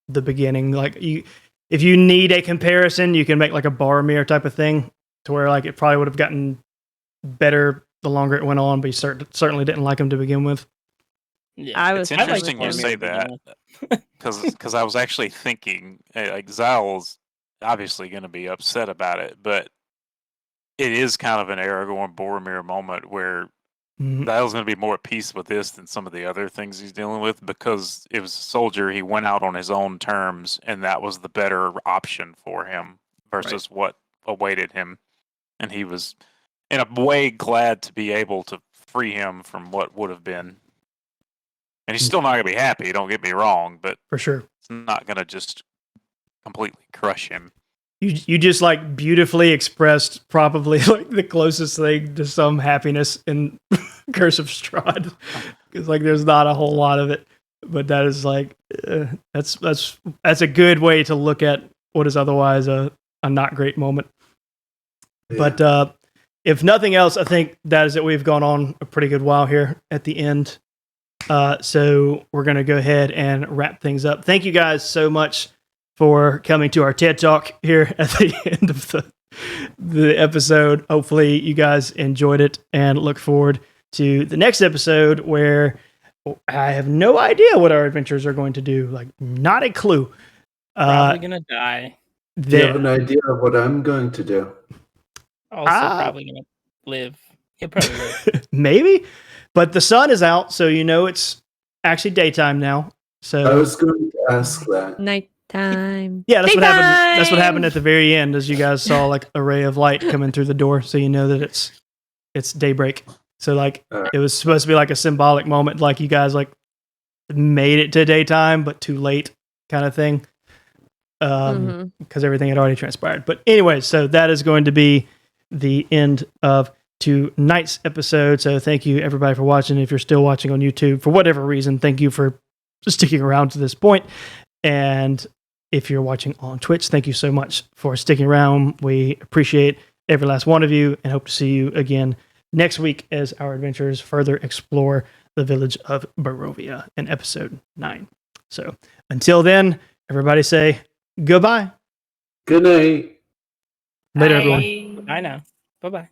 S1: beginning. Like if you need a comparison, you can make like a Boromir type of thing to where like it probably would have gotten better the longer it went on, but you certainly didn't like him to begin with.
S3: Yeah,
S5: It's interesting you say that because I was actually thinking like Zyle's obviously going to be upset about it, but it is kind of an Aragorn Boromir moment where Zyle's going to be more at peace with this than some of the other things he's dealing with because it was a soldier. He went out on his own terms, and that was the better option for him versus what awaited him, and he was in a way glad to be able to free him from what would have been. And he's still not going to be happy, don't get me wrong, but
S1: For sure.
S5: it's not going to just completely crush him.
S1: You just like beautifully expressed probably like the closest thing to some happiness in Curse of Strahd. Because like there's not a whole lot of it, but that is like that's a good way to look at what is otherwise a not great moment.
S6: Yeah.
S1: But if nothing else, I think that is it. We've gone on a pretty good while here at the end. So we're going to go ahead and wrap things up. Thank you guys so much for coming to our TED Talk here at the end of the episode. Hopefully you guys enjoyed it and look forward to the next episode where I have no idea what our adventures are going to do. Like, not a clue.
S3: Probably going to die.
S6: Do you have an idea of what I'm going to do?
S3: Also probably going to live. He'll probably live.
S1: Maybe. But the sun is out, so you know it's actually daytime now. So
S6: I was going to ask that.
S2: Nighttime.
S1: yeah, that's what happened.
S2: Daytime!
S1: That's what happened at the very end, as you guys saw like a ray of light coming through the door, so you know that it's daybreak. So like it was supposed to be like a symbolic moment, like you guys like made it to daytime, but too late, kind of thing, because everything had already transpired. But anyway, so that is going to be the end of tonight's episode. So thank you everybody for watching. If you're still watching on YouTube for whatever reason, thank you for sticking around to this point. And if you're watching on Twitch, thank you so much for sticking around. We appreciate every last one of you and hope to see you again next week as our adventures further explore the village of Barovia in episode 9. So until then, everybody say goodbye.
S6: Good night.
S1: Later, everyone.
S3: Bye now. Bye-bye.